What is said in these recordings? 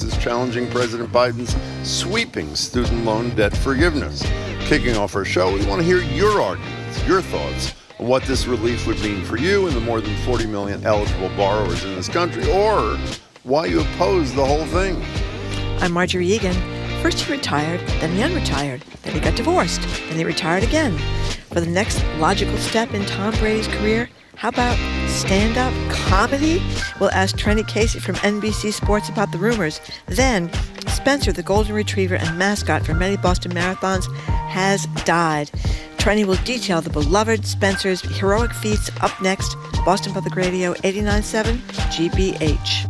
is challenging President Biden's sweeping student loan debt forgiveness. Kicking off our show, we want to hear your arguments, your thoughts on what this relief would mean for you and the more than 40 million eligible borrowers in this country, or why you oppose the whole thing. I'm Marjorie Egan. First he retired, then he unretired, then he got divorced, then he retired again. For the next logical step in Tom Brady's career, how about stand-up comedy? We'll ask Trenny Casey from NBC Sports about the rumors. Then, Spencer, the golden retriever and mascot for many Boston marathons, has died. Trenny will detail the beloved Spencer's heroic feats up next. Boston Public Radio 89.7 GBH.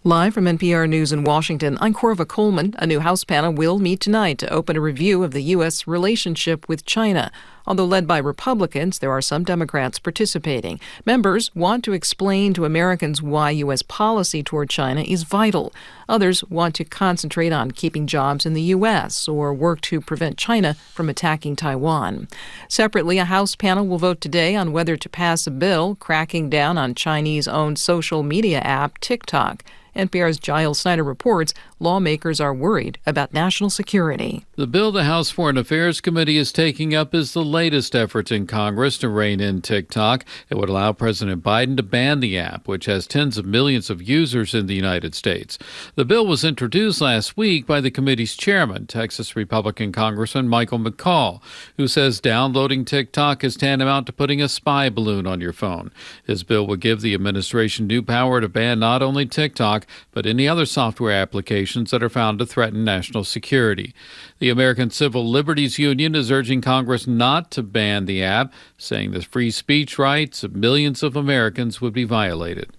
Live from NPR News in Washington, I'm Corva Coleman. A new House panel will meet tonight to open a review of the U.S. relationship with China. Although led by Republicans, there are some Democrats participating. Members want to explain to Americans why U.S. policy toward China is vital. Others want to concentrate on keeping jobs in the U.S. or work to prevent China from attacking Taiwan. Separately, a House panel will vote today on whether to pass a bill cracking down on Chinese-owned social media app TikTok. NPR's Giles Snyder reports lawmakers are worried about national security. The bill the House Foreign Affairs Committee is taking up is the latest effort in Congress to rein in TikTok. It would allow President Biden to ban the app, which has tens of millions of users in the United States. The bill was introduced last week by the committee's chairman, Texas Republican Congressman Michael McCall, who says downloading TikTok is tantamount to putting a spy balloon on your phone. His bill would give the administration new power to ban not only TikTok, but any other software applications that are found to threaten national security. The American Civil Liberties Union is urging Congress not to ban the app, saying the free speech rights of millions of Americans would be violated.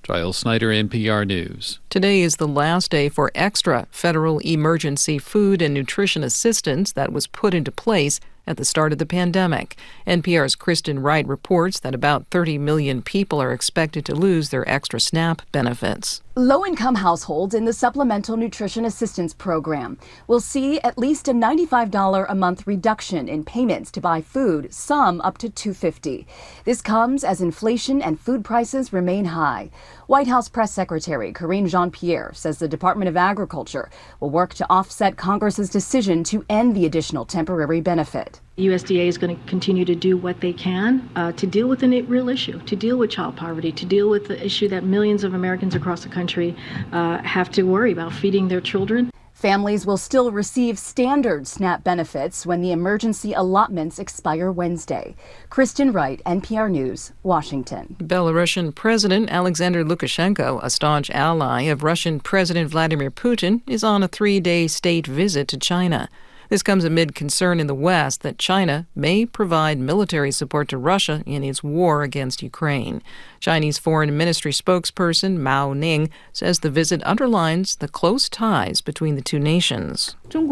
Giles Snyder, NPR News. Today is the last day for extra federal emergency food and nutrition assistance that was put into place at the start of the pandemic. NPR's Kristen Wright reports that about 30 million people are expected to lose their extra SNAP benefits. Low-income households in the Supplemental Nutrition Assistance Program will see at least a $95 a month reduction in payments to buy food, some up to $250. This comes as inflation and food prices remain high. White House Press Secretary Karine Jean-Pierre says the Department of Agriculture will work to offset Congress's decision to end the additional temporary benefit. USDA is going to continue to do what they can to deal with a real issue, to deal with child poverty, to deal with the issue that millions of Americans across the country have to worry about feeding their children. Families will still receive standard SNAP benefits when the emergency allotments expire Wednesday. Kristen Wright, NPR News, Washington. Belarusian President Alexander Lukashenko, a staunch ally of Russian President Vladimir Putin, is on a 3-day state visit to China. This comes amid concern in the West that China may provide military support to Russia in its war against Ukraine. Chinese Foreign Ministry spokesperson Mao Ning says the visit underlines the close ties between the two nations. China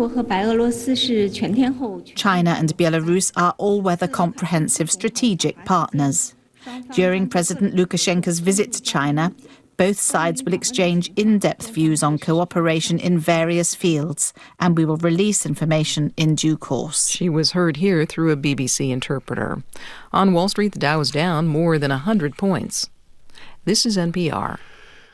and Belarus are all-weather comprehensive strategic partners. During President Lukashenko's visit to China, both sides will exchange in-depth views on cooperation in various fields, and we will release information in due course. She was heard here through a BBC interpreter. On Wall Street, the Dow is down more than 100 points. This is NPR.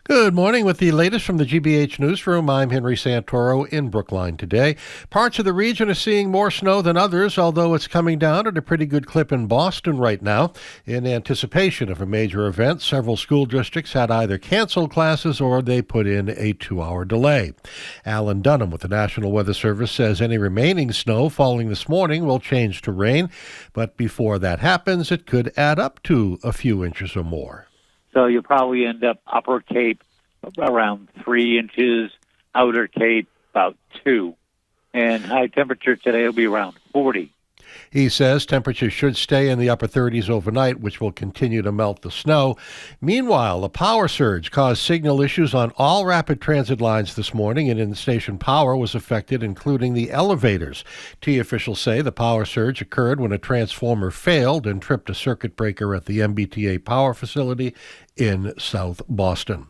Good morning. With the latest from the GBH Newsroom, I'm Henry Santoro in Brookline today. Parts of the region are seeing more snow than others, although it's coming down at a pretty good clip in Boston right now. In anticipation of a major event, several school districts had either canceled classes or they put in a 2-hour delay. Alan Dunham with the National Weather Service says any remaining snow falling this morning will change to rain, but before that happens, it could add up to a few inches or more. So you'll probably end up Upper Cape around 3 inches, Outer Cape about 2. And high temperature today will be around 40. He says temperatures should stay in the upper 30s overnight, which will continue to melt the snow. Meanwhile, a power surge caused signal issues on all rapid transit lines this morning, and in-station power was affected, including the elevators. T officials say the power surge occurred when a transformer failed and tripped a circuit breaker at the MBTA power facility in South Boston.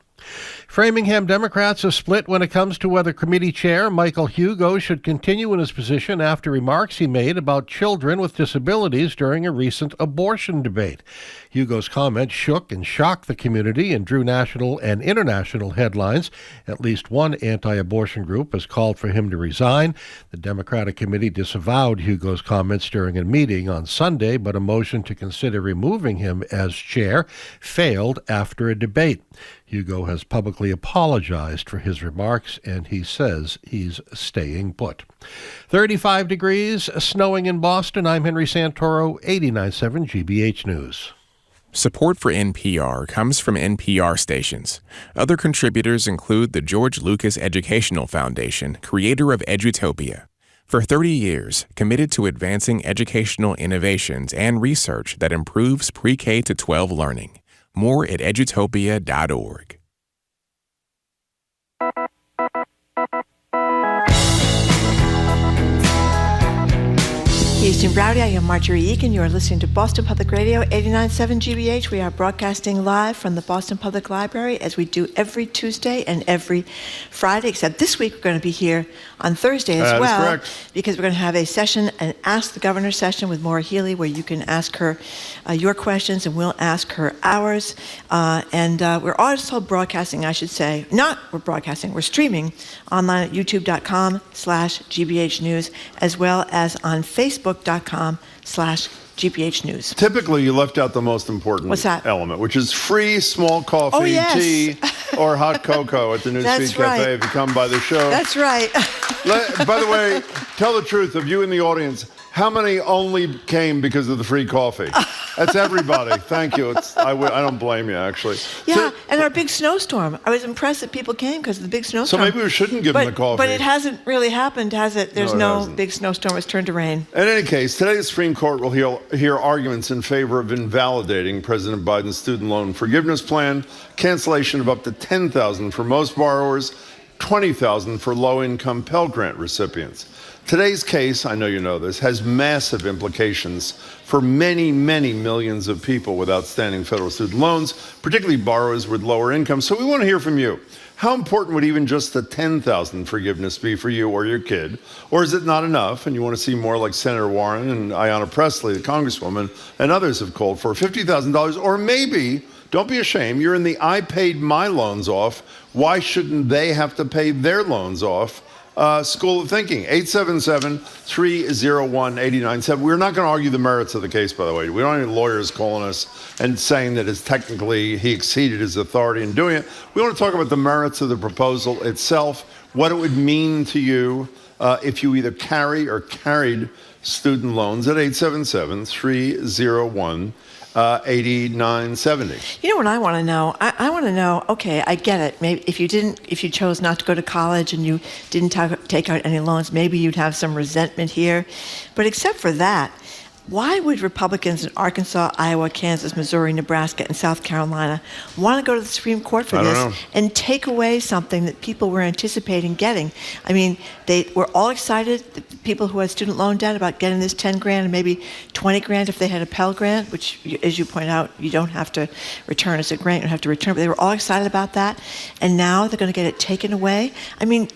Framingham Democrats are split when it comes to whether committee chair Michael Hugo should continue in his position after remarks he made about children with disabilities during a recent abortion debate. Hugo's comments shook and shocked the community and drew national and international headlines. At least one anti-abortion group has called for him to resign. The Democratic committee disavowed Hugo's comments during a meeting on Sunday, but a motion to consider removing him as chair failed after a debate. Hugo has publicly apologized for his remarks, and he says he's staying put. 35 degrees, snowing in Boston. I'm Henry Santoro, 89.7 GBH News. Support for NPR comes from NPR stations. Other contributors include the George Lucas Educational Foundation, creator of Edutopia. For 30 years, committed to advancing educational innovations and research that improves pre-K to 12 learning. More at edutopia.org. Houston Browdy, I am Marjorie Egan. You are listening to Boston Public Radio, 89.7 GBH. We are broadcasting live from the Boston Public Library as we do every Tuesday and every Friday, except this week we're going to be here on Thursday as well. Correct. Because we're going to have a session, an Ask the Governor session with Maura Healey, where you can ask her your questions and we'll ask her ours. And we're also broadcasting, I should say, we're streaming online at youtube.com/GBH News, as well as on Facebook.com/GBH News. Typically, you left out the most important element, which is free small coffee, tea, or hot cocoa at the Newsfeed Cafe if you come by the show. That's right. By the way, tell the truth of you in the audience. How many only came because of the free coffee? That's everybody. Thank you. I don't blame you, actually. Yeah, and our big snowstorm. I was impressed that people came because of the big snowstorm. So maybe we shouldn't give them the coffee. But it hasn't really happened, has it? There's no big snowstorm. It's turned to rain. In any case, today the Supreme Court will hear arguments in favor of invalidating President Biden's student loan forgiveness plan, cancellation of up to $10,000 for most borrowers, $20,000 for low-income Pell Grant recipients. Today's case, I know you know this, has massive implications for many, many millions of people with outstanding federal student loans, particularly borrowers with lower incomes. So we want to hear from you. How important would even just the $10,000 forgiveness be for you or your kid? Or is it not enough and you want to see more like Senator Warren and Ayanna Pressley, the Congresswoman, and others have called for, $50,000? Or maybe, don't be ashamed, you're in the I paid my loans off. Why shouldn't they have to pay their loans off? School of thinking, 877-301-8097. We're not going to argue the merits of the case, by the way. We don't have any lawyers calling us and saying that it's technically he exceeded his authority in doing it. We want to talk about the merits of the proposal itself, what it would mean to you if you either carry or carried student loans at 877-301-8097. 8970. You know what I want to know? I want to know, okay, I get it. Maybe if you chose not to go to college and you didn't take out any loans, maybe you'd have some resentment here. But except for that, why would Republicans in Arkansas, Iowa, Kansas, Missouri, Nebraska, and South Carolina want to go to the Supreme Court for this and take away something that people were anticipating getting? I mean, they were all excited, the people who had student loan debt, about getting this $10,000 and maybe $20,000 if they had a Pell Grant, which, as you point out, you don't have to return as a grant, you don't have to return. But they were all excited about that, and now they're going to get it taken away. I mean,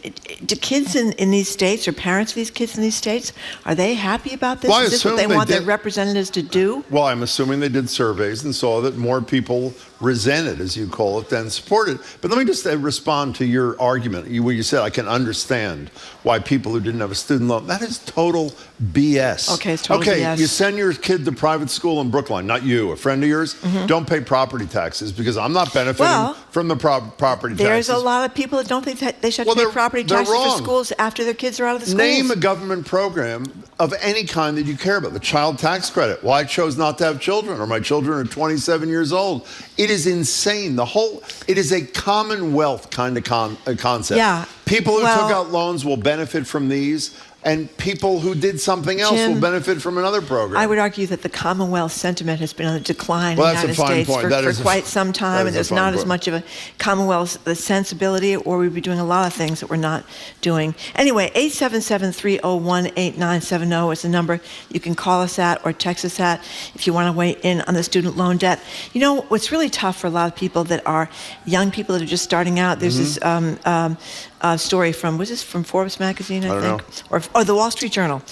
do kids in these states, or parents of these kids in these states, are they happy about this? Well, is this what they want their representatives to do? Well, I'm assuming they did surveys and saw that more people resented, as you call it, than supported. But let me just respond to your argument. Where you said, I can understand why people who didn't have a student loan. That is total BS. Okay, it's total BS. You send your kid to private school in Brookline, not you, a friend of yours. Don't pay property taxes because I'm not benefiting from the property taxes. There's a lot of people that don't think that they should pay property taxes for schools after their kids are out of the schools. Name a government program of any kind that you care about. The child tax credit. Why I chose not to have children, or my children are 27 years old. It is insane. It is a commonwealth kind of concept. Yeah. People who took out loans will benefit from these. and people who did something else Jim, will benefit from another program. I would argue that the Commonwealth sentiment has been on the decline in the Well, that's United a fine States point. for quite some time, and there's not as much of a Commonwealth sensibility, or we'd be doing a lot of things that we're not doing. Anyway, 877-301-8970 is the number you can call us at or text us at if you want to weigh in on the student loan debt. You know, what's really tough for a lot of people that are young people that are just starting out, there's this story from, was this from Forbes magazine, I think? Or the Wall Street Journal.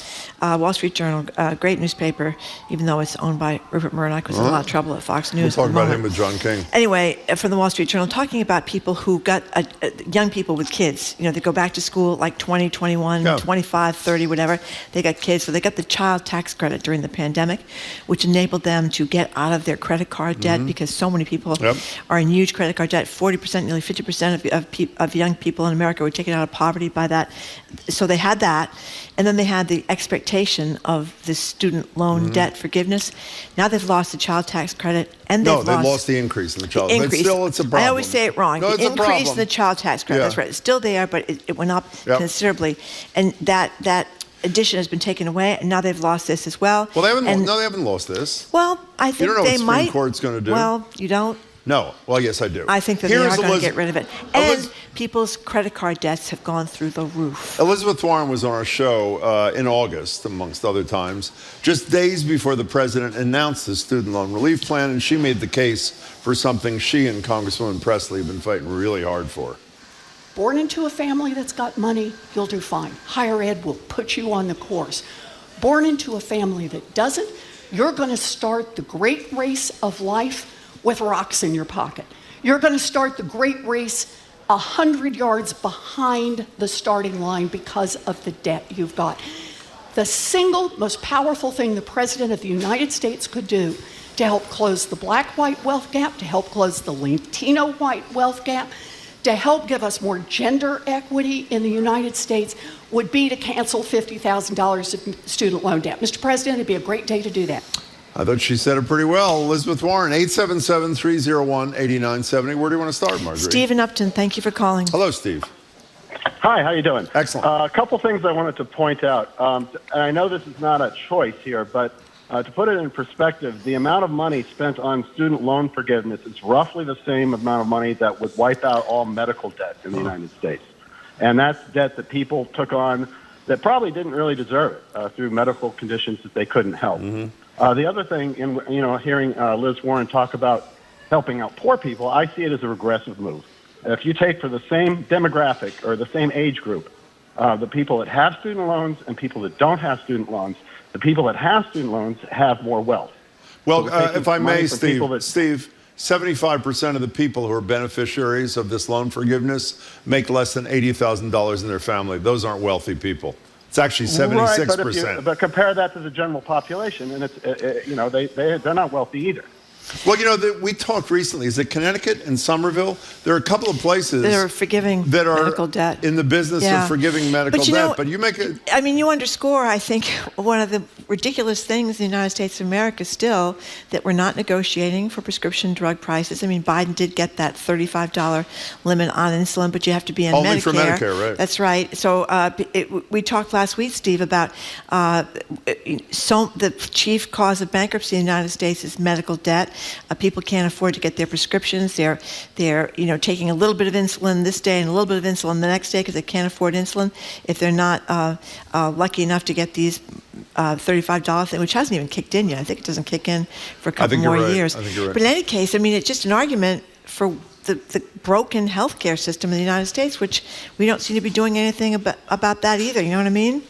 Great newspaper, even though it's owned by Rupert Murdoch, was in a lot of trouble at Fox News. We'll talk about him with John King. Anyway, from the Wall Street Journal, talking about people who got, young people with kids, you know, they go back to school like 20, 21, 25, 30, whatever. They got kids, so they got the child tax credit during the pandemic, which enabled them to get out of their credit card debt because so many people are in huge credit card debt. 40%, nearly 50% of young people in America were taken out of poverty by that. So they had that, and then they had the expectation of this student loan debt forgiveness. Now they've lost the child tax credit, and they've lost the increase in the child. But still, it's a problem. I always say it wrong. No, the increase in the child tax credit. That's right. It's still there, but it went up considerably, and that addition has been taken away, and now they've lost this as well. Well, they haven't lost this. Well, I think you don't know they what might. Supreme Court's going to do. Well, you don't. No. Well, yes, I do. I think that they are going to get rid of it. And people's credit card debts have gone through the roof. Elizabeth Warren was on our show in August, amongst other times, just days before the president announced the student loan relief plan, and she made the case for something she and Congresswoman Presley have been fighting really hard for. Born into a family that's got money, you'll do fine. Higher ed will put you on the course. Born into a family that doesn't, you're going to start the great race of life with rocks in your pocket. You're going to start the great race 100 yards behind the starting line because of the debt you've got. The single most powerful thing the President of the United States could do to help close the black-white wealth gap, to help close the Latino-white wealth gap, to help give us more gender equity in the United States would be to cancel $50,000 of student loan debt. Mr. President, it'd be a great day to do that. I thought she said it pretty well. Elizabeth Warren, 877-301-8970. Where do you want to start, Marjorie? Stephen Upton, thank you for calling. Hello, Steve. Hi, how you doing? Excellent. A couple things I wanted to point out. And I know this is not a choice here, but to put it in perspective, the amount of money spent on student loan forgiveness is roughly the same amount of money that would wipe out all medical debt in the United States. And that's debt that people took on that probably didn't really deserve it through medical conditions that they couldn't help. The other thing, hearing Liz Warren talk about helping out poor people, I see it as a regressive move. If you take for the same demographic or the same age group, the people that have student loans and people that don't have student loans, the people that have student loans have more wealth. Well, if I may, Steve, 75% of the people who are beneficiaries of this loan forgiveness make less than $80,000 in their family. Those aren't wealthy people. It's actually 76%. Right, but compare that to the general population, and it's they're not wealthy either. Well, we talked recently. Is it Connecticut and Somerville? There are a couple of places that are forgiving medical debt. In the business of forgiving medical debt. But you make it. I mean, you underscore, I think, one of the ridiculous things in the United States of America still, that we're not negotiating for prescription drug prices. I mean, Biden did get that $35 limit on insulin, but you have to be on Medicare. Only for Medicare, right? That's right. So we talked last week, Steve, about the chief cause of bankruptcy in the United States is medical debt. People can't afford to get their prescriptions. They're taking a little bit of insulin this day and a little bit of insulin the next day because they can't afford insulin. If they're not lucky enough to get these $35 thing, which hasn't even kicked in yet. I think it doesn't kick in for a couple more years. I think you're right. But in any case, I mean, it's just an argument for the broken healthcare system in the United States, which we don't seem to be doing anything about that either. You know what I mean?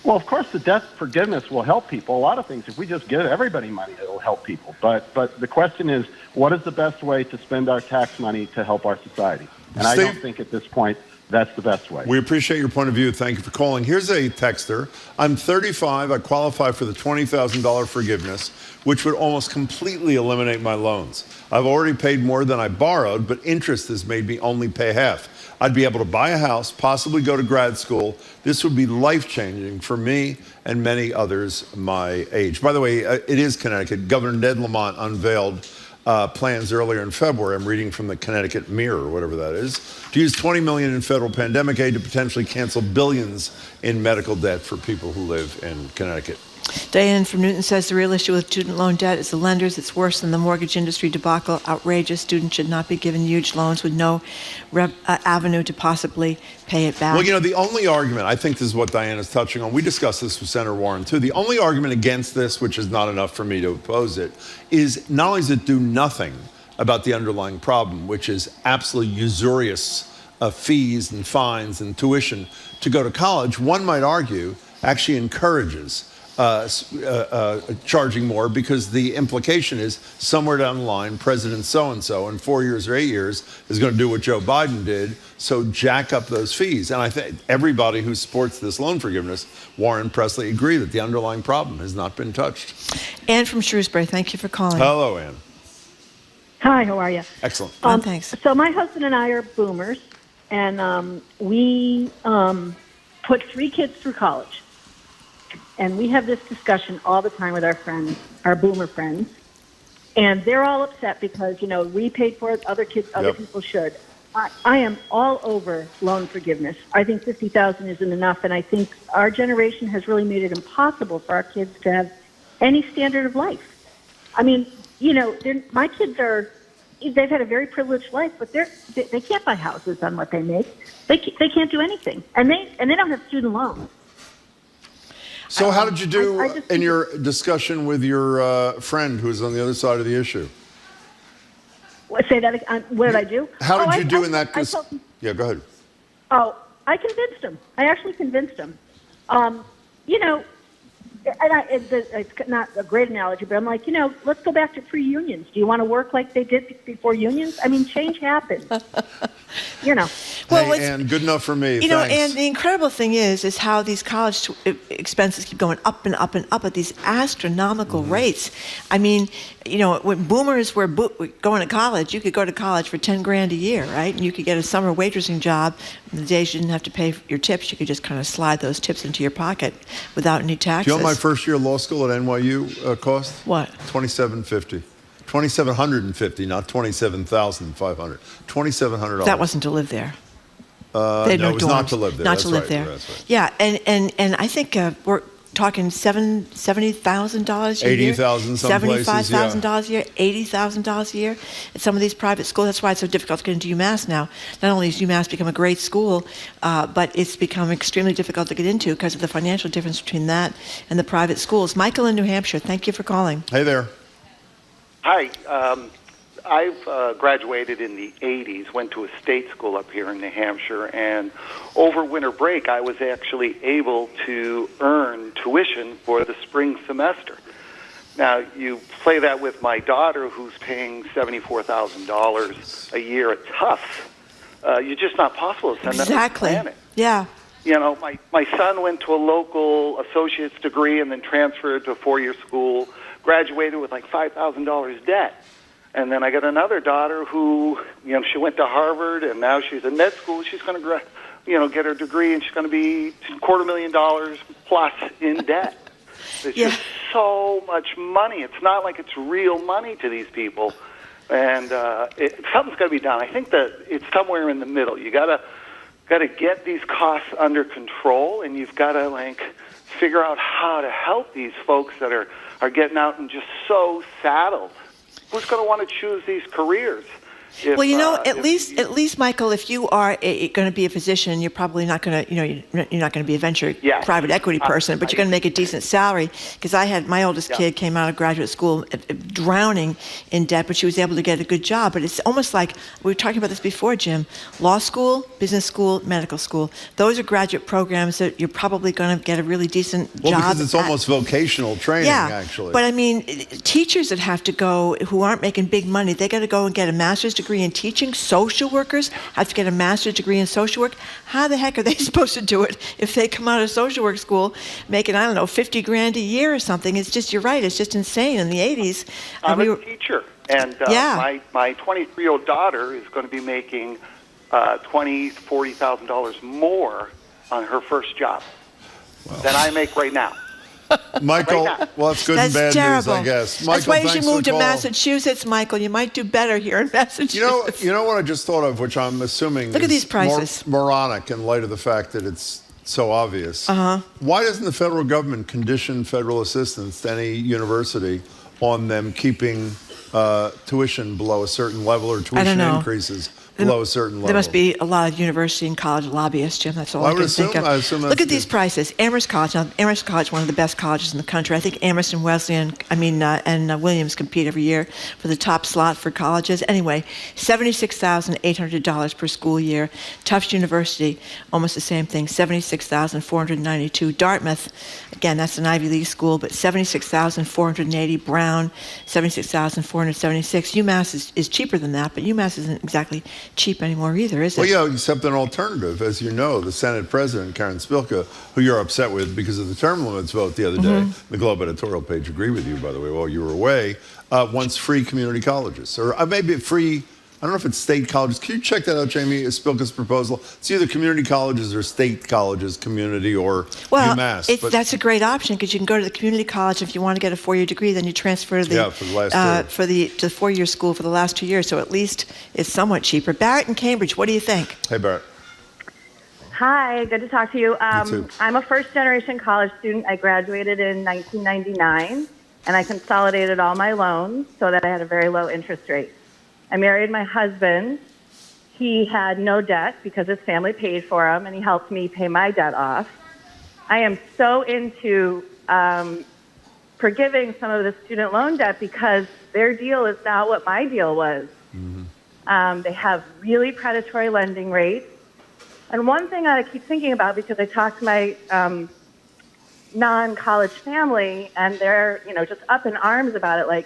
Well, of course, the debt forgiveness will help people. A lot of things. If we just give everybody money, it'll help people. But the question is, what is the best way to spend our tax money to help our society? And Steve, I don't think at this point that's the best way. We appreciate your point of view. Thank you for calling. Here's a texter. I'm 35. I qualify for the $20,000 forgiveness, which would almost completely eliminate my loans. I've already paid more than I borrowed, but interest has made me only pay half. I'd be able to buy a house, possibly go to grad school. This would be life-changing for me and many others my age. By the way, it is Connecticut. Governor Ned Lamont unveiled plans earlier in February. I'm reading from the Connecticut Mirror, whatever that is, to use $20 million in federal pandemic aid to potentially cancel billions in medical debt for people who live in Connecticut. Diane from Newton says the real issue with student loan debt is the lenders. It's worse than the mortgage industry debacle. Outrageous. Students should not be given huge loans with no avenue to possibly pay it back. Well, the only argument, I think this is what Diane is touching on. We discussed this with Senator Warren, too. The only argument against this, which is not enough for me to oppose it, is not only does it do nothing about the underlying problem, which is absolutely usurious fees and fines and tuition to go to college, one might argue actually encourages charging more, because the implication is somewhere down the line, President so-and-so in 4 years or 8 years is going to do what Joe Biden did, so jack up those fees. And I think everybody who supports this loan forgiveness, Warren, Presley, agree that the underlying problem has not been touched. Anne from Shrewsbury, thank you for calling. Hello, Anne. Hi, how are you? Excellent. Thanks. So my husband and I are boomers, and we put 3 kids through college. And we have this discussion all the time with our friends, our boomer friends, and they're all upset because, we paid for it, other people should. I am all over loan forgiveness. I think $50,000 isn't enough, and I think our generation has really made it impossible for our kids to have any standard of life. I mean, my kids they've had a very privileged life, but they can't buy houses on what they make. They can't do anything, and they don't have student loans. So how did you do in your discussion with your friend who's on the other side of the issue? Say that again. What did I do? How did you do in that? Yeah, go ahead. Oh, I convinced him. I actually convinced him. It's not a great analogy, but I'm like, let's go back to pre-unions. Do you want to work like they did before unions? I mean, change happened. Well, and good enough for me. Thanks. And the incredible thing is how these college expenses keep going up and up and up at these astronomical rates. I mean, when boomers were going to college, you could go to college for $10,000 a year, right? And you could get a summer waitressing job. And the days you didn't have to pay your tips, you could just kind of slide those tips into your pocket without any taxes. Do you know what my first year of law school at NYU cost? What? $2,750. $2,750, not $27,500. $2,700. That wasn't to live there. No, it was not to live there. Not to live there. That's right. Yeah, and I think we're talking $70,000 a year. $80,000 some places. $75,000 a year. $80,000 a year at some of these private schools. That's why it's so difficult to get into UMass now. Not only has UMass become a great school, but it's become extremely difficult to get into because of the financial difference between that and the private schools. Michael in New Hampshire, thank you for calling. Hey there. Hi. I've graduated in the 80s, went to a state school up here in New Hampshire, and over winter break I was actually able to earn tuition for the spring semester. Now, you play that with my daughter who's paying $74,000 a year at Tufts. You're just not possible to send them to the planet. Yeah. My son went to a local associate's degree and then transferred to a 4-year school, graduated with like $5,000 debt. And then I got another daughter who, she went to Harvard, and now she's in med school. She's going to, get her degree, and she's going to be $250,000 plus in debt. It's just so much money. It's not like it's real money to these people, and something's got to be done. I think that it's somewhere in the middle. You got to get these costs under control, and you've got to figure out how to help these folks that are getting out and just so saddled. Who's going to want to choose these careers? At least, Michael, if you are going to be a physician, you're probably not going to, you're not going to be a venture private equity person, but you're going to make a decent salary. Because my oldest kid came out of graduate school drowning in debt, but she was able to get a good job. But it's almost like, we were talking about this before, Jim, law school, business school, medical school. Those are graduate programs that you're probably going to get a really decent job. Well, because it's almost vocational training, actually. But I mean, teachers that have to go, who aren't making big money, they got to go and get a master's degree in teaching. Social workers have to get a master's degree in social work. How the heck are they supposed to do it if they come out of social work school making, $50,000 a year or something? It's just, you're right, it's just insane. In the 80s, I'm a teacher, and my 23-year-old daughter is going to be making $40,000 more on her first job than I make right now. Michael, Right now. well, it's good and bad terrible. news, I guess. Michael, That's why you should thanks for move the to call. Massachusetts, Michael. You might do better here in Massachusetts. You know what I just thought of, which I'm assuming Look at is these prices. moronic in light of the fact that it's so obvious. Uh-huh. Why doesn't the federal government condition federal assistance to any university on them keeping tuition below a certain level or tuition increases below a certain level? There must be a lot of university and college lobbyists, Jim. That's all I can think of. I assume Look that's at these prices. Amherst College. Now, Amherst College is one of the best colleges in the country. I think Amherst and Wesleyan, and Williams compete every year for the top slot for colleges. Anyway, $76,800 per school year. Tufts University, almost the same thing, $76,492. Dartmouth, again, that's an Ivy League school, but $76,480. Brown, $76,476. UMass is cheaper than that, but UMass isn't exactly cheap anymore either, is it? Well, yeah, except an alternative. As you know, the Senate President, Karen Spilka, who you're upset with because of the term limits vote the other day, the Globe editorial page agreed with you, by the way, while you were away, wants free community colleges. Or maybe free, I don't know if it's state colleges. Can you check that out, Jamie, Spilka's proposal? It's either community colleges or state colleges, community or UMass. That's a great option because you can go to the community college. If you want to get a 4-year degree, then you transfer to the, for the last to the 4-year school for the last 2 years. So at least it's somewhat cheaper. Barrett and Cambridge, what do you think? Hey, Barrett. Hi, good to talk to you. You too. I'm a first-generation college student. I graduated in 1999, and I consolidated all my loans so that I had a very low interest rate. I married my husband. He had no debt because his family paid for him, and he helped me pay my debt off. I am so into forgiving some of the student loan debt because their deal is not what my deal was. They have really predatory lending rates. And one thing I keep thinking about, because I talk to my non-college family, and they're, just up in arms about it, like,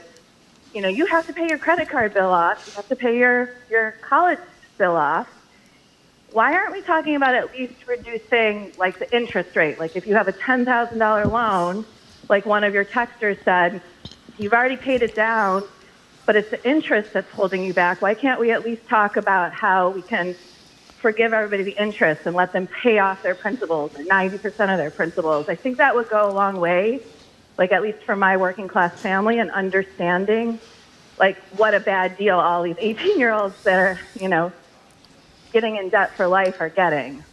you have to pay your credit card bill off. You have to pay your college bill off. Why aren't we talking about at least reducing, like, the interest rate? Like, if you have a $10,000 loan, like one of your texters said, you've already paid it down, but it's the interest that's holding you back. Why can't we at least talk about how we can forgive everybody the interest and let them pay off their principals, or 90% of their principals? I think that would go a long way, like at least for my working class family, and understanding like what a bad deal all these 18-year-olds that are, getting in debt for life are getting.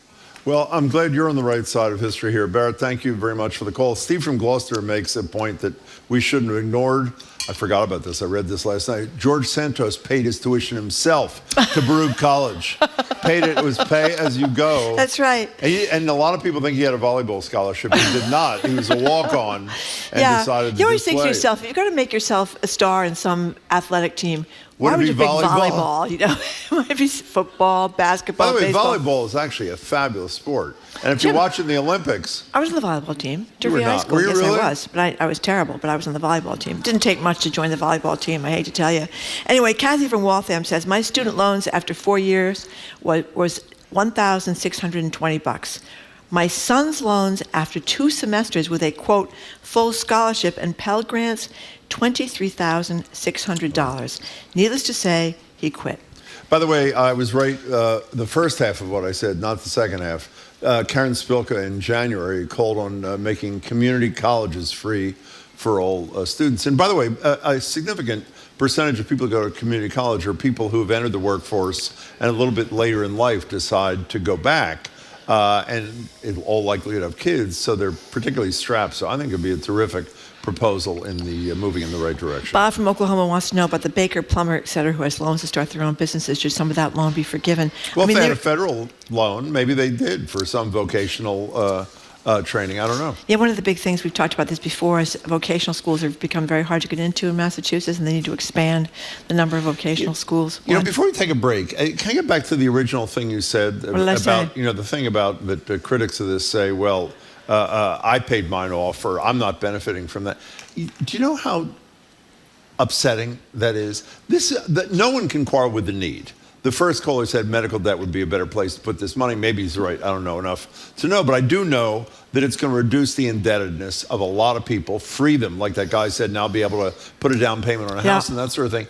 Well, I'm glad you're on the right side of history here. Barrett, thank you very much for the call. Steve from Gloucester makes a point that we shouldn't have ignored. I forgot about this. I read this last night. George Santos paid his tuition himself to Baruch College. It was pay as you go. That's right. And a lot of people think he had a volleyball scholarship. He did not. He was a walk-on and decided to You always think to play. yourself, if you're going to make yourself a star in some athletic team, Would why it would be you pick volleyball? volleyball? It might be football, basketball, By the way, baseball. volleyball is actually a fabulous sport. And if you're watching the Olympics... I was on the volleyball team. You were Derby High not. School. Were you Yes, really? I was. But I was terrible, but I was on the volleyball team. Didn't take much to join the volleyball team, I hate to tell you. Anyway, Kathy from Waltham says, my student loans after 4 years was $1,620. My son's loans after 2 semesters with a, quote, full scholarship and Pell Grants, $23,600. Needless to say, he quit. By the way, I was right the first half of what I said, not the second half. Karen Spilka in January called on making community colleges free for all students. And by the way, a significant percentage of people who go to community college are people who have entered the workforce and a little bit later in life decide to go back. And in all likelihood have kids, so they're particularly strapped. So I think it'd be a terrific proposal in the moving in the right direction. Bob from Oklahoma wants to know about the baker, plumber, et cetera, who has loans to start their own businesses. Should some of that loan be forgiven? Well, if they had a federal loan, maybe they did for some vocational training. I don't know. Yeah, one of the big things, we've talked about this before, is vocational schools have become very hard to get into in Massachusetts, and they need to expand the number of vocational schools. Before we take a break, can I get back to the original thing you said about, the thing about that the critics of this say, well, I paid mine off, or I'm not benefiting from that. Do you know how upsetting that is? That no one can quarrel with the need. The first caller said medical debt would be a better place to put this money. Maybe he's right. I don't know enough to know, but I do know that it's going to reduce the indebtedness of a lot of people, free them, like that guy said, now be able to put a down payment on a house and that sort of thing.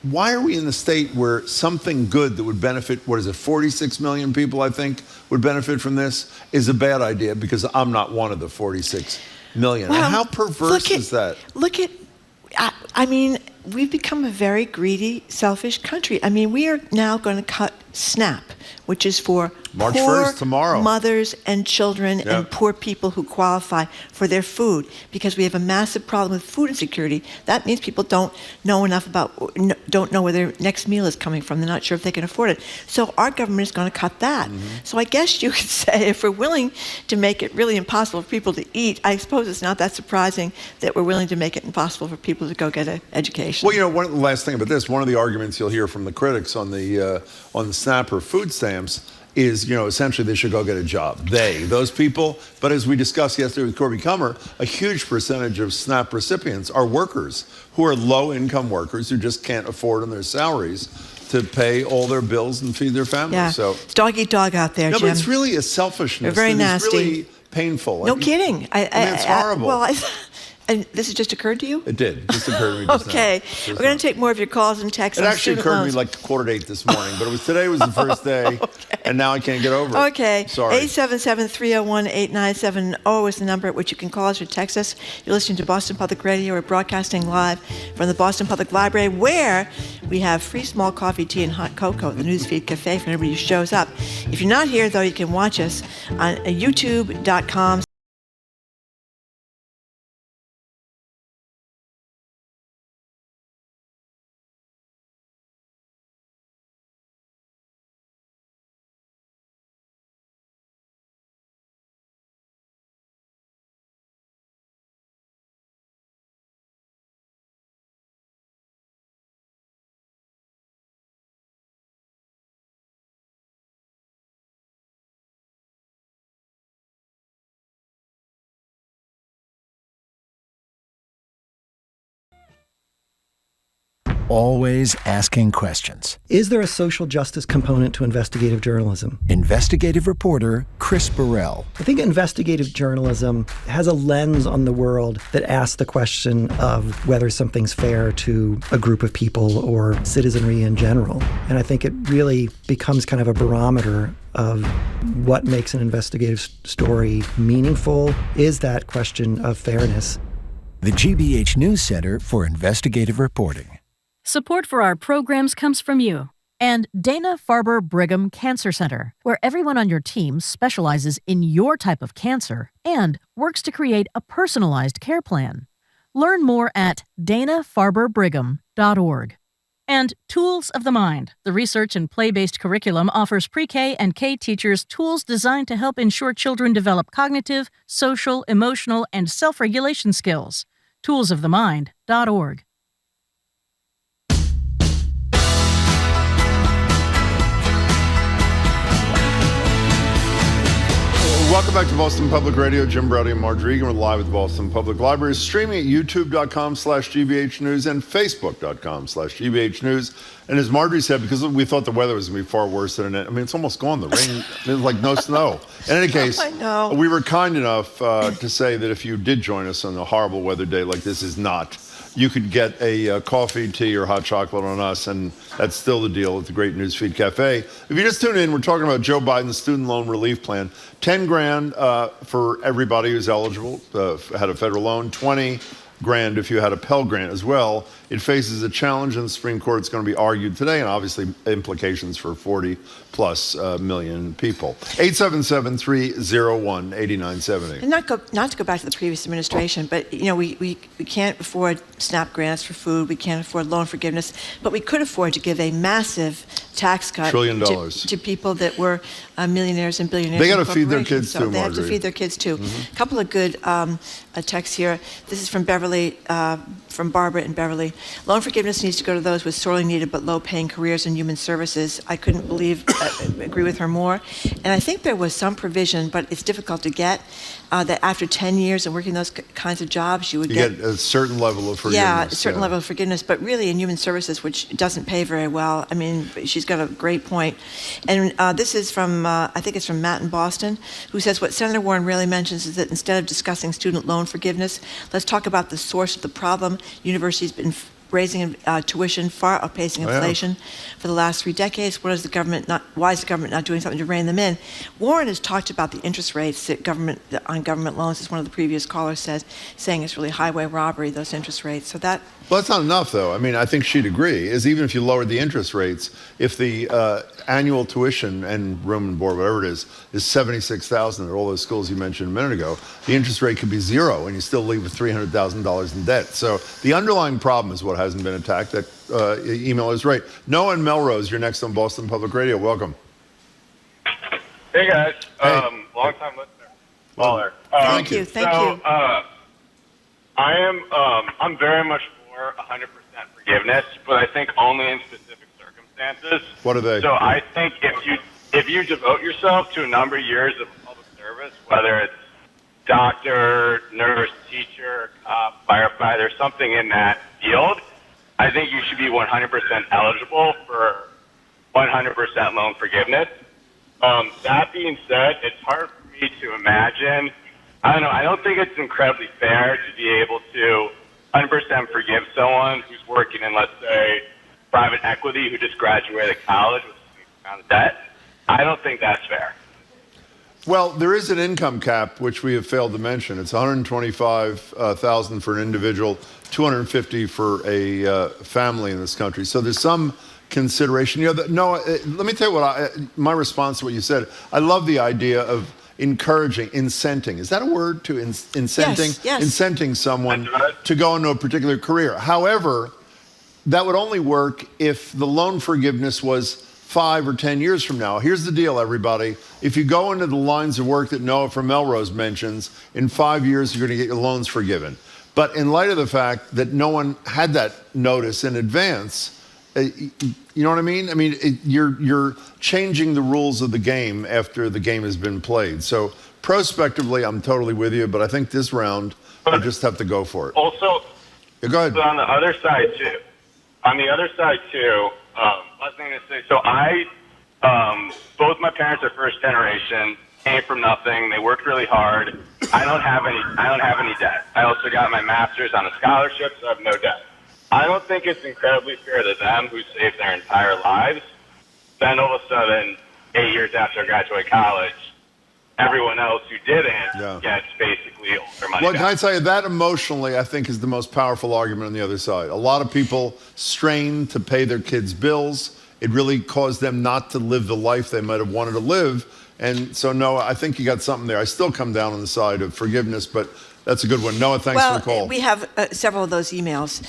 Why are we in the state where something good that would benefit, 46 million people, I think, would benefit from this, is a bad idea because I'm not one of the 46 million. Well, How perverse is that? Look at, I mean, we've become a very greedy, selfish country. I mean, we are now going to cut SNAP, which is for March poor 1st, tomorrow. mothers and children and poor people who qualify for their food, because we have a massive problem with food insecurity. That means people don't know where their next meal is coming from. They're not sure if they can afford it. So our government is going to cut that. So I guess you could say, if we're willing to make it really impossible for people to eat, I suppose it's not that surprising that we're willing to make it impossible for people to go get an education. Well, one last thing about this. One of the arguments you'll hear from the critics on the SNAP or food stamps is, essentially they should go get a job. Those people. But as we discussed yesterday with Corby Kummer, a huge percentage of SNAP recipients are workers who are low-income workers who just can't afford on their salaries to pay all their bills and feed their families. Yeah. So it's dog eat dog out there, No, Jim. but it's really a selfishness. They're very nasty. It's really painful. No kidding. It's horrible. And this has just occurred to you? It did. It just occurred to me just Okay. now. We're going to take more of your calls and texts. It on actually student occurred loans. to me like 7:45 this morning, but today was the first day, and now I can't get over it. Okay. Sorry. 877-301-8970 is the number at which you can call us or text us. You're listening to Boston Public Radio. We're broadcasting live from the Boston Public Library, where we have free small coffee, tea, and hot cocoa at the Newsfeed Cafe for everybody who shows up. If you're not here, though, you can watch us on youtube.com. Always asking questions. Is there a social justice component to investigative journalism? Investigative reporter Chris Burrell. I think investigative journalism has a lens on the world that asks the question of whether something's fair to a group of people or citizenry in general. And I think it really becomes kind of a barometer of what makes an investigative story meaningful. Is that question of fairness? The GBH News Center for Investigative Reporting. Support for our programs comes from you and Dana-Farber Brigham Cancer Center, where everyone on your team specializes in your type of cancer and works to create a personalized care plan. Learn more at danafarberbrigham.org. And Tools of the Mind, the research and play-based curriculum offers pre-K and K teachers tools designed to help ensure children develop cognitive, social, emotional, and self-regulation skills. toolsofthemind.org. Welcome back to Boston Public Radio. Jim Browdy and Marjorie Egan. We're live at the Boston Public Library, streaming at youtube.com/GBH News and facebook.com/GBH News. And as Marjorie said, because we thought the weather was going to be far worse than it, it's almost gone. The rain, there's like no snow. In any case, I know. We were kind enough to say that if you did join us on a horrible weather day like this is not, you could get a coffee, tea, or hot chocolate on us, and that's still the deal at the Great Newsfeed Cafe. If you just tune in, we're talking about Joe Biden's student loan relief plan. $10,000 for everybody who's eligible, had a federal loan, $20,000 if you had a Pell Grant as well. It faces a challenge in the Supreme Court. It's going to be argued today, and obviously implications for 40+ million people. 877-301-8970. And not to go back to the previous administration, but we can't afford SNAP grants for food. We can't afford loan forgiveness, but we could afford to give a massive tax cut $1 trillion to people that were millionaires and billionaires. They got to feed their kids too, They have to Marjorie. feed their kids too. A couple of good texts here. This is from Beverly, from Barbara in Beverly. Loan forgiveness needs to go to those with sorely needed but low-paying careers in human services. I couldn't agree with her more. And I think there was some provision, but it's difficult to get, that after 10 years of working those kinds of jobs, you get a certain level of forgiveness. Yeah, a certain level of forgiveness, but really in human services, which doesn't pay very well. She's got a great point. And this is from, I think it's from Matt in Boston, who says, what Senator Warren rarely mentions is that instead of discussing student loan forgiveness, let's talk about the source of the problem. Universities raising tuition, far outpacing inflation for the last 3 decades. Why is the government not doing something to rein them in? Warren has talked about the interest rates that on government loans, as one of the previous callers says, saying it's really highway robbery, those interest rates. So that. Well, that's not enough, though. I mean, I think she'd agree, is even if you lowered the interest rates, if the annual tuition and room and board, whatever it is $76,000 at all those schools you mentioned a minute ago, the interest rate could be 0 and you still leave with $300,000 in debt. So the underlying problem is what hasn't been attacked. That email is right. Noah and Melrose, you're next on Boston Public Radio. Welcome. Hey, guys. Long time listener. Caller. Thank you. I'm very much for 100% forgiveness, but I think only in specific circumstances. What are they? So I think if you devote yourself to a number of years of public service, whether it's doctor, nurse, teacher, cop, firefighter, something in that field, I think you should be 100% eligible for 100% loan forgiveness. That being said, it's hard for me to imagine. I don't know. I don't think it's incredibly fair to be able to 100% forgive someone who's working in, let's say, private equity who just graduated college with a amount of debt. I don't think that's fair. Well, there is an income cap, which we have failed to mention. It's $125,000 for an individual, $250,000 for a family in this country. So there's some consideration. You know, let me tell you what my response to what you said. I love the idea of encouraging, incenting. Is that a word, to incenting? Yes. Incenting someone to go into a particular career. However, that would only work if the loan forgiveness was 5 or 10 years from now. Here's the deal, everybody. If you go into the lines of work that Noah from Melrose mentions, in 5 years, you're going to get your loans forgiven. But in light of the fact that no one had that notice in advance, you know what I mean? I mean, you're changing the rules of the game after the game has been played. So prospectively, I'm totally with you, but I think this round, we just have to go for it. Also, go ahead. On the other side, too, last thing to say, so both my parents are first generation, came from nothing. They worked really hard. I don't have any debt. I also got my master's on a scholarship, so I have no debt. I don't think it's incredibly fair to them who saved their entire lives. Then all of a sudden, 8 years after I graduate college, everyone else who didn't gets basically all their money Well, back. can I tell you, that emotionally, I think, is the most powerful argument on the other side. A lot of people strain to pay their kids' bills. It really caused them not to live the life they might have wanted to live. And so, Noah, I think you got something there. I still come down on the side of forgiveness, but that's a good one. Noah, thanks for the call. We have several of those emails.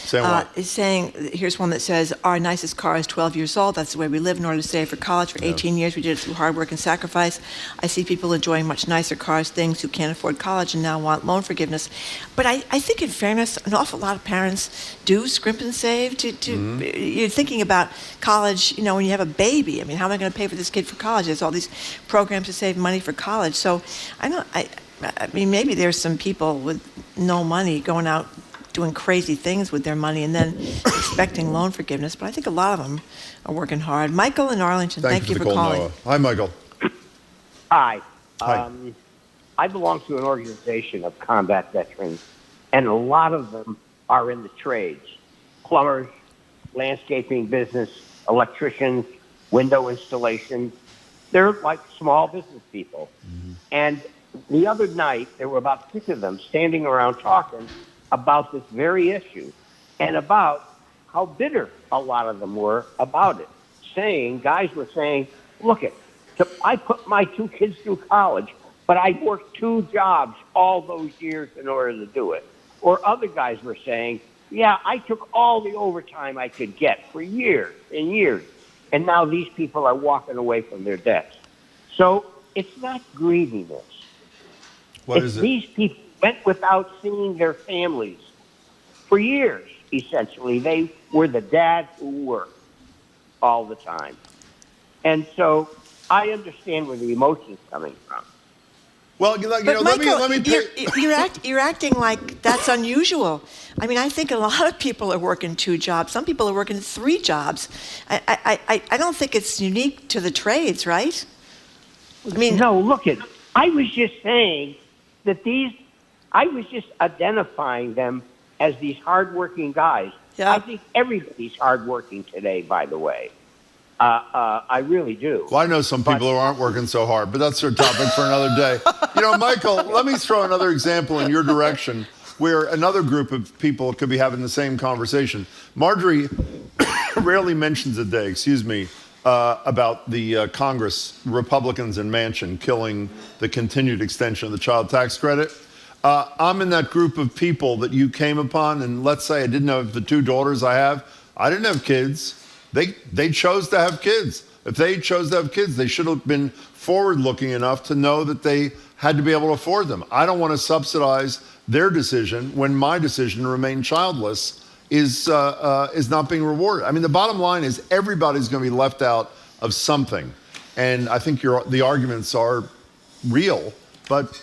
Saying, here's one that says, our nicest car is 12 years old. That's the way we live in order to save for college. For 18 years, we did it through hard work and sacrifice. I see people enjoying much nicer cars, things who can't afford college and now want loan forgiveness. But I think in fairness, an awful lot of parents do scrimp and save. You're thinking about college, when you have a baby. I mean, how am I going to pay for this kid for college? There's all these programs to save money for college. So I mean, maybe there's some people with no money going out doing crazy things with their money and then expecting loan forgiveness. But I think a lot of them are working hard. Michael in Arlington, thank you for calling. Noah. Hi, Michael. Hi. I belong to an organization of combat veterans, and a lot of them are in the trades. Plumbers, landscaping business, electricians, window installation. They're like small business people. And the other night, there were about 6 of them standing around talking about this very issue and about how bitter a lot of them were about it. Guys were saying, look, I put my 2 kids through college, but I worked 2 jobs all those years in order to do it. Or other guys were saying, yeah, I took all the overtime I could get for years and years, and now these people are walking away from their debts. So it's not greediness. What is it? These people went without seeing their families for years, essentially. They were the dad who worked all the time. And so I understand where the emotion's coming from. Well, Michael, let me you're acting like that's unusual. I mean, I think a lot of people are working 2 jobs. Some people are working 3 jobs. I don't think it's unique to the trades, right? I mean, no, look at. I was just saying that I was just identifying them as these hardworking guys I think everybody's hardworking today, by the way. I really do. Well, I know some people who aren't working so hard, but that's their topic for another day. Michael, let me throw another example in your direction where another group of people could be having the same conversation. Marjorie rarely mentions a day, about the Congress, Republicans in Manchin killing the continued extension of the child tax credit. I'm in that group of people that you came upon, and let's say I didn't have the 2 daughters I have. I didn't have kids. They chose to have kids. If they chose to have kids, they should have been forward-looking enough to know that they had to be able to afford them. I don't want to subsidize their decision when my decision to remain childless is not being rewarded. I mean, the bottom line is everybody's going to be left out of something, and I think the arguments are real, but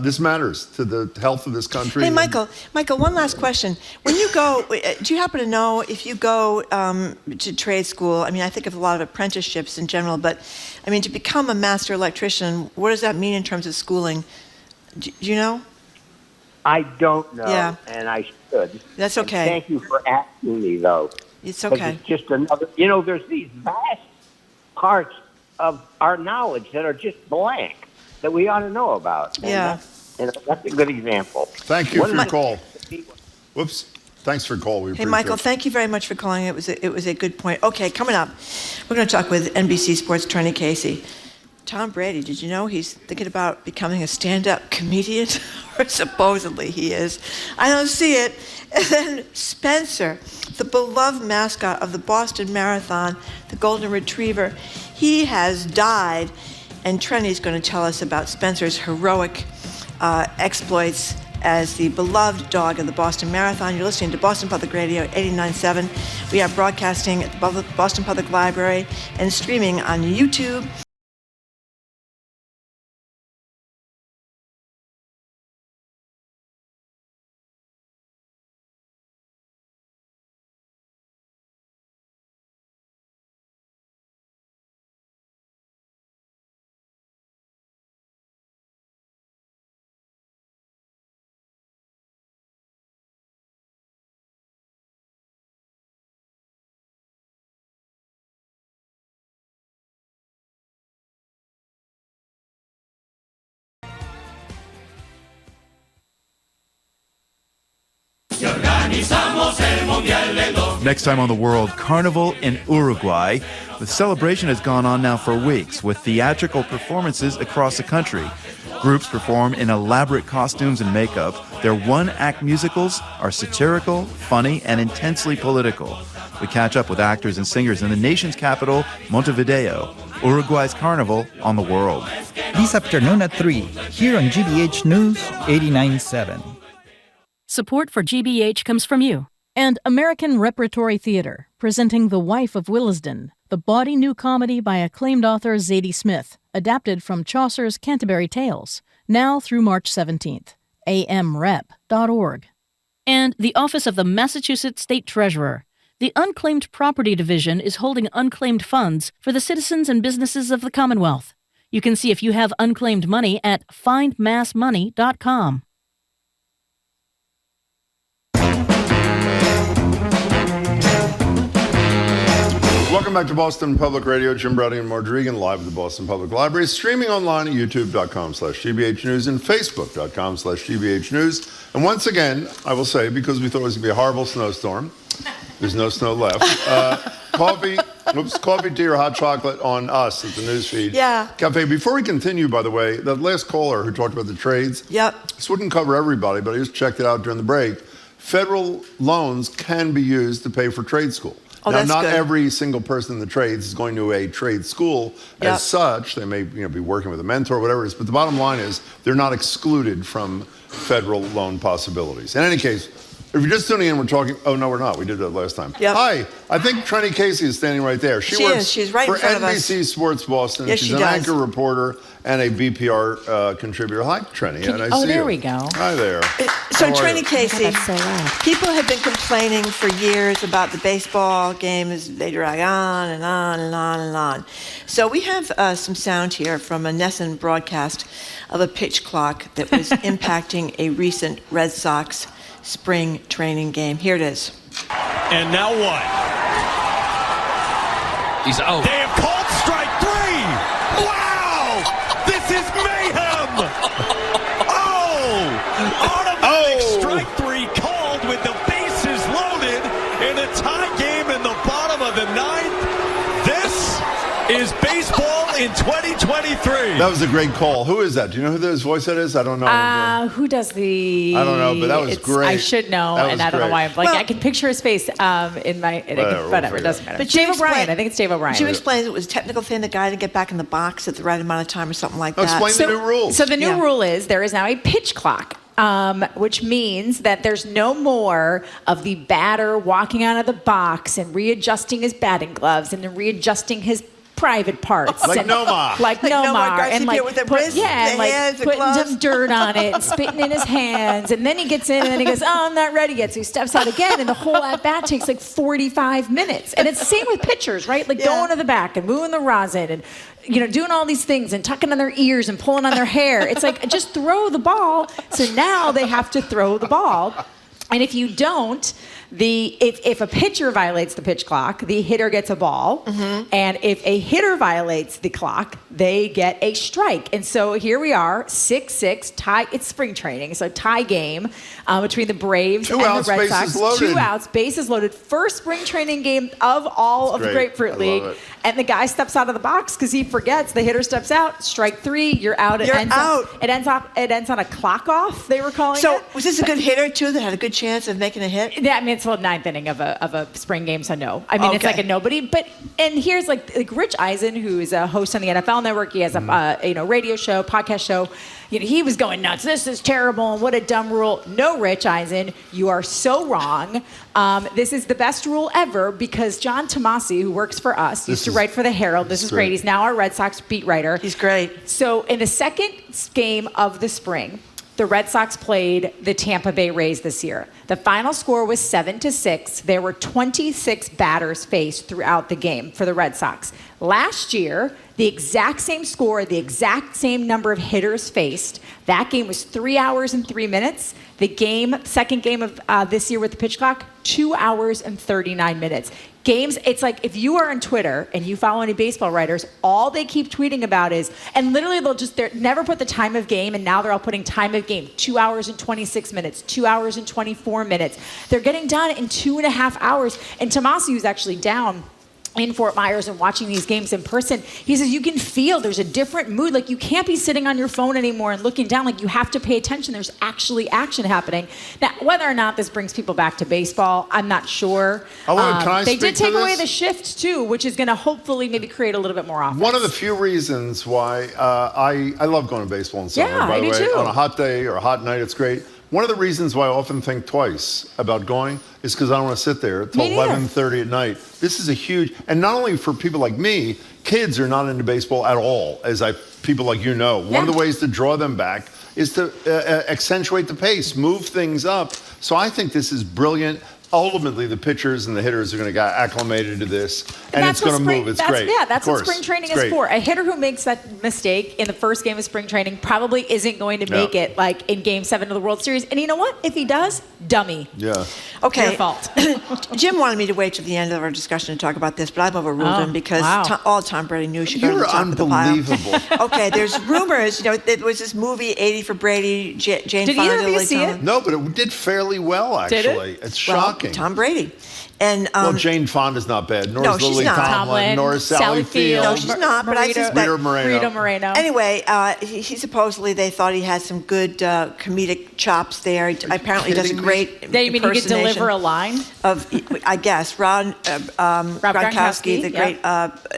this matters to the health of this country. Hey, Michael, one last question. When you go, do you happen to know if you go to trade school? I mean, I think of a lot of apprenticeships in general, but I mean, to become a master electrician, what does that mean in terms of schooling? Do you know? I don't know, and I should. That's okay. And thank you for asking me, though. It's okay. It's just another, there's these vast parts of our knowledge that are just blank that we ought to know about. And that's a good example. Thank you for your call. Whoops. Thanks for your call. We appreciate Hey, Michael, thank you very much for calling. It was a good point. Okay, coming up, we're going to talk with NBC Sports attorney Casey. Tom Brady, did you know he's thinking about becoming a stand-up comedian? Or supposedly he is. I don't see it. And then Spencer, the beloved mascot of the Boston Marathon, the Golden Retriever, he has died. And Trini's going to tell us about Spencer's heroic exploits as the beloved dog of the Boston Marathon. You're listening to Boston Public Radio 89.7. We are broadcasting at the Boston Public Library and streaming on YouTube. Next time on The World, Carnival in Uruguay. The celebration has gone on now for weeks with theatrical performances across the country. Groups perform in elaborate costumes and makeup. Their one-act musicals are satirical, funny, and intensely political. We catch up with actors and singers in the nation's capital, Montevideo. Uruguay's Carnival on The World. This afternoon at 3, here on GBH News 89.7. Support for GBH comes from you and American Repertory Theater, presenting The Wife of Willesden, the bawdy new comedy by acclaimed author Zadie Smith, adapted from Chaucer's Canterbury Tales, now through March 17th. amrep.org. And the Office of the Massachusetts State Treasurer. The Unclaimed Property Division is holding unclaimed funds for the citizens and businesses of the Commonwealth. You can see if you have unclaimed money at findmassmoney.com. Welcome back to Boston Public Radio. Jim Browdy and Marge Regan live at the Boston Public Library, streaming online at youtube.com/GBH News and facebook.com/GBH News. And once again, I will say, because we thought it was going to be a horrible snowstorm, there's no snow left. Coffee, tea, or hot chocolate on us at the newsfeed. Yeah. Cafe. Before we continue, by the way, that last caller who talked about the trades. Yep. This wouldn't cover everybody, but I just checked it out during the break. Federal loans can be used to pay for trade school. Oh, now, that's not good. every single person in the trades is going to a trade school as such. They may be working with a mentor, whatever it is. But the bottom line is they're not excluded from federal loan possibilities. In any case, if you're just tuning in, we're talking. Oh, no, we're not. We did that last time. Yep. Hi. I think Trini Casey is standing right there. She works She's right for in front of us. NBC Sports Boston. Yes, She's she an does. anchor reporter and a BPR contributor. Hi, Trini. And I see there you. we go. Hi there. So, How are Trini you? Casey, That's so loud. people have been complaining for years about the baseball game as they drag on and on and on and on. So we have some sound here from a Nesson broadcast of a pitch clock that was impacting a recent Red Sox spring training game. Here it is. And now what? He's out. They have called strike 3. Wow! This is mayhem! Automatic strike 3 called with the bases loaded in a tie game in the bottom of the ninth. This is baseball in 2023. That was a great call. Who is that? Do you know who this voice that is? I don't know. Who does the... I don't know, but that was great. I should know, and I don't know why I'm like, I can picture his face in my... Whatever, it doesn't matter. But Dave O'Brien, I think it's Dave O'Brien. Jim explains it was a technical thing, the guy to get back in the box at the right amount of time or something like that. Explain the new rules. So the new rule is there is now a pitch clock. Which means that there's no more of the batter walking out of the box and readjusting his batting gloves and then readjusting his private parts. Like Nomar. Like Nomar. And like, with the wrists, the hands, the putting gloves. some dirt on it and spitting in his hands. And then he gets in and then he goes, oh, I'm not ready yet. So he steps out again and the whole at-bat takes like 45 minutes. And it's the same with pitchers, right? Like going to the back and moving the rosin and doing all these things and tucking on their ears and pulling on their hair. It's like, just throw the ball. So now they have to throw the ball. And if you don't, if a pitcher violates the pitch clock, the hitter gets a ball. Mm-hmm. And if a hitter violates the clock, they get a strike. And so here we are, 6-6, tie. It's spring training, so tie game between the Braves and the Red Sox. 2 outs, bases loaded. First spring training game of all of the Grapefruit League. And the guy steps out of the box because he forgets. The hitter steps out. Strike 3. You're out. It ends on a clock off. They were calling it. So was this a good hitter too that had a good chance of making a hit? Yeah, I mean it's the 9th inning of a spring game, so no. I mean it's like a nobody. And here's like Rich Eisen, who is a host on the NFL Network. He has a radio show, podcast show. He was going nuts. This is terrible, and what a dumb rule. No, Rich Eisen, you are so wrong. This is the best rule ever because John Tomasi, who works for us, used to write for the Herald. This is great. He's now our Red Sox beat writer. He's great. So in the second game of the spring, the Red Sox played the Tampa Bay Rays this year. The final score was 7-6. There were 26 batters faced throughout the game for the Red Sox. Last year, the exact same score, the exact same number of hitters faced. That game was 3 hours and 3 minutes. The second game of this year with the pitch clock, 2 hours and 39 minutes. Games, it's like if you are on Twitter and you follow any baseball writers, all they keep tweeting about is, and literally they'll never put the time of game, and now they're all putting time of game, 2 hours and 26 minutes, 2 hours and 24 minutes. They're getting done in 2.5 hours. And Tomasi, who's actually down in Fort Myers and watching these games in person, he says you can feel there's a different mood. Like you can't be sitting on your phone anymore and looking down. Like you have to pay attention. There's actually action happening. Now, whether or not this brings people back to baseball, I'm not sure. They did take away the shift too, which is going to hopefully maybe create a little bit more offense. One of the few reasons why I love going to baseball in summer, by the way. Too. On a hot day or a hot night, it's great. One of the reasons why I often think twice about going is because I don't want to sit there until 11:30 at night. This is a huge, and not only for people like me, kids are not into baseball at all, as people like you know. One of the ways to draw them back is to accentuate the pace, move things up. So I think this is brilliant. Ultimately, the pitchers and the hitters are going to get acclimated to this, and it's going to move. It's great. Yeah, that's what spring training is for. A hitter who makes that mistake in the first game of spring training probably isn't going to make it like in Game 7 of the World Series. And you know what? If he does, dummy. Yeah. Okay. Your fault. Jim wanted me to wait till the end of our discussion to talk about this, but I've overruled him because all Tom Brady knew should go to the top of the pile. You're unbelievable. Okay, there's rumors. There was this movie 80 for Brady. Jane Did either of you see it? No, but it did fairly well, actually. Did it? It's shocking. Tom Brady. And Jane Fonda's not bad. Nor is Lily Tomlin. Nor is Sally Field. No, she's not. But I suspect Rita Moreno. Anyway, he supposedly they thought he had some good comedic chops there. He apparently does a great you mean he could deliver a line of, I guess, Rob Gronkowski, the great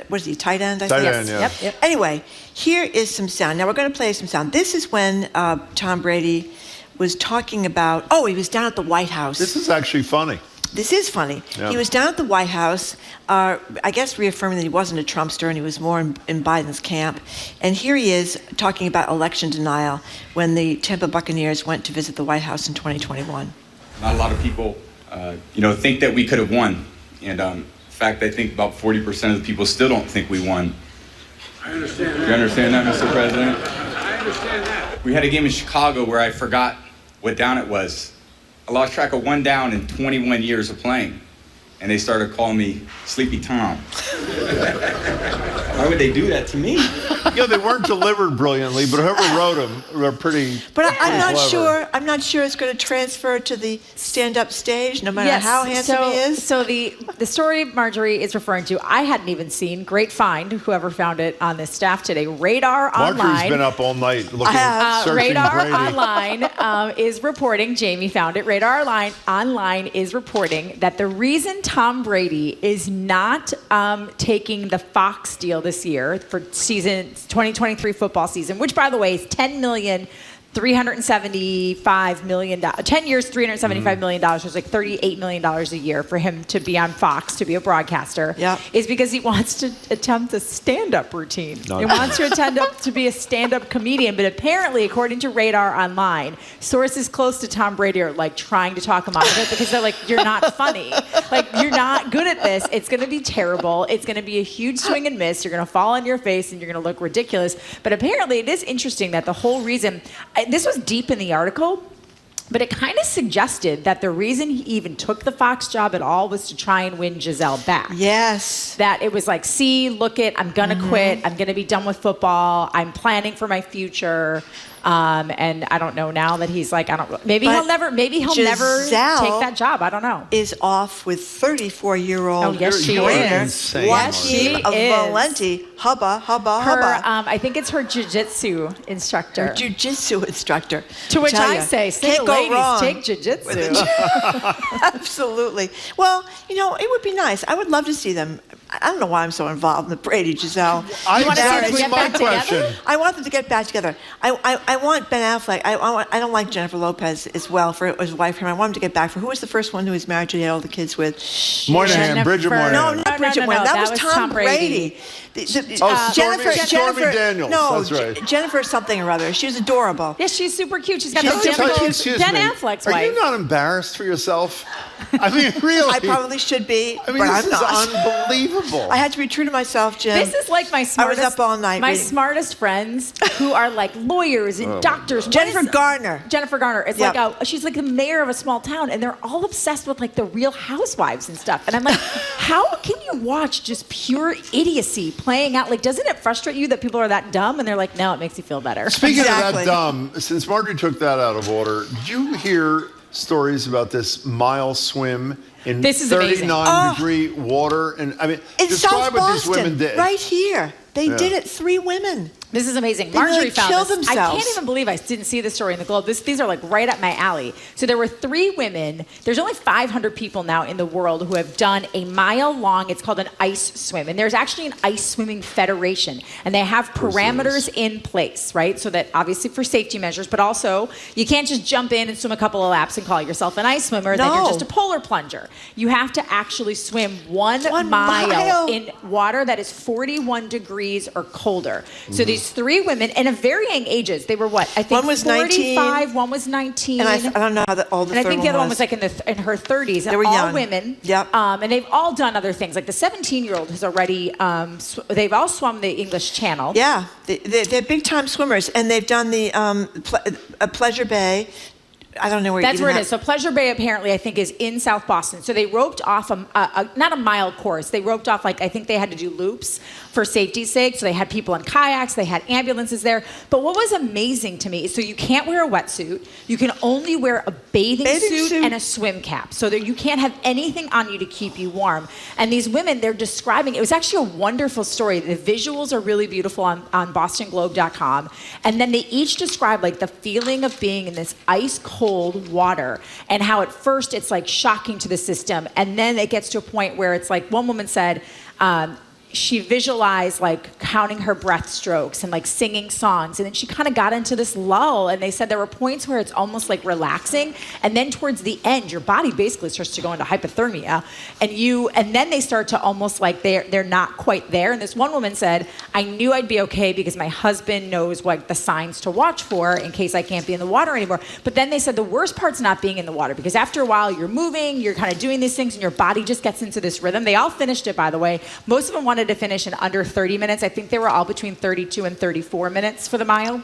what is he, tight end? I think. Tight end, yeah. Yep. Anyway, here is some sound. Now we're going to play some sound. This is when Tom Brady was talking about. Oh, he was down at the White House. This is actually funny. This is funny. Yeah. He was down at the White House, I guess reaffirming that he wasn't a Trumpster and he was more in Biden's camp. And here he is talking about election denial when the Tampa Buccaneers went to visit the White House in 2021. Not a lot of people, think that we could have won. And in fact, I think about 40% of the people still don't think we won. I understand that. You understand that, Mr. President? I understand that. We had a game in Chicago where I forgot what down it was. I lost track of one down in 21 years of playing. and they started calling me Sleepy Tom. Why would they do that to me? They weren't delivered brilliantly, but whoever wrote them were pretty. But I'm not clever. sure. I'm not sure it's going to transfer to the stand-up stage, no matter how handsome he is. So the story Marjorie is referring to, I hadn't even seen. Great find, whoever found it on this staff today. Radar Marjorie's Online. been up all night looking, searching Radar Brady. Online is reporting. Jamie found it. Radar Online is reporting that the reason Tom Brady is not taking the Fox deal this year for season 2023 football season, which by the way is $375 million. 10 years, $375 million. It's like $38 million a year for him to be on Fox, to be a broadcaster. Yep. Is because he wants to attempt a stand-up routine. No. He wants to attempt to be a stand-up comedian. But apparently, according to Radar Online, sources close to Tom Brady are like trying to talk him out of it because they're like, you're not funny. Like, you're not good at this. It's going to be terrible. It's going to be a huge swing and miss. You're going to fall on your face and you're going to look ridiculous. But apparently, it is interesting that the whole reason... This was deep in the article, but it kind of suggested that the reason he even took the Fox job at all was to try and win Giselle back. Yes. That it was like, see, look it, I'm going to quit. I'm going to be done with football. I'm planning for my future. And I don't know now that he's like, maybe he'll never take that job. I don't know. Is off with 34-year-old Oh, yes, she is. Joaquin Valenti. Hubba. I think it's her jiu-jitsu instructor. Her jiu-jitsu instructor. To which I say, can't single go ladies, wrong take jiu-jitsu. Absolutely. Well, it would be nice. I would love to see them. I don't know why I'm so involved in the Brady Giselle. Exactly my question. I want them to get back together. I want Ben Affleck. I don't like Jennifer Lopez as well for his wife. I want him to get back for who was the first one who was married to had all the kids with? Moynihan, Bridget Moynihan. No, not Bridget Moynihan. That was Tom Brady. Stormy Daniels. No, that's right. Jennifer something or other. She was adorable. Yes, she's super cute. She's got the typical Ben Affleck's wife. Are you not embarrassed for yourself? I mean, really. I probably should be, I mean, but this I'm is not. unbelievable. I had to be true to myself, Jim. This is like my smartest. I was up all night. My reading. smartest friends who are like lawyers and doctors. Jennifer Garner. It's like she's like the mayor of a small town, and they're all obsessed with like the Real Housewives and stuff. And I'm like, how can you watch just pure idiocy playing out? Like, doesn't it frustrate you that people are that dumb? And they're like, no, it makes you feel better. Speaking of that dumb, since Marjorie took that out of order, did you hear stories about this mile swim in 39-degree water? And I mean, in describe South what Boston, these women did. right here. They did it. 3 women. This is amazing. They Marjorie really found killed this. themselves. I can't even believe I didn't see this story in the Globe. These are like right up my alley. So there were 3 women. There's only 500 people now in the world who have done a mile-long, it's called an ice swim. And there's actually an ice swimming federation. And they have parameters in place, right? So that obviously for safety measures, but also you can't just jump in and swim a couple of laps and call yourself an ice swimmer. Then you're just a polar plunger. You have to actually swim one mile in water that is 41 degrees or colder. So these 3 women, and of varying ages, they were what? I think one was 45, one was 19. And I don't know how the third one was. And I think the other one was like in her 30s. They were all young. Women. Yep. And they've all done other things. Like the 17-year-old has already, they've all swum the English Channel. Yeah, they're big-time swimmers, and they've done the Pleasure Bay. I don't know where. That's where it is. So Pleasure Bay apparently, I think, is in South Boston. So they roped off not a mile course. They roped off I think they had to do loops for safety's sake. So they had people in kayaks. They had ambulances there. But what was amazing to me is so you can't wear a wetsuit. You can only wear a bathing suit and a swim cap. So that you can't have anything on you to keep you warm. And these women, they're describing. It was actually a wonderful story. The visuals are really beautiful on BostonGlobe.com. And then they each describe like the feeling of being in this ice cold water and how at first it's like shocking to the system, and then it gets to a point where it's like one woman said she visualized like counting her breath strokes and like singing songs, and then she kind of got into this lull, and they said there were points where it's almost like relaxing, and then towards the end your body basically starts to go into hypothermia, and then they start to almost like they're not quite there. And this one woman said, I knew I'd be okay because my husband knows what the signs to watch for in case I can't be in the water anymore. But then they said the worst part's not being in the water, because after a while you're moving, you're kind of doing these things, and your body just gets into this rhythm. They all finished it, by the way. Most of them wanted to finish in under 30 minutes. I think they were all between 32 and 34 minutes for the mile.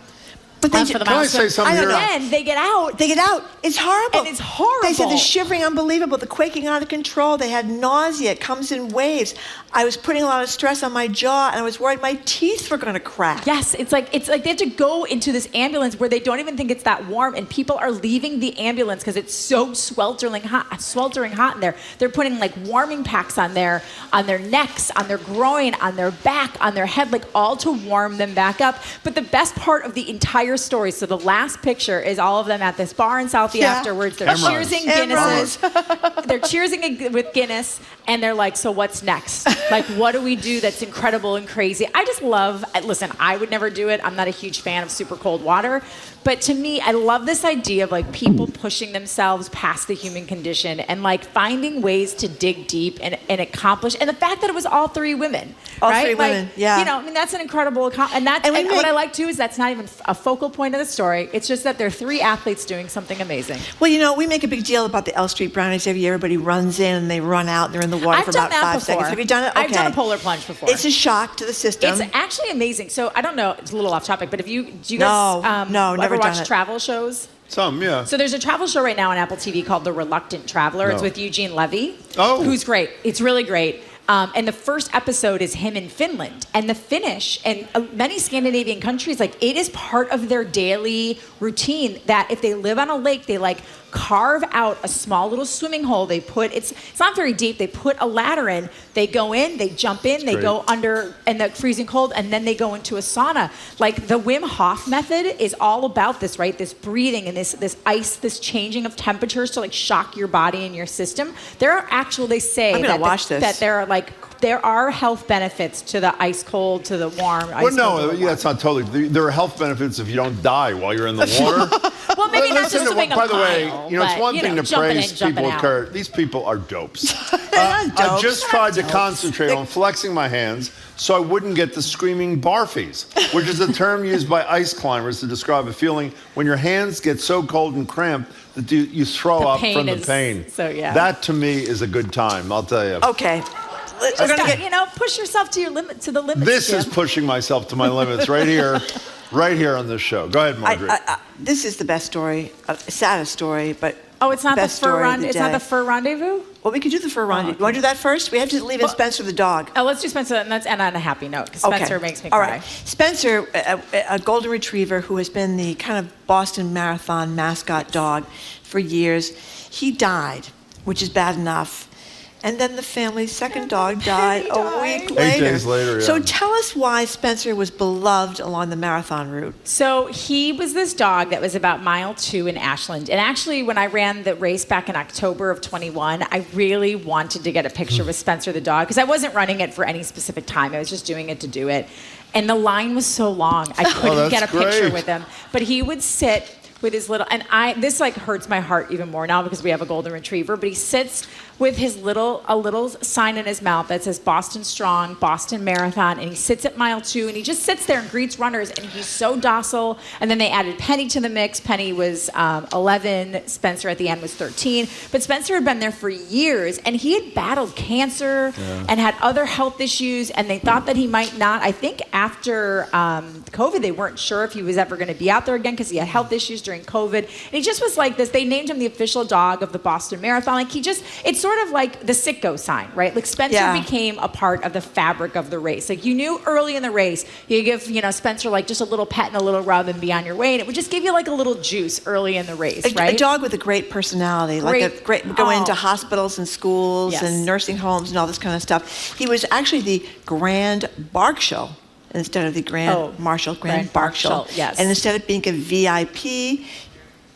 But they for the Can I say something here? Again, they get out. They get out. It's horrible. And it's horrible. They said the shivering unbelievable, the quaking out of control. They had nausea. It comes in waves. I was putting a lot of stress on my jaw, and I was worried my teeth were going to crack. Yes, it's like they have to go into this ambulance where they don't even think it's that warm, and people are leaving the ambulance because it's so sweltering hot in there. They're putting like warming packs on their necks, on their groin, on their back, on their head, like all to warm them back up. But the best part of the entire story, so the last picture is all of them at this bar in Southie afterwards. They're cheersing Guinnesses. They're cheersing with Guinness, and they're like, so what's next? Like, what do we do that's incredible and crazy? I just love, listen, I would never do it. I'm not a huge fan of super cold water. But to me, I love this idea of like people pushing themselves past the human condition and like finding ways to dig deep and accomplish. And the fact that it was all three women, all right? three women, yeah. You know, I mean, that's an incredible, and what I like too is that's not even a focal point of the story. It's just that they're three athletes doing something amazing. Well, you know, we make a big deal about the L Street Brownies every year. Everybody runs in and they run out and they're in the water for about 5 seconds. Have you done it? Okay. I've done a polar plunge before. It's a shock to the system. It's actually amazing. So I don't know, it's a little off topic, but do you guys never ever watch done it. travel shows? Some, yeah. So there's a travel show right now on Apple TV called The Reluctant Traveler. No. It's with Eugene Levy, who's great. It's really great. And the first episode is him in Finland. And the Finnish and many Scandinavian countries, like it is part of their daily routine that if they live on a lake, they like carve out a small little swimming hole. They put, it's not very deep. They put a ladder in, they go in, they jump in, they go under in the freezing cold, and then they go into a sauna. Like the Wim Hof method is all about this, right? This breathing and this ice, this changing of temperatures to like shock your body and your system. There are actual, they say that there are like, there are health benefits to the ice cold, to the warm. Well, no, that's not totally. There are health benefits if you don't die while you're in the water. Well, maybe not just swimming by the way, mile, you know, it's one thing to praise people with courage. These people are dopes. I just tried to concentrate on flexing my hands so I wouldn't get the screaming barfies, which is a term used by ice climbers to describe a feeling when your hands get so cold and cramped that you throw up from the pain. So, yeah. That, to me, is a good time, I'll tell you. Okay. Push yourself to the limits. This Jim. is pushing myself to my limits right here on this show. Go ahead, Margaret. This is the best story, saddest story, but it's not best the fur story of the It's day. not the fur rendezvous. Well, we could do the fur rendezvous. You want to do that first? We have to leave in Spencer the dog. Oh, let's do Spencer, and let's end on a happy note because Spencer makes me cry. All right, Spencer, a golden retriever who has been the kind of Boston Marathon mascot dog for years, he died, which is bad enough. And then the family's second dog died a week later. 8 days later, yeah. So tell us why Spencer was beloved along the marathon route. So he was this dog that was about mile 2 in Ashland. And actually, when I ran the race back in October of 21, I really wanted to get a picture with Spencer the dog because I wasn't running it for any specific time. I was just doing it to do it. And the line was so long, I couldn't get a picture with him. But he would sit with his little, and this like hurts my heart even more now because we have a golden retriever, but he sits with his a little sign in his mouth that says Boston Strong, Boston Marathon, and he sits at mile 2 and he just sits there and greets runners and he's so docile. And then they added Penny to the mix. Penny was 11, Spencer at the end was 13, but Spencer had been there for years and he had battled cancer and had other health issues, and they thought that he might not. I think after COVID, they weren't sure if he was ever going to be out there again because he had health issues during COVID. And he just was like this. They named him the official dog of the Boston Marathon. Like it's sort of like the Sitco sign, right? Like Spencer became a part of the fabric of the race. Like you knew early in the race, you give Spencer like just a little pet and a little rub and be on your way, and it would just give you like a little juice early in the race, right? A dog with a great personality, go into hospitals and schools and nursing homes and all this kind of stuff. He was actually the Grand Barkshire instead of the Grand Marshal, Grand Barkshire. Yes. And instead of being a VIP,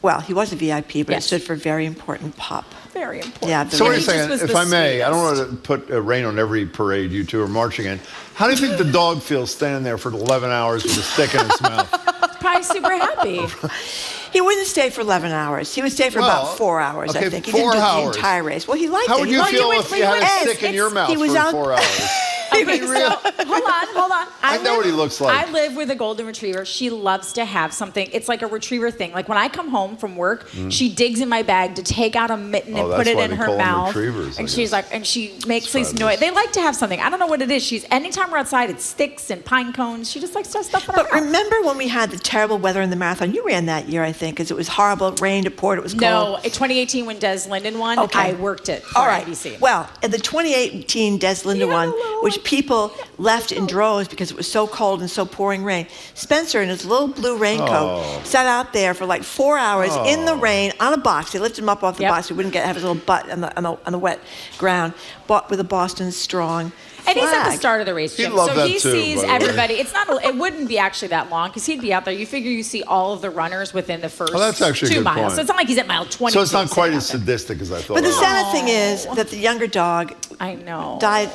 well, he was a VIP, but it stood for very important pup. Very important. Yeah. So wait a second, if I may, I don't want to put rain on every parade you two are marching in. How do you think the dog feels standing there for 11 hours with a stick in its mouth? Probably super happy. He wouldn't stay for 11 hours. He would stay for about 4 hours, I think. He didn't do the entire race. Well, he liked it. How would you feel if you had a stick in your mouth for 4 hours? Okay, so hold on. I know what he looks like. I live with a golden retriever. She loves to have something. It's like a retriever thing. Like when I come home from work, she digs in my bag to take out a mitten and put it in her mouth. And she's like, and she makes these noise. They like to have something. I don't know what it is. Anytime we're outside, it's sticks and pine cones. She just likes to have stuff in her mouth. But remember when we had the terrible weather in the marathon? You ran that year, I think, because it was horrible. It rained, it poured, it was cold. No, in 2018 when Des Linden won, I worked it for NBC. Well, in the 2018 Des Linden one, which people left in droves because it was so cold and so pouring rain, Spencer in his little blue raincoat sat out there for like 4 hours in the rain on a box. They lifted him up off the box so he wouldn't have his little butt on the wet ground, with a Boston Strong And he's at the flag. start of the race, Jim. So he sees everybody. It wouldn't be actually that long because he'd be out there. You figure you see all of the runners within the first that's actually a 2 good miles. point. So it's not like he's at mile 20. So it's not quite as sadistic as I thought. But the sad thing is that the younger dog died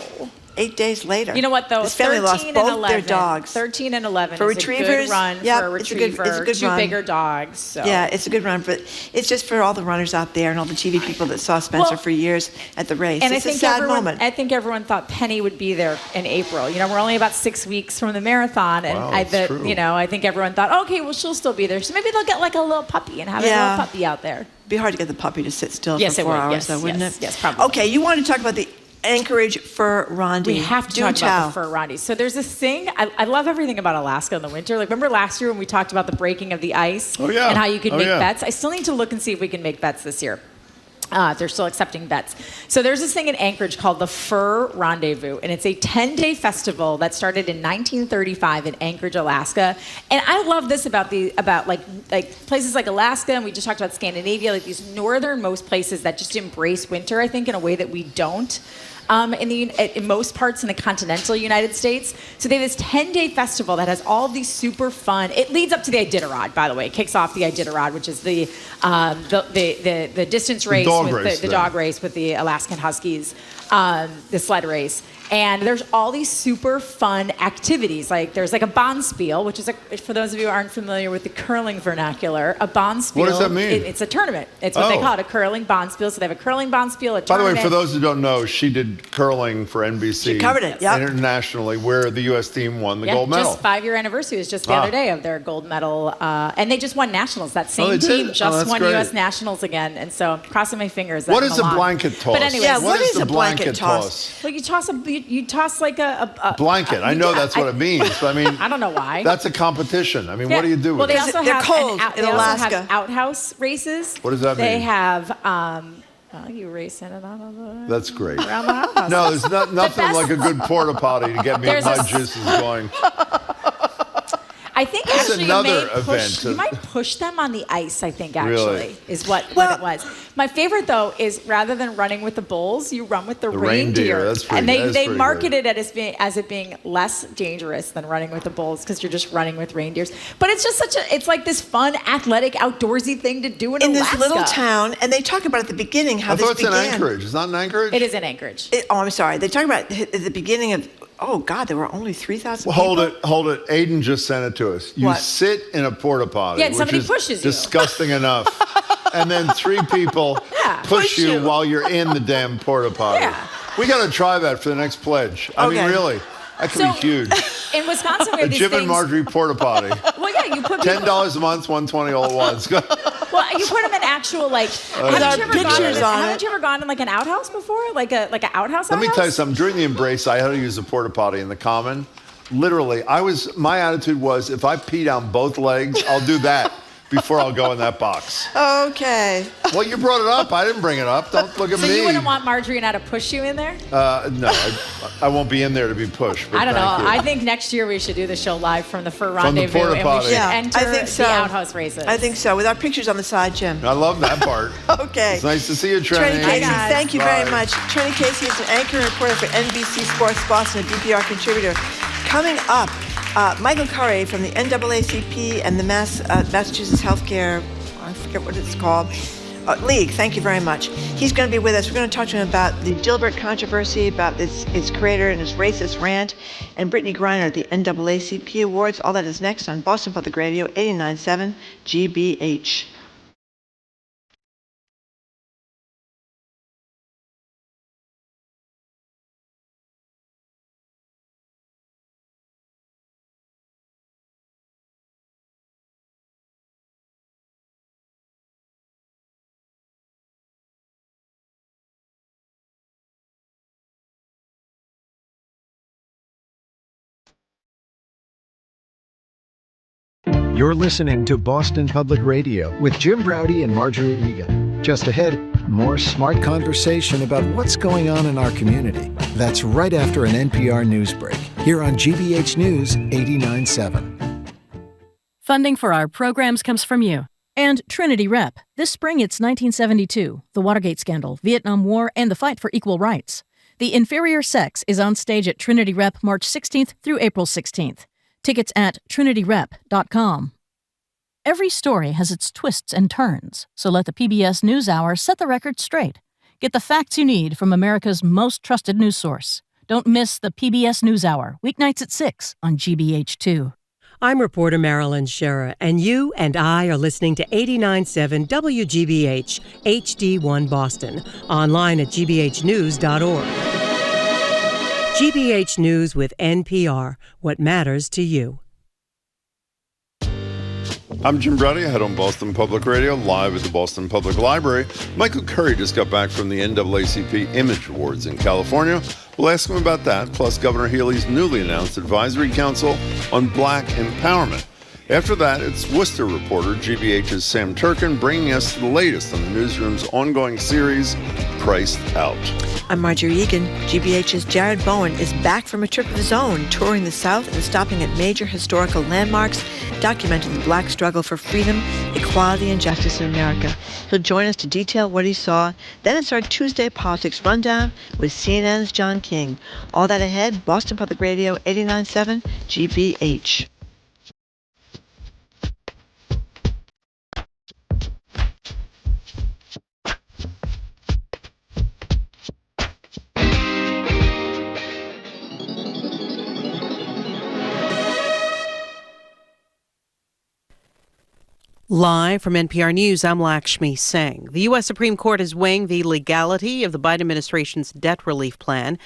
8 days later. You know what, though? His family 13 lost and both 11, their dogs. 13 and 11 For is retrievers, a good run for a it's a retriever. good Two run. bigger dogs. So. Yeah, it's a good run, but it's just for all the runners out there and all the TV people that saw Spencer for years at the race. And it's I a think sad moment. I think everyone thought Penny would be there in April. You know, we're only about 6 weeks from the marathon, and Wow, that's true. you know, I think everyone thought, okay, well, she'll still be there. So maybe they'll get like a little puppy and have a little puppy out there. It'd be hard to get the puppy to sit still Yes, for it 4 would. hours, Yes, though, wouldn't yes, it? yes, probably. Okay, you want to talk about the Anchorage Fur Rondy. We have to talk about the fur rondies. So there's this thing. I love everything about Alaska in the winter. Like, remember last year when we talked about the breaking of the ice? Oh, yeah. And how you could make yeah. bets? I still need to look and see if we can make bets this year. They're still accepting bets. So there's this thing in Anchorage called the Fur Rendezvous, and it's a 10-day festival that started in 1935 in Anchorage, Alaska. And I love this about places like Alaska, and we just talked about Scandinavia, like these northernmost places that just embrace winter, I think, in a way that we don't. In most parts in the continental United States. So they have this 10-day festival that has all these super fun. It leads up to the Iditarod, by the way. It kicks off the Iditarod, which is the distance race, the dog race with the Alaskan Huskies, the sled race. And there's all these super fun activities. Like there's like a bonspiel, which is for those of you who aren't familiar with the curling vernacular, a bonspiel. What does that mean? It's a tournament. It's what they call it, a curling bonspiel. So they have a curling bonspiel, a tournament. By the way, for those who don't know, she did curling for NBC. She covered it, yep. Internationally, where the U.S. team won the gold medal. Just 5-year anniversary was just the other day of their gold medal. And they just won nationals. That same team just won great. U.S. nationals again. And so I'm crossing my fingers. What is a blanket toss? But anyways, what is the blanket toss? Well, you toss like a blanket. I know that's what it means. But I mean, I don't know why. That's a competition. I mean, what do you do well, with they it? also They're have cold in they Alaska. also have outhouse races. What does that mean? They have. You racing it out of the. That's great. Around the outhouse. No, there's nothing like a good porta potty to get me There's my a- juices going. I think That's actually another you might push them on the ice, I think, actually, Really? is what it was. My favorite, though, is rather than running with the bulls, you run with the reindeer. That's pretty- and they that's pretty market it as it being less dangerous than running with the bulls because you're just running with reindeers. But it's just it's like this fun, athletic, outdoorsy thing to do in this Alaska. little town, and they talk about at the beginning how I this thought it's in began. Anchorage. It's not in Anchorage? It is in Anchorage. I'm sorry. They talk about at the beginning of. Oh God, there were only 3,000 Well, people. hold it. Aiden just sent it to us. You What? sit in a porta potty, Yeah, and which somebody is pushes you. disgusting enough, and then 3 people push you while you're in the damn porta potty. Yeah. We got to try that for the next pledge. I mean, Okay. really, that could be huge. In Wisconsin, we A have these Jim and things. Marjorie porta potty. Well, yeah, you put $10 a month, $120 all at once. Well, you put them in actual With our haven't pictures on you ever gone in like an outhouse before, like an outhouse? Let me outhouse? tell you something. During the embrace, I had to use a porta potty in the common. Literally, my attitude was, if I pee down both legs, I'll do that before I'll go in that box. Okay. Well, you brought it up. I didn't bring it up. Don't look at So me. you wouldn't want Marjorie and I to push you in there? No, I won't be in there to be pushed. But I don't know. thank you. I think next year we should do the show live from the Fur From the Rendezvous, porta and we potty. should Yeah, enter I think so. the outhouse races. I think so. With our pictures on the side, Jim. I love that part. Okay. It's nice to see you, Trenny. Trenny Casey, thank you very Bye. much. Trenny Casey is an anchor and reporter for NBC Sports Boston, a DPR contributor. Coming up, Michael Curry from the NAACP and the Massachusetts Healthcare, I forget what it's called, League. Thank you very much. He's going to be with us. We're going to talk to him about the Dilbert controversy, about its creator and his racist rant, and Brittany Griner at the NAACP Awards. All that is next on Boston Public Radio 89.7 GBH. You're listening to Boston Public Radio with Jim Browdy and Marjorie Egan. Just ahead, more smart conversation about what's going on in our community. That's right after an NPR news break, here on GBH News 89.7. Funding for our programs comes from you. And Trinity Rep. This spring it's 1972, the Watergate scandal, Vietnam War, and the fight for equal rights. The Inferior Sex is on stage at Trinity Rep March 16th through April 16th. Tickets at trinityrep.com. Every story has its twists and turns, so let the PBS NewsHour set the record straight. Get the facts you need from America's most trusted news source. Don't miss the PBS NewsHour, weeknights at 6 on GBH2. I'm reporter Marilyn Scherer, and you and I are listening to 89.7 WGBH HD1 Boston, online at gbhnews.org. GBH News with NPR, what matters to you. I'm Jim Browdy. I head on Boston Public Radio, live at the Boston Public Library. Michael Curry just got back from the NAACP Image Awards in California. We'll ask him about that, plus Governor Healey's newly announced Advisory Council on Black Empowerment. After that, it's Worcester reporter GBH's Sam Turkin bringing us the latest on the newsroom's ongoing series, Priced Out. I'm Marjorie Egan. GBH's Jared Bowen is back from a trip of his own, touring the South and stopping at major historical landmarks, documenting the Black struggle for freedom, equality, and justice in America. He'll join us to detail what he saw. Then it's our Tuesday Politics Rundown with CNN's John King. All that ahead, Boston Public Radio 89.7 GBH. Live from NPR News, I'm Lakshmi Singh. The U.S. Supreme Court is weighing the legality of the Biden administration's debt relief plan.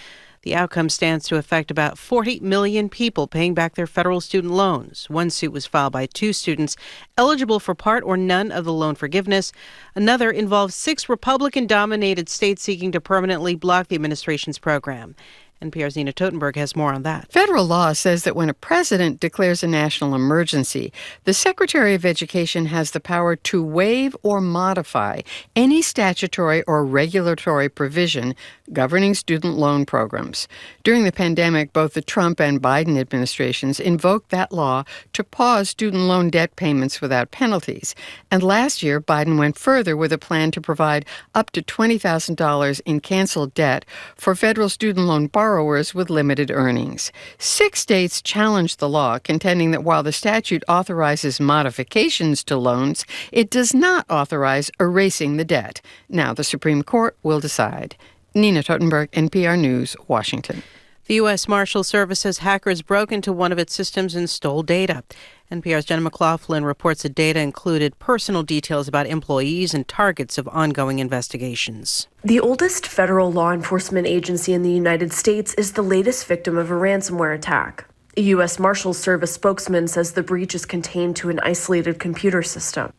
The outcome stands to affect about 40 million people paying back their federal student loans. One suit was filed by 2 students eligible for part or none of the loan forgiveness. Another involves 6 Republican-dominated states seeking to permanently block the administration's program. NPR's Nina Totenberg has more on that. Federal law says that when a president declares a national emergency, the Secretary of Education has the power to waive or modify any statutory or regulatory provision governing student loan programs. During the pandemic, both the Trump and Biden administrations invoked that law to pause student loan debt payments without penalties. And last year, Biden went further with a plan to provide up to $20,000 in canceled debt for federal student loan borrowers with limited earnings. 6 states challenged the law, contending that while the statute authorizes modifications to loans, it does not authorize erasing the debt. Now the Supreme Court will decide. Nina Totenberg, NPR News, Washington. The U.S. Marshals Service says hackers broke into one of its systems and stole data. NPR's Jenna McLaughlin reports that data included personal details about employees and targets of ongoing investigations. The oldest federal law enforcement agency in the United States is the latest victim of a ransomware attack. A U.S. Marshals Service spokesman says the breach is contained to an isolated computer system.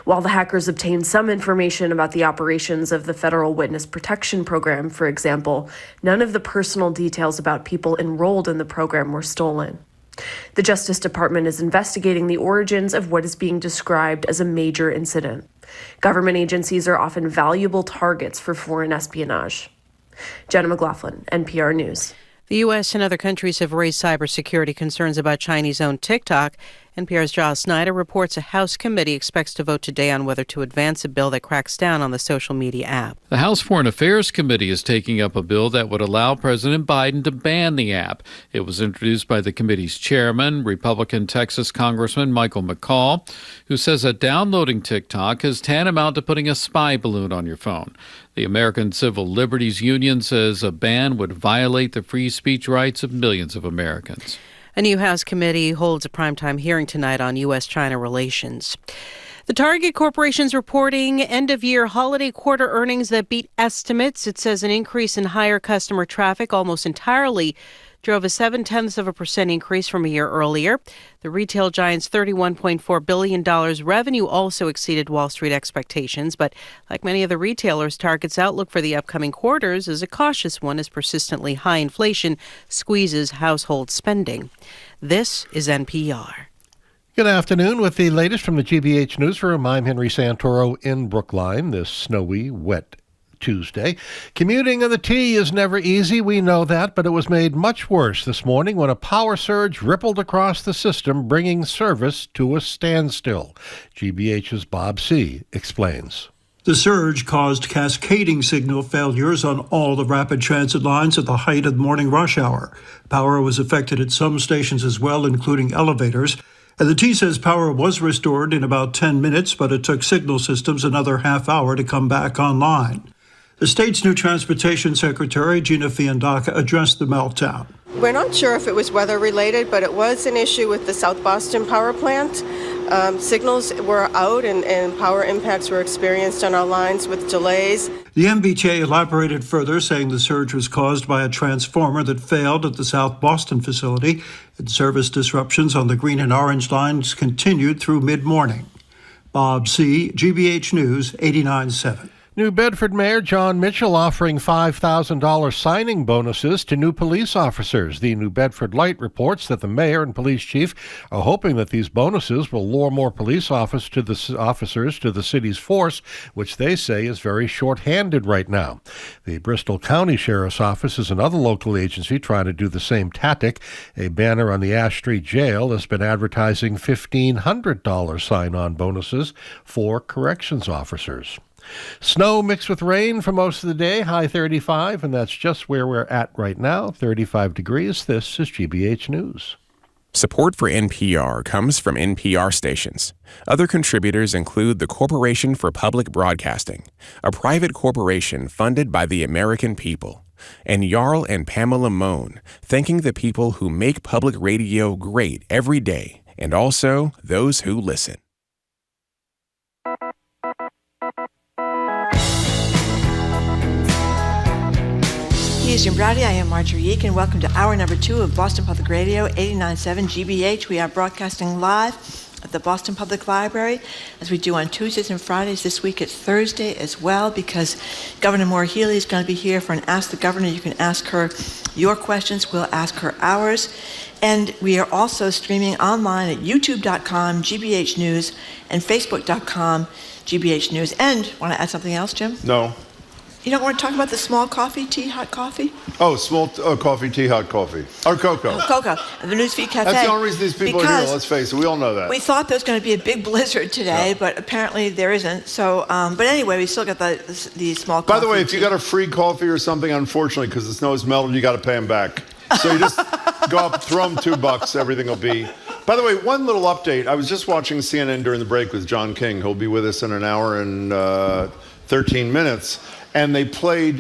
While the hackers obtained some information about the operations of the Federal Witness Protection Program, for example, none of the personal details about people enrolled in the program were stolen. The Justice Department is investigating the origins of what is being described as a major incident. Government agencies are often valuable targets for foreign espionage. Jenna McLaughlin, NPR News. The U.S. and other countries have raised cybersecurity concerns about Chinese-owned TikTok. NPR's Giles Snyder reports a House committee expects to vote today on whether to advance a bill that cracks down on the social media app. The House Foreign Affairs Committee is taking up a bill that would allow President Biden to ban the app. It was introduced by the committee's chairman, Republican Texas Congressman Michael McCall, who says that downloading TikTok is tantamount to putting a spy balloon on your phone. The American Civil Liberties Union says a ban would violate the free speech rights of millions of Americans. A new House committee holds a primetime hearing tonight on U.S.-China relations. The Target Corporation's reporting end-of-year holiday quarter earnings that beat estimates. It says an increase in higher customer traffic almost entirely drove a 0.7% increase from a year earlier. The retail giant's $31.4 billion revenue also exceeded Wall Street expectations, but like many of the retailers, Target's outlook for the upcoming quarters is a cautious one as persistently high inflation squeezes household spending. This is NPR. Good afternoon. With the latest from the GBH Newsroom, I'm Henry Santoro in Brookline this snowy, wet Tuesday. Commuting on the T is never easy, we know that, but it was made much worse this morning when a power surge rippled across the system, bringing service to a standstill. GBH's Bob C. explains. The surge caused cascading signal failures on all the rapid transit lines at the height of the morning rush hour. Power was affected at some stations as well, including elevators. And the T says power was restored in about 10 minutes, but it took signal systems another half hour to come back online. The state's new transportation secretary, Gina Fiandaca, addressed the meltdown. We're not sure if it was weather related, but it was an issue with the South Boston power plant. Signals were out and power impacts were experienced on our lines with delays. The MBTA elaborated further, saying the surge was caused by a transformer that failed at the South Boston facility, and service disruptions on the Green and Orange lines continued through mid-morning. Bob C., GBH News, 89.7. New Bedford Mayor John Mitchell offering $5,000 signing bonuses to new police officers. The New Bedford Light reports that the mayor and police chief are hoping that these bonuses will lure more police officers to the city's force, which they say is very short-handed right now. The Bristol County Sheriff's Office is another local agency trying to do the same tactic. A banner on the Ash Street Jail has been advertising $1,500 sign-on bonuses for corrections officers. Snow mixed with rain for most of the day, high 35, and that's just where we're at right now, 35 degrees. This is GBH News. Support for NPR comes from NPR stations. Other contributors include the Corporation for Public Broadcasting, a private corporation funded by the American people, and Jarl and Pamela Mohn, thanking the people who make public radio great every day, and also those who listen. He is Jim Browdy. I am Marjorie Eakin. Welcome to hour number 2 of Boston Public Radio, 89.7 GBH. We are broadcasting live at the Boston Public Library, as we do on Tuesdays and Fridays. This week it's Thursday as well, because Governor Maura Healey is going to be here for an Ask the Governor. You can ask her your questions. We'll ask her ours. And we are also streaming online at youtube.com, GBH News, and facebook.com, GBH News. And want to add something else, Jim? No. You don't want to talk about the small coffee, tea, hot coffee? Oh, small coffee, tea, hot coffee. Or cocoa. Cocoa, the Newsfeed Cafe. That's the only reason these people are here, let's face it. We all know that. We thought there was going to be a big blizzard today, but apparently there isn't. So, but anyway, we still got the small coffee. By the way, if you got a free coffee or something, unfortunately, because the snow is melted, you got to pay them back. So you just go up, throw them $2, everything will be. By the way, one little update. I was just watching CNN during the break with John King. He'll be with us in an hour and 13 minutes. And they played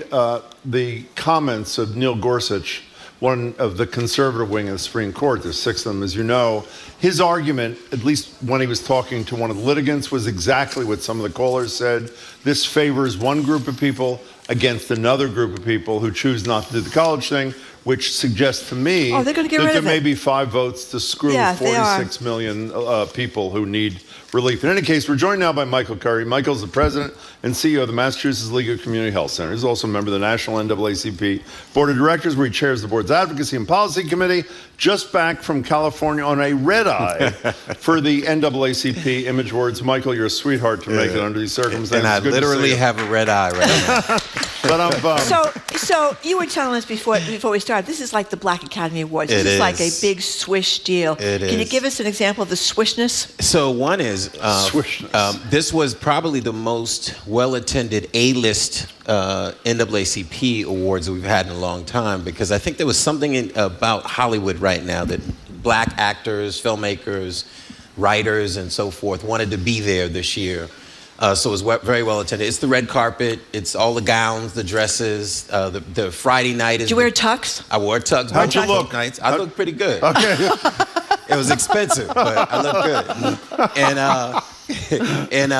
the comments of Neil Gorsuch, one of the conservative wing of the Supreme Court. There's 6 of them, as you know. His argument, at least when he was talking to one of the litigants, was exactly what some of the callers said. This favors one group of people against another group of people who choose not to do the college thing, which suggests to me that there may be 5 votes to screw 46 million people who need relief. In any case, we're joined now by Michael Curry. Michael's the president and CEO of the Massachusetts League of Community Health Centers. He's also a member of the National NAACP Board of Directors, where he chairs the board's Advocacy and Policy Committee. Just back from California on a red eye for the NAACP Image Awards. Michael, you're a sweetheart to make it under these circumstances. And I literally have a red eye right now. But I'm bummed. So you were telling us before we started, this is like the Black Academy Awards. This is like a big swish deal. Can you give us an example of the swishness? So one is, this was probably the most well-attended A-list NAACP awards that we've had in a long time, because I think there was something about Hollywood right now that black actors, filmmakers, writers, and so forth wanted to be there this year. So it was very well attended. It's the red carpet. It's all the gowns, the dresses. The Friday night is. Did you wear a tux? I wore a tux. How'd you look? Nights. I looked pretty good. Okay. It was expensive, but I looked good. And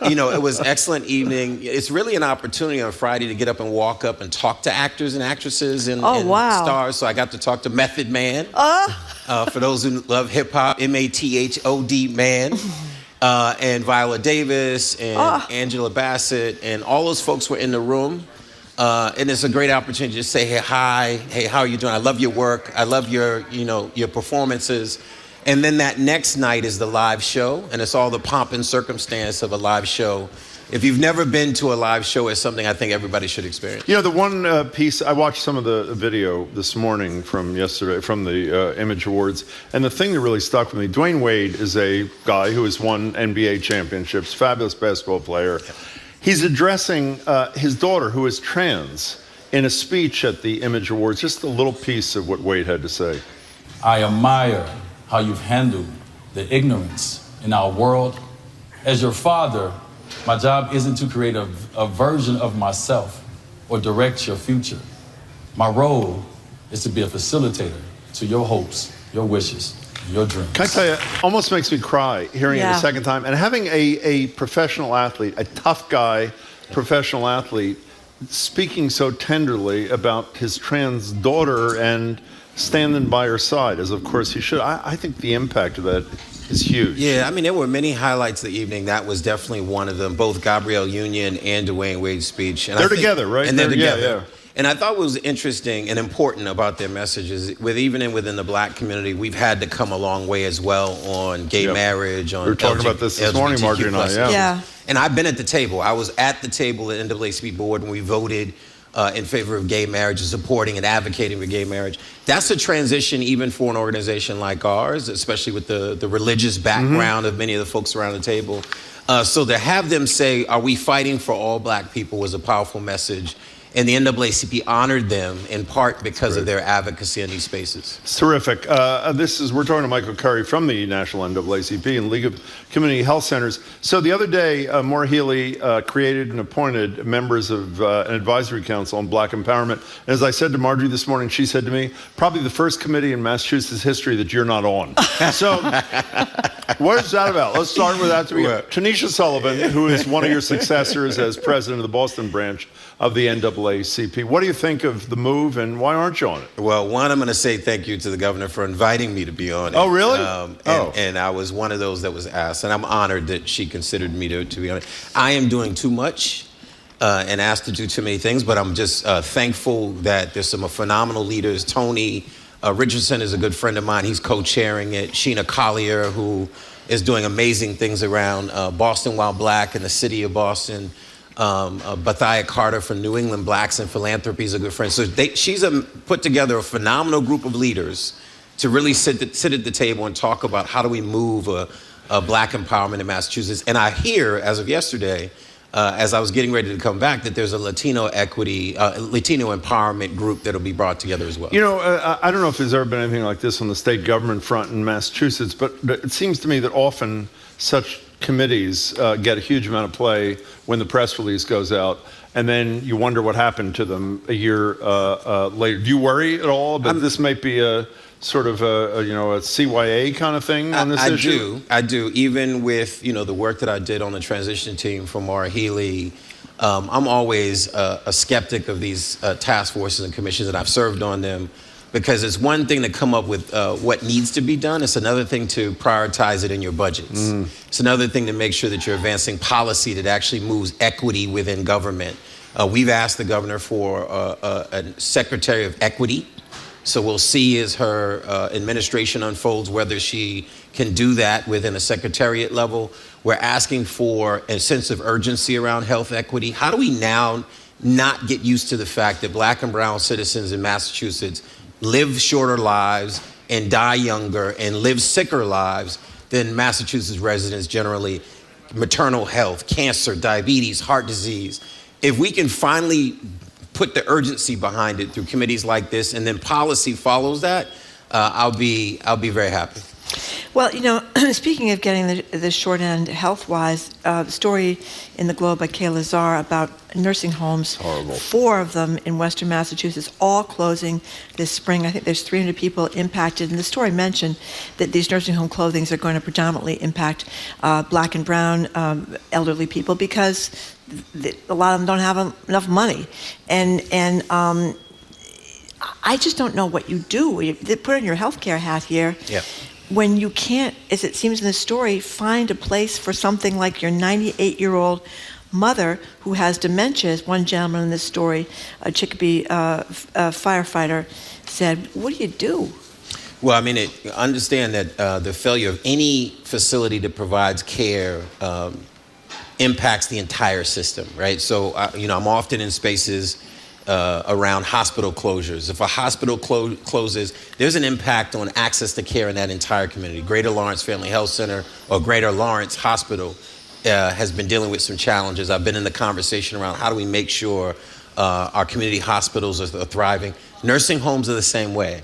you know, it was excellent evening. It's really an opportunity on Friday to get up and walk up and talk to actors and actresses and stars. So I got to talk to Method Man. For those who love hip hop, MATHOD Man. And Viola Davis and Angela Bassett and all those folks were in the room. And it's a great opportunity to just say, hey, hi, hey, how are you doing? I love your work. I love your performances. And then that next night is the live show, and it's all the pomp and circumstance of a live show. If you've never been to a live show, it's something I think everybody should experience. You know, the one piece, I watched some of the video this morning from yesterday, from the Image Awards, and the thing that really stuck with me, Dwayne Wade is a guy who has won NBA championships, fabulous basketball player. He's addressing his daughter, who is trans, in a speech at the Image Awards. Just a little piece of what Wade had to say. I admire how you've handled the ignorance in our world. As your father, my job isn't to create a version of myself or direct your future. My role is to be a facilitator to your hopes, your wishes, your dreams. Can I tell you, almost makes me cry hearing it a second time. And having a professional athlete, a tough guy, professional athlete, speaking so tenderly about his trans daughter and standing by her side, as of course he should. I think the impact of that is huge. Yeah, I mean, there were many highlights of the evening. That was definitely one of them, both Gabrielle Union and Dwayne Wade's speech. And they're together, right? And they're together. Yeah. And I thought what was interesting and important about their messages, even within the black community, we've had to come a long way as well on gay marriage, on we were talking about this morning, Marjorie and I. Yeah. And I've been at the table. I was at the table at NAACP board when we voted in favor of gay marriage and supporting and advocating for gay marriage. That's a transition even for an organization like ours, especially with the religious background of many of the folks around the table. So to have them say, are we fighting for all black people, was a powerful message. And the NAACP honored them in part because of their advocacy in these spaces. It's terrific. We're talking to Michael Curry from the National NAACP and League of Community Health Centers. So the other day, Maura Healey created and appointed members of an advisory council on black empowerment. And as I said to Marjorie this morning, she said to me, probably the first committee in Massachusetts history that you're not on. So what's that about? Let's start with that. Tanisha Sullivan, who is one of your successors as president of the Boston branch of the NAACP. What do you think of the move, and why aren't you on it? Well, one, I'm going to say thank you to the governor for inviting me to be on it. Oh, really? And I was one of those that was asked, and I'm honored that she considered me to be on it. I am doing too much and asked to do too many things, but I'm just thankful that there's some phenomenal leaders. Tony Richardson is a good friend of mine. He's co-chairing it. Sheena Collier, who is doing amazing things around Boston While Black and the city of Boston. Bathia Carter from New England Blacks and Philanthropy is a good friend. So she's put together a phenomenal group of leaders to really sit at the table and talk about how do we move a black empowerment in Massachusetts. And I hear, as of yesterday, as I was getting ready to come back, that there's a Latino equity, Latino empowerment group that'll be brought together as well. You know, I don't know if there's ever been anything like this on the state government front in Massachusetts, but it seems to me that often such committees get a huge amount of play when the press release goes out, and then you wonder what happened to them a year later. Do you worry at all? But this might be a sort of a CYA kind of thing on this issue? I do. Even with, the work that I did on the transition team for Maura Healey, I'm always a skeptic of these task forces and commissions, and I've served on them, because it's one thing to come up with what needs to be done. It's another thing to prioritize it in your budgets. It's another thing to make sure that you're advancing policy that actually moves equity within government. We've asked the governor for a secretary of equity. So we'll see as her administration unfolds whether she can do that within a secretariat level. We're asking for a sense of urgency around health equity. How do we now not get used to the fact that black and brown citizens in Massachusetts live shorter lives and die younger and live sicker lives than Massachusetts residents generally? Maternal health, cancer, diabetes, heart disease. If we can finally put the urgency behind it through committees like this, and then policy follows that, I'll be very happy. Well, speaking of getting the short end health-wise, the story in the Globe by Kayla Czar about nursing homes, horrible. 4 of them in Western Massachusetts, all closing this spring. I think there's 300 people impacted, and the story mentioned that these nursing home closings are going to predominantly impact black and brown elderly people, because a lot of them don't have enough money, and I just don't know what you do. You put on your healthcare hat here. Yeah. When you can't, as it seems in the story, find a place for something like your 98-year-old mother who has dementia. As one gentleman in this story, a Chicopee firefighter, said, what do you do? Well, I mean, understand that the failure of any facility that provides care impacts the entire system, right? So, I'm often in spaces around hospital closures. If a hospital closes, there's an impact on access to care in that entire community. Greater Lawrence Family Health Center or Greater Lawrence Hospital has been dealing with some challenges. I've been in the conversation around how do we make sure our community hospitals are thriving. Nursing homes are the same way.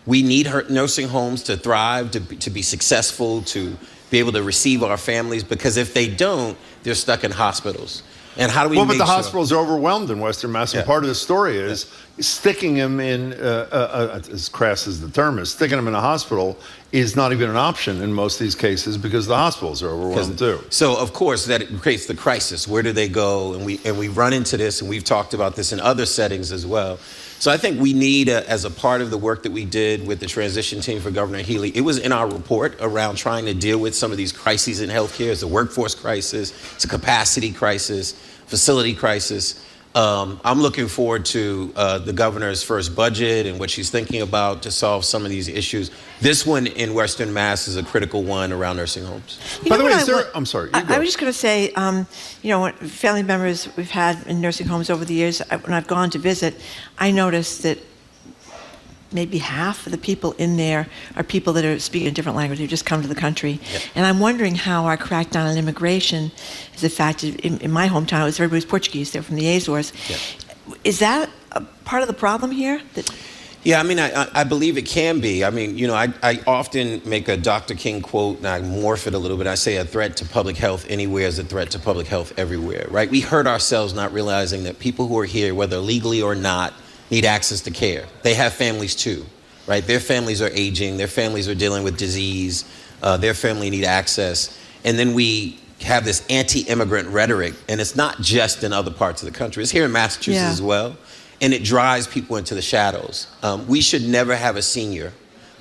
We need nursing homes to thrive, to be successful, to be able to receive our families, because if they don't, they're stuck in hospitals. And how do we but the hospitals are overwhelmed in Western Mass, and part of the story is sticking them in, as crass as the term is, sticking them in a hospital is not even an option in most of these cases because the hospitals are overwhelmed too. So, of course, that creates the crisis. Where do they go? And we run into this, and we've talked about this in other settings as well. So I think we need, as a part of the work that we did with the transition team for Governor Healy, it was in our report around trying to deal with some of these crises in healthcare. It's a workforce crisis, it's a capacity crisis, facility crisis. I'm looking forward to the governor's first budget and what she's thinking about to solve some of these issues. This one in Western Mass is a critical one around nursing homes. By the way, I'm sorry. I was just going to say, family members we've had in nursing homes over the years, when I've gone to visit, I noticed that maybe half of the people in there are people that are speaking a different language, who just come to the country. Yep. And I'm wondering how our crackdown on immigration is affected. In my hometown, everybody's Portuguese. They're from the Azores. Yep. Is that a part of the problem here? Yeah, I mean, I believe it can be. I mean, I often make a Dr. King quote, and I morph it a little bit. I say a threat to public health anywhere is a threat to public health everywhere, right? We hurt ourselves not realizing that people who are here, whether legally or not, need access to care. They have families too, right? Their families are aging. Their families are dealing with disease. Their family need access. And then we have this anti-immigrant rhetoric, and it's not just in other parts of the country. It's here in Massachusetts as well. And it drives people into the shadows. We should never have a senior,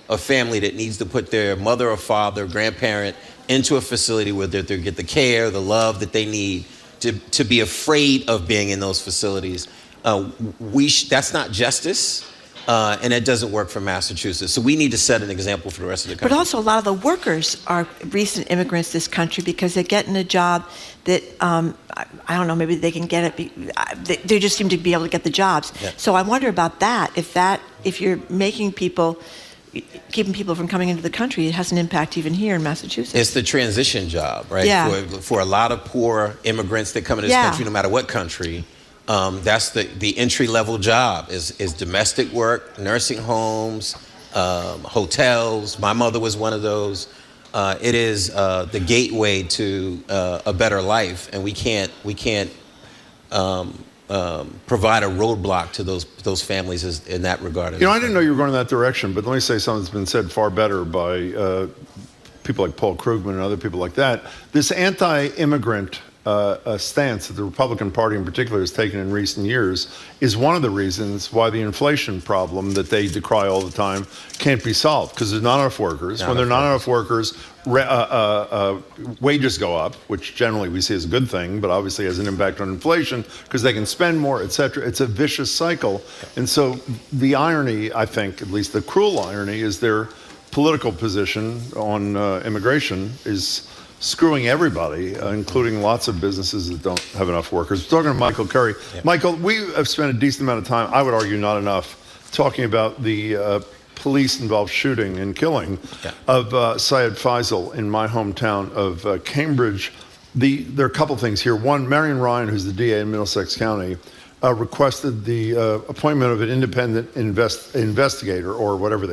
a family that needs to put their mother or father, grandparent into a facility where they get the care, the love that they need, to be afraid of being in those facilities. That's not justice, and it doesn't work for Massachusetts. So we need to set an example for the rest of the country. But also, a lot of the workers are recent immigrants to this country because they're getting a job that, I don't know, maybe they can get it. They just seem to be able to get the jobs. Yeah. So I wonder about that. If you're keeping people from coming into the country, it has an impact even here in Massachusetts. It's the transition job, right? Yeah. For a lot of poor immigrants that come into this country, no matter what country. That's the entry-level job is domestic work, nursing homes, hotels. My mother was one of those. It is the gateway to a better life, and we can't provide a roadblock to those families in that regard. I didn't know you were going in that direction, but let me say something that's been said far better by people like Paul Krugman and other people like that. This anti-immigrant stance that the Republican Party in particular has taken in recent years is one of the reasons why the inflation problem that they decry all the time can't be solved, because there's not enough workers. When there are not enough workers, wages go up, which generally we see as a good thing, but obviously has an impact on inflation because they can spend more, et cetera. It's a vicious cycle. And so the irony, I think, at least the cruel irony, is their political position on immigration is screwing everybody, including lots of businesses that don't have enough workers. We're talking to Michael Curry. Yeah. Michael, we have spent a decent amount of time, I would argue not enough, talking about the police-involved shooting and killing of Syed Faisal in my hometown of Cambridge. There are a couple things here. One, Marion Ryan, who's the DA in Middlesex County, requested the appointment of an independent investigator, or whatever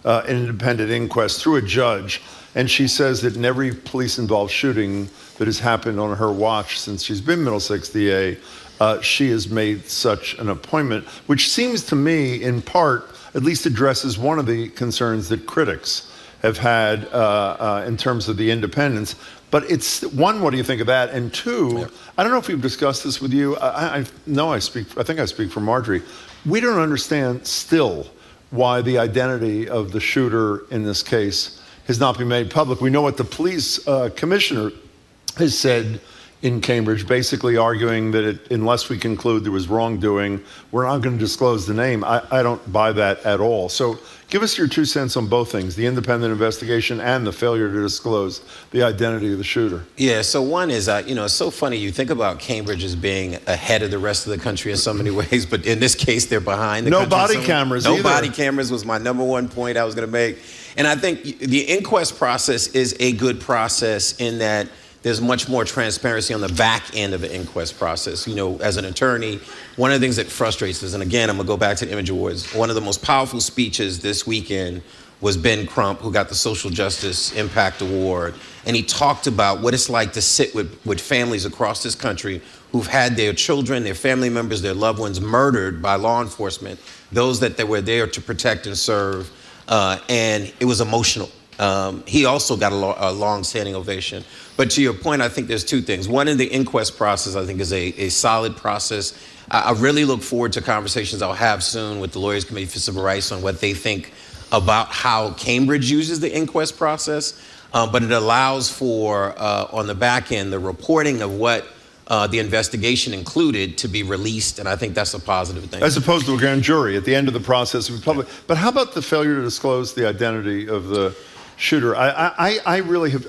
an independent inquest through a judge. And she says that in every police-involved shooting that has happened on her watch since she's been Middlesex DA, she has made such an appointment, which seems to me, in part, at least addresses one of the concerns that critics have had in terms of the independence. But it's, one, what do you think of that? And two, I don't know if we've discussed this with you. I think I speak for Marjorie. We don't understand still why the identity of the shooter in this case has not been made public. We know what the police commissioner has said in Cambridge, basically arguing that unless we conclude there was wrongdoing, we're not going to disclose the name. I don't buy that at all. So give us your 2 cents on both things, the independent investigation and the failure to disclose the identity of the shooter. Yeah, so one is, it's so funny. You think about Cambridge as being ahead of the rest of the country in so many ways, but in this case, they're behind the country. No body cameras No either. body cameras was my number one point I was going to make. And I think the inquest process is a good process in that there's much more transparency on the back end of the inquest process. As an attorney, one of the things that frustrates us, and again, I'm gonna go back to the Image Awards, one of the most powerful speeches this weekend was Ben Crump, who got the Social Justice Impact Award. And he talked about what it's like to sit with families across this country who've had their children, their family members, their loved ones murdered by law enforcement, those that they were there to protect and serve, and it was emotional. He also got a long-standing ovation. But to your point, I think there's 2 things. One, in the inquest process, I think is a solid process. I really look forward to conversations I'll have soon with the Lawyers Committee for Civil Rights on what they think about how Cambridge uses the inquest process. But it allows for, on the back end, the reporting of what the investigation included to be released, and I think that's a positive thing. As opposed to a grand jury at the end of the process of public. But how about the failure to disclose the identity of the shooter? I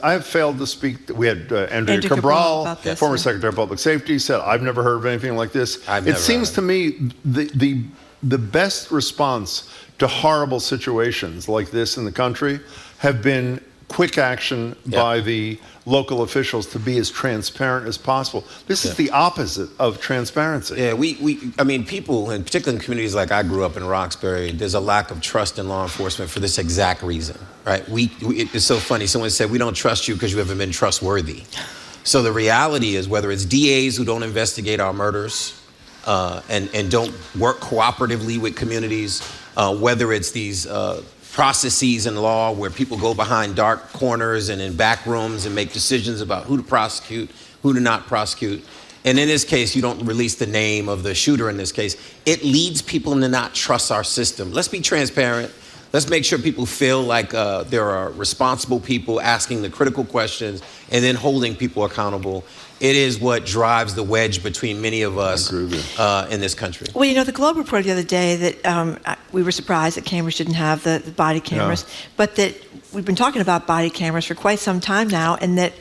have failed to speak. We had Andrea Cabral, former Secretary of Public Safety, said, I've never heard of anything like this. It seems to me the best response to horrible situations like this in the country have been quick action by the local officials to be as transparent as possible. This is the opposite of transparency. Yeah, people, and particularly in communities like I grew up in Roxbury, there's a lack of trust in law enforcement for this exact reason, right? It's so funny. Someone said, we don't trust you because you haven't been trustworthy. So the reality is, whether it's DAs who don't investigate our murders and don't work cooperatively with communities, whether it's these processes in law where people go behind dark corners and in back rooms and make decisions about who to prosecute, who to not prosecute. And in this case, you don't release the name of the shooter in this case. It leads people to not trust our system. Let's be transparent. Let's make sure people feel like there are responsible people asking the critical questions and then holding people accountable. It is what drives the wedge between many of us in this country. Well, the Globe reported the other day that we were surprised that Cambridge didn't have the body cameras, but that we've been talking about body cameras for quite some time now, and that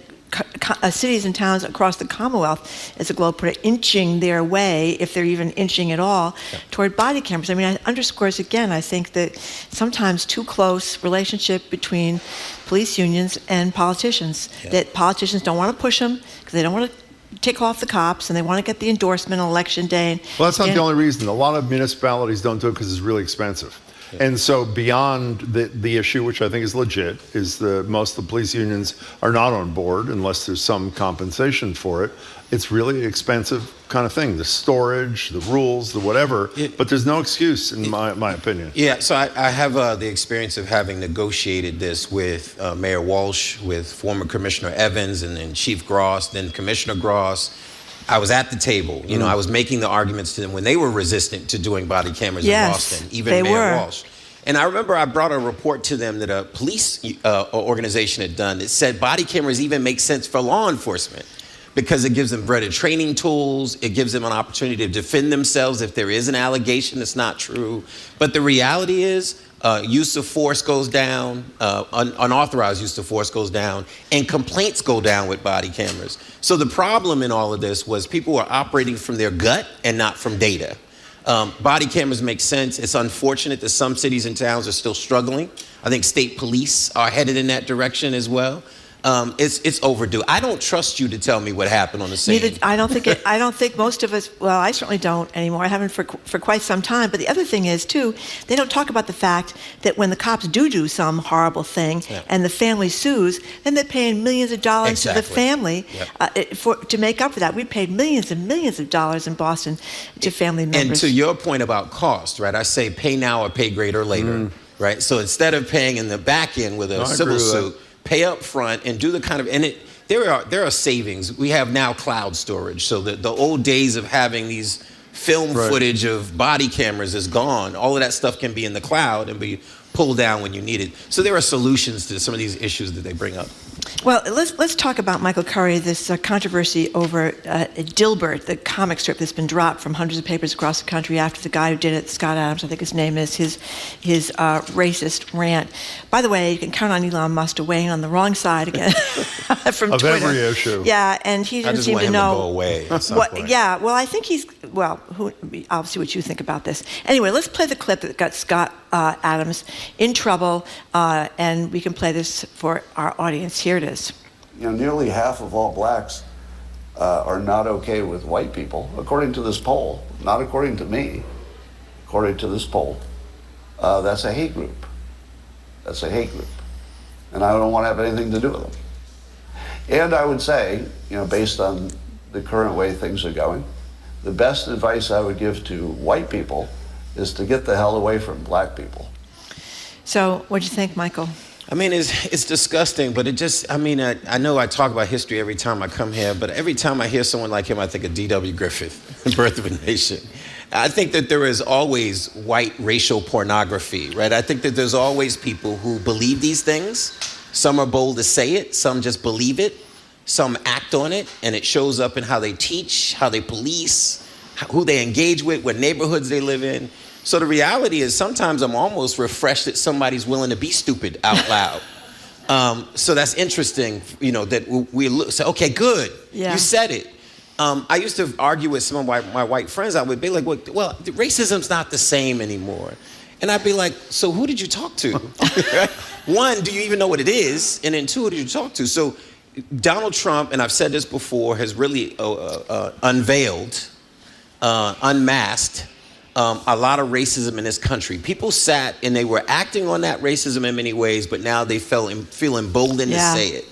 cities and towns across the Commonwealth, as the Globe put it, inching their way, if they're even inching at all, toward body cameras. I mean, it underscores again, I think, that sometimes too close relationship between police unions and politicians, that politicians don't want to push them because they don't want to tick off the cops and they want to get the endorsement on election day. Well, that's not the only reason. A lot of municipalities don't do it because it's really expensive. And so beyond the issue, which I think is legit, is most of the police unions are not on board unless there's some compensation for it. It's really an expensive kind of thing, the storage, the rules, the whatever, but there's no excuse in my opinion. Yeah, so I have the experience of having negotiated this with Mayor Walsh, with former Commissioner Evans, and then Chief Gross, then Commissioner Gross. I was at the table. I was making the arguments to them when they were resistant to doing body cameras in Boston, even Mayor Walsh. And I remember I brought a report to them that a police organization had done that said body cameras even make sense for law enforcement because it gives them better training tools. It gives them an opportunity to defend themselves if there is an allegation that's not true. But the reality is, use of force goes down, unauthorized use of force goes down, and complaints go down with body cameras. So the problem in all of this was people were operating from their gut and not from data. Body cameras make sense. It's unfortunate that some cities and towns are still struggling. I think state police are headed in that direction as well. It's overdue. I don't trust you to tell me what happened on the scene. I don't think most of us, well, I certainly don't anymore. I haven't for quite some time. But the other thing is, too, they don't talk about the fact that when the cops do some horrible thing and the family sues, then they're paying millions of dollars to the family to make up for that. We paid millions and millions of dollars in Boston to family members. And to your point about cost, right, I say pay now or pay greater later, right? So instead of paying in the back end with a civil suit, pay up front and do the kind of, and there are savings. We have now cloud storage. So the old days of having these film footage of body cameras is gone. All of that stuff can be in the cloud and be pulled down when you need it. So there are solutions to some of these issues that they bring up. Well, let's talk about Michael Curry, this controversy over Dilbert, the comic strip that's been dropped from hundreds of papers across the country after the guy who did it, Scott Adams, I think his name is, his racist rant. By the way, you can count on Elon Musk to weigh in on the wrong side again from of Twitter. Every issue. Yeah, and he didn't seem to know. I just want him to go away at some point. Yeah, well, I think I'll see what you think about this. Anyway, let's play the clip that got Scott Adams in trouble, and we can play this for our audience. Here it is. Nearly half of all blacks are not okay with white people, according to this poll. Not according to me, according to this poll. That's a hate group. That's a hate group. And I don't want to have anything to do with them. And I would say, based on the current way things are going, the best advice I would give to white people is to get the hell away from black people. So, what'd you think, Michael? I mean, it's disgusting, but I know I talk about history every time I come here, but every time I hear someone like him, I think of D.W. Griffith, Birth of a Nation. I think that there is always white racial pornography, right? I think that there's always people who believe these things. Some are bold to say it, some just believe it, some act on it, and it shows up in how they teach, how they police, who they engage with, what neighborhoods they live in. So the reality is sometimes I'm almost refreshed that somebody's willing to be stupid out loud. So that's interesting, that we say, okay, good, you said it. I used to argue with some of my white friends. I would be like, well, racism's not the same anymore. And I'd be like, so who did you talk to? One, do you even know what it is? And then two, who did you talk to? So Donald Trump, and I've said this before, has really unveiled, unmasked, a lot of racism in this country. People sat and they were acting on that racism in many ways, but now they feel emboldened to say it.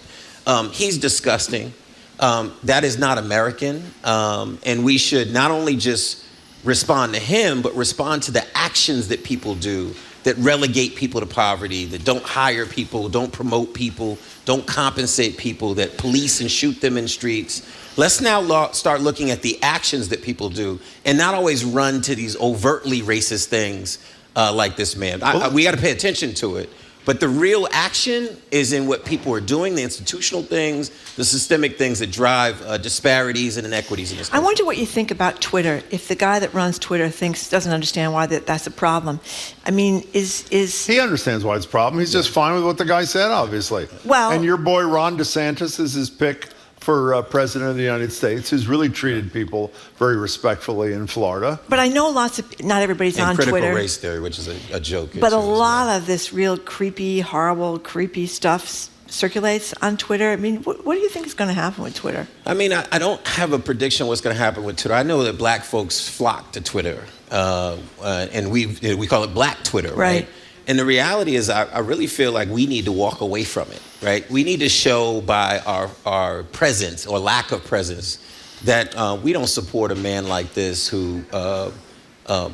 He's disgusting. That is not American. And we should not only just respond to him, but respond to the actions that people do that relegate people to poverty, that don't hire people, don't promote people, don't compensate people, that police and shoot them in streets. Let's now start looking at the actions that people do and not always run to these overtly racist things like this man. We got to pay attention to it. But the real action is in what people are doing, the institutional things, the systemic things that drive disparities and inequities in this country. I wonder what you think about Twitter. If the guy that runs Twitter doesn't understand why that's a problem. I mean, he understands why it's a problem. He's just fine with what the guy said, obviously. Well, and your boy Ron DeSantis is his pick for president of the United States, who's really treated people very respectfully in Florida. But I know not everybody's on Twitter. Critical race theory, which is a joke. But a lot of this real creepy, horrible, creepy stuff circulates on Twitter. I mean, what do you think is going to happen with Twitter? I mean, I don't have a prediction what's going to happen with Twitter. I know that black folks flock to Twitter, and we call it Black Twitter, right? And the reality is I really feel like we need to walk away from it, right? We need to show by our presence or lack of presence that we don't support a man like this who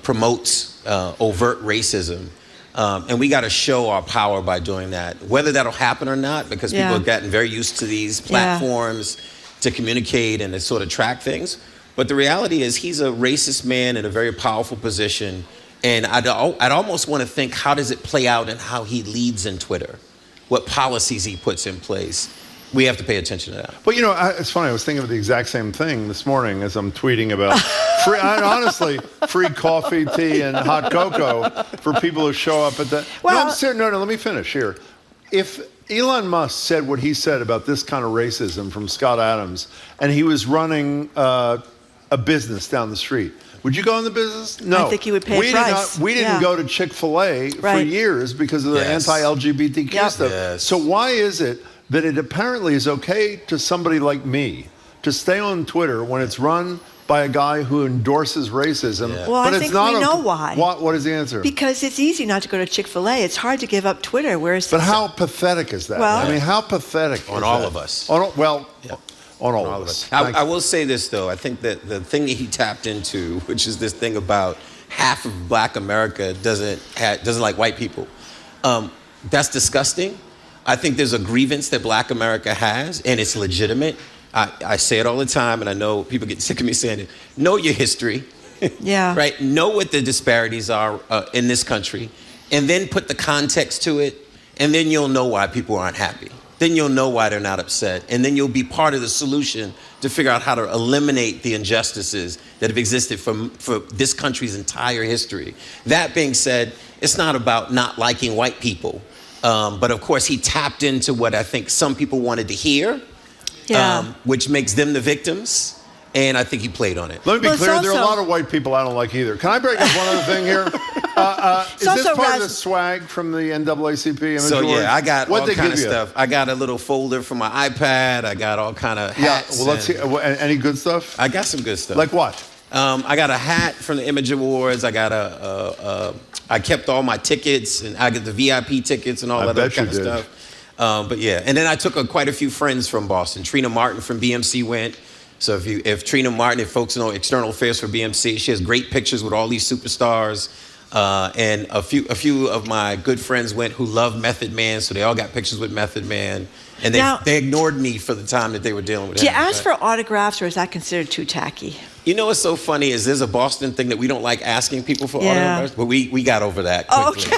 promotes overt racism. And we got to show our power by doing that, whether that'll happen or not, because people have gotten very used to these platforms to communicate and to sort of track things. But the reality is he's a racist man in a very powerful position. And I'd almost want to think, how does it play out in how he leads in Twitter? What policies he puts in place? We have to pay attention to that. But it's funny, I was thinking of the exact same thing this morning as I'm tweeting about free coffee, tea, and hot cocoa for people who show up at the... No, let me finish here. If Elon Musk said what he said about this kind of racism from Scott Adams, and he was running a business down the street, would you go in the business? No. I think you would pay a price. We didn't go to Chick-fil-A for years because of the anti-LGBTQ stuff. Yes. So why is it that it apparently is okay to somebody like me to stay on Twitter when it's run by a guy who endorses racism? Well, I think we know why. What is the answer? Because it's easy not to go to Chick-fil-A. It's hard to give up Twitter. But how pathetic is that? Well, I mean, how pathetic is that? On all of us. On all of us. I will say this, though. I think that the thing that he tapped into, which is this thing about half of Black America doesn't like white people, that's disgusting. I think there's a grievance that Black America has, and it's legitimate. I say it all the time, and I know people get sick of me saying it. Know your history. Right? Know what the disparities are in this country, and then put the context to it, and then you'll know why people aren't happy. then you'll know why they're not upset. And then you'll be part of the solution to figure out how to eliminate the injustices that have existed for this country's entire history. That being said, it's not about not liking white people. But of course, he tapped into what I think some people wanted to hear, which makes them the victims. And I think he played on it. Let me be clear, there are a lot of white people I don't like either. Can I break up one other thing here? Is this part of the swag from the NAACP Image So Awards? yeah, I got What'd all they kind of give you? stuff. I got a little folder for my iPad. I got all kind of hats. Yeah, well, let's see. Any good stuff? I got some good stuff. Like what? I got a hat from the Image Awards. I got I kept all my tickets, and I got the VIP tickets and all that other kind of stuff. But yeah, and then I took quite a few friends from Boston. Trina Martin from BMC went. So if Trina Martin, if folks know external affairs for BMC, she has great pictures with all these superstars. And a few of my good friends went who love Method Man, so they all got pictures with Method Man. And they ignored me for the time that they were dealing with him. Do you ask for autographs, or is that considered too tacky? You know what's so funny is there's a Boston thing that we don't like asking people for autographs, but we got over that quickly. Okay.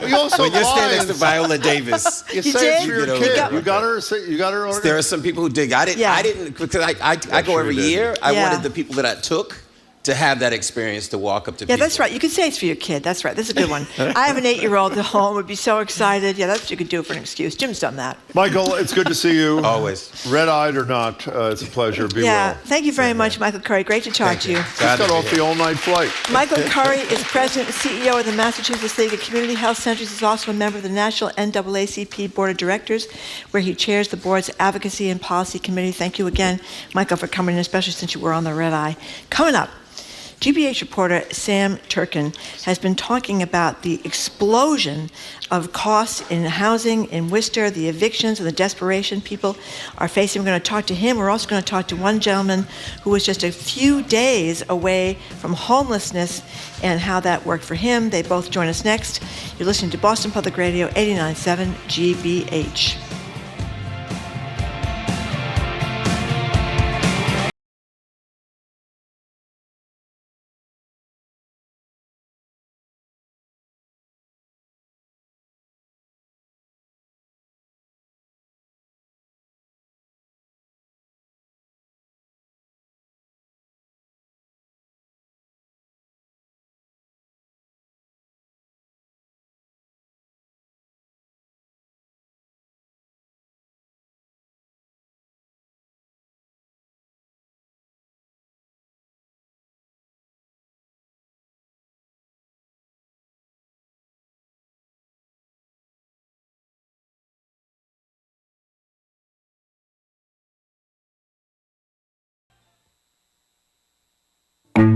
When you're standing next to Viola Davis, you say it for your kid. You got her autograph? There are some people who dig. I didn't because I go every year. I wanted the people that I took to have that experience to walk up to people. Yeah, that's right. You can say it's for your kid. That's right. This is a good one. I have an 8-year-old at home. Would be so excited. Yeah, that's what you could do for an excuse. Jim's done that. Michael, it's good to see you. Always. Red-eyed or not, it's a pleasure. Be well. Thank you very much, Michael Curry. Great to talk to you. Just got off the all-night flight. Michael Curry is president and CEO of the Massachusetts League of Community Health Centers. He's also a member of the National NAACP Board of Directors, where he chairs the board's Advocacy and Policy Committee. Thank you again, Michael, for coming in, especially since you were on the red eye. Coming up, GBH reporter Sam Turkin has been talking about the explosion of costs in housing in Worcester, the evictions and the desperation people are facing. We're going to talk to him. We're also going to talk to one gentleman who was just a few days away from homelessness and how that worked for him. They both join us next. You're listening to Boston Public Radio 89.7 GBH.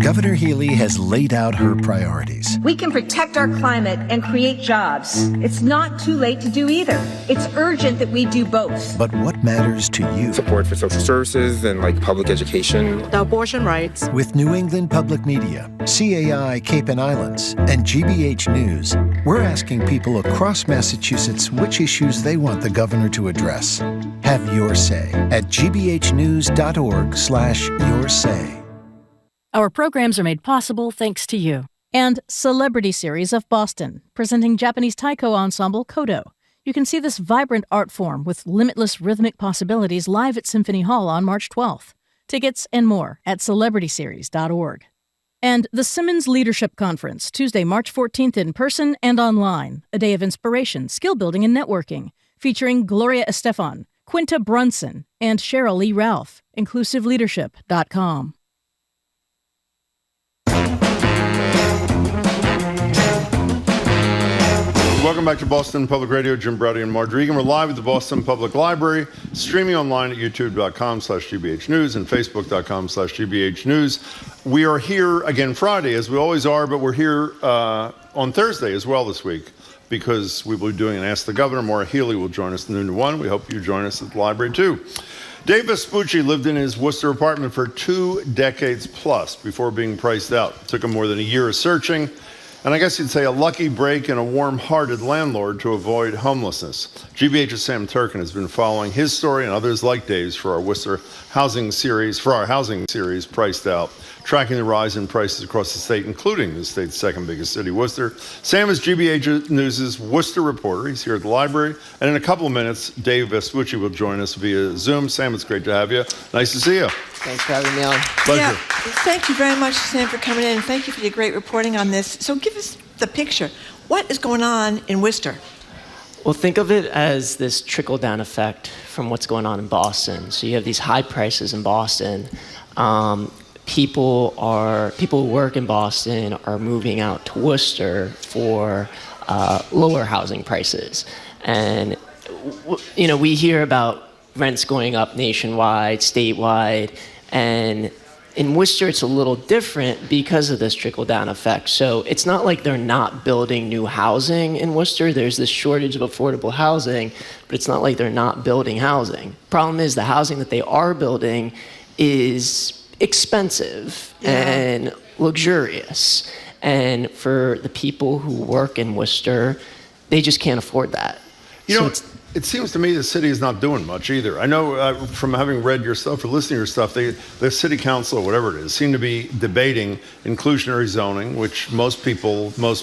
Governor Healy has laid out her priorities. We can protect our climate and create jobs. It's not too late to do either. It's urgent that we do both. But what matters to you? Support for social services and public education. The abortion rights. With New England Public Media, CAI Cape and Islands, and GBH News, we're asking people across Massachusetts which issues they want the governor to address. Have your say at gbhnews.org/yoursay. Our programs are made possible thanks to you. And Celebrity Series of Boston, presenting Japanese taiko ensemble Kodo. You can see this vibrant art form with limitless rhythmic possibilities live at Symphony Hall on March 12th. Tickets and more at celebrityseries.org. And the Simmons Leadership Conference, Tuesday, March 14th in person and online. A day of inspiration, skill building, and networking, featuring Gloria Estefan, Quinta Brunson, and Cheryl Lee Ralph. InclusiveLeadership.com. Welcome back to Boston Public Radio. Jim Browdy and Marge Regan. We're live at the Boston Public Library, streaming online at youtube.com/GBH News and facebook.com/GBH News. We are here again Friday, as we always are, but we're here on Thursday as well this week, because we will be doing an Ask the Governor. Maura Healey will join us noon to 1. We hope you join us at the library too. Dave Vespucci lived in his Worcester apartment for 2 decades plus before being priced out. It took him more than a year of searching, and I guess you'd say a lucky break and a warm-hearted landlord to avoid homelessness. GBH's Sam Turkin has been following his story and others like Dave's for our housing series, Priced Out. tracking the rise in prices across the state, including the state's second biggest city, Worcester. Sam is GBH News' Worcester reporter. He's here at the library. And in a couple of minutes, Dave Vespucci will join us via Zoom. Sam, it's great to have you. Nice to see you. Thanks for having me on. Pleasure. Yeah, thank you very much, Sam, for coming in. Thank you for your great reporting on this. So give us the picture. What is going on in Worcester? Well, think of it as this trickle-down effect from what's going on in Boston. So you have these high prices in Boston. People who work in Boston are moving out to Worcester for lower housing prices. And, we hear about rents going up nationwide, statewide, and in Worcester, it's a little different because of this trickle-down effect. So it's not like they're not building new housing in Worcester. There's this shortage of affordable housing, but it's not like they're not building housing. Problem is the housing that they are building is expensive and luxurious. And for the people who work in Worcester, they just can't afford that. It seems to me the city is not doing much either. I know from having read your stuff or listening to your stuff, the city council, or whatever it is, seem to be debating inclusionary zoning, which most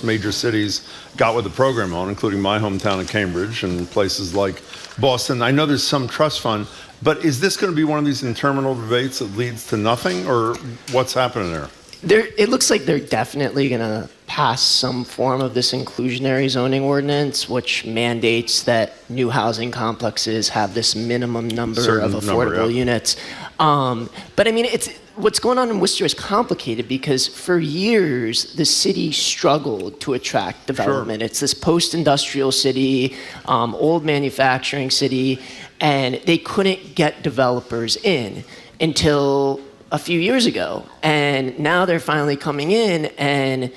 major cities got with the program on, including my hometown of Cambridge and places like Boston. I know there's some trust fund, but is this going to be one of these interminable debates that leads to nothing, or what's happening there? It looks like they're definitely going to pass some form of this inclusionary zoning ordinance, which mandates that new housing complexes have this minimum number of affordable units. But I mean, what's going on in Worcester is complicated because for years, the city struggled to attract development. Sure. It's this post-industrial city, old manufacturing city, and they couldn't get developers in until a few years ago. And now they're finally coming in, and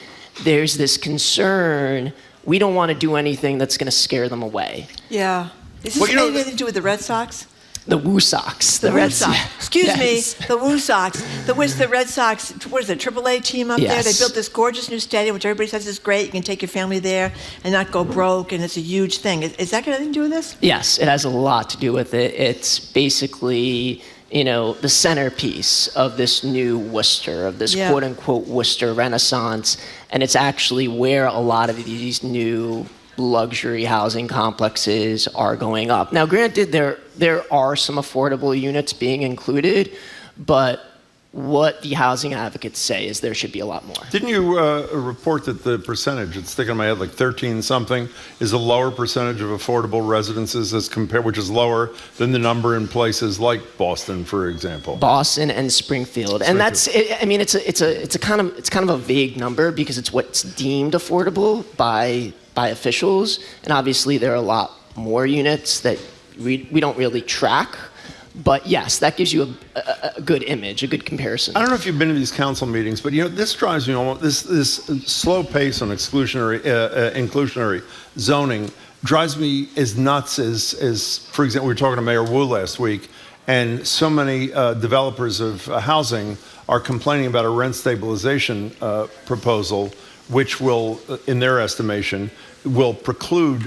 there's this concern, we don't want to do anything that's going to scare them away. Yeah. Is this anything to do with the Red Sox? The Woo Sox. The Red Sox. Excuse me, the Woo Sox. The Red Sox, what is it, AAA team up there? They built this gorgeous new stadium, which everybody says is great. You can take your family there and not go broke, and it's a huge thing. Is that got anything to do with this? Yes, it has a lot to do with it. It's basically, the centerpiece of this new Worcester, of this quote-unquote Worcester Renaissance, and it's actually where a lot of these new luxury housing complexes are going up. Now, granted, there are some affordable units being included, but what the housing advocates say is there should be a lot more. Didn't you report that the percentage, it's sticking in my head, like 13-something, is a lower percentage of affordable residences as compared, which is lower than the number in places like Boston, for example? Boston and Springfield, and that's. I mean, it's kind of a vague number because it's what's deemed affordable by officials, and obviously there are a lot more units that we don't really track. But yes, that gives you a good image, a good comparison. I don't know if you've been to these council meetings, but this drives me almost, this slow pace on inclusionary zoning drives me as nuts as, for example, we were talking to Mayor Wu last week, and so many developers of housing are complaining about a rent stabilization proposal, which will, in their estimation, will preclude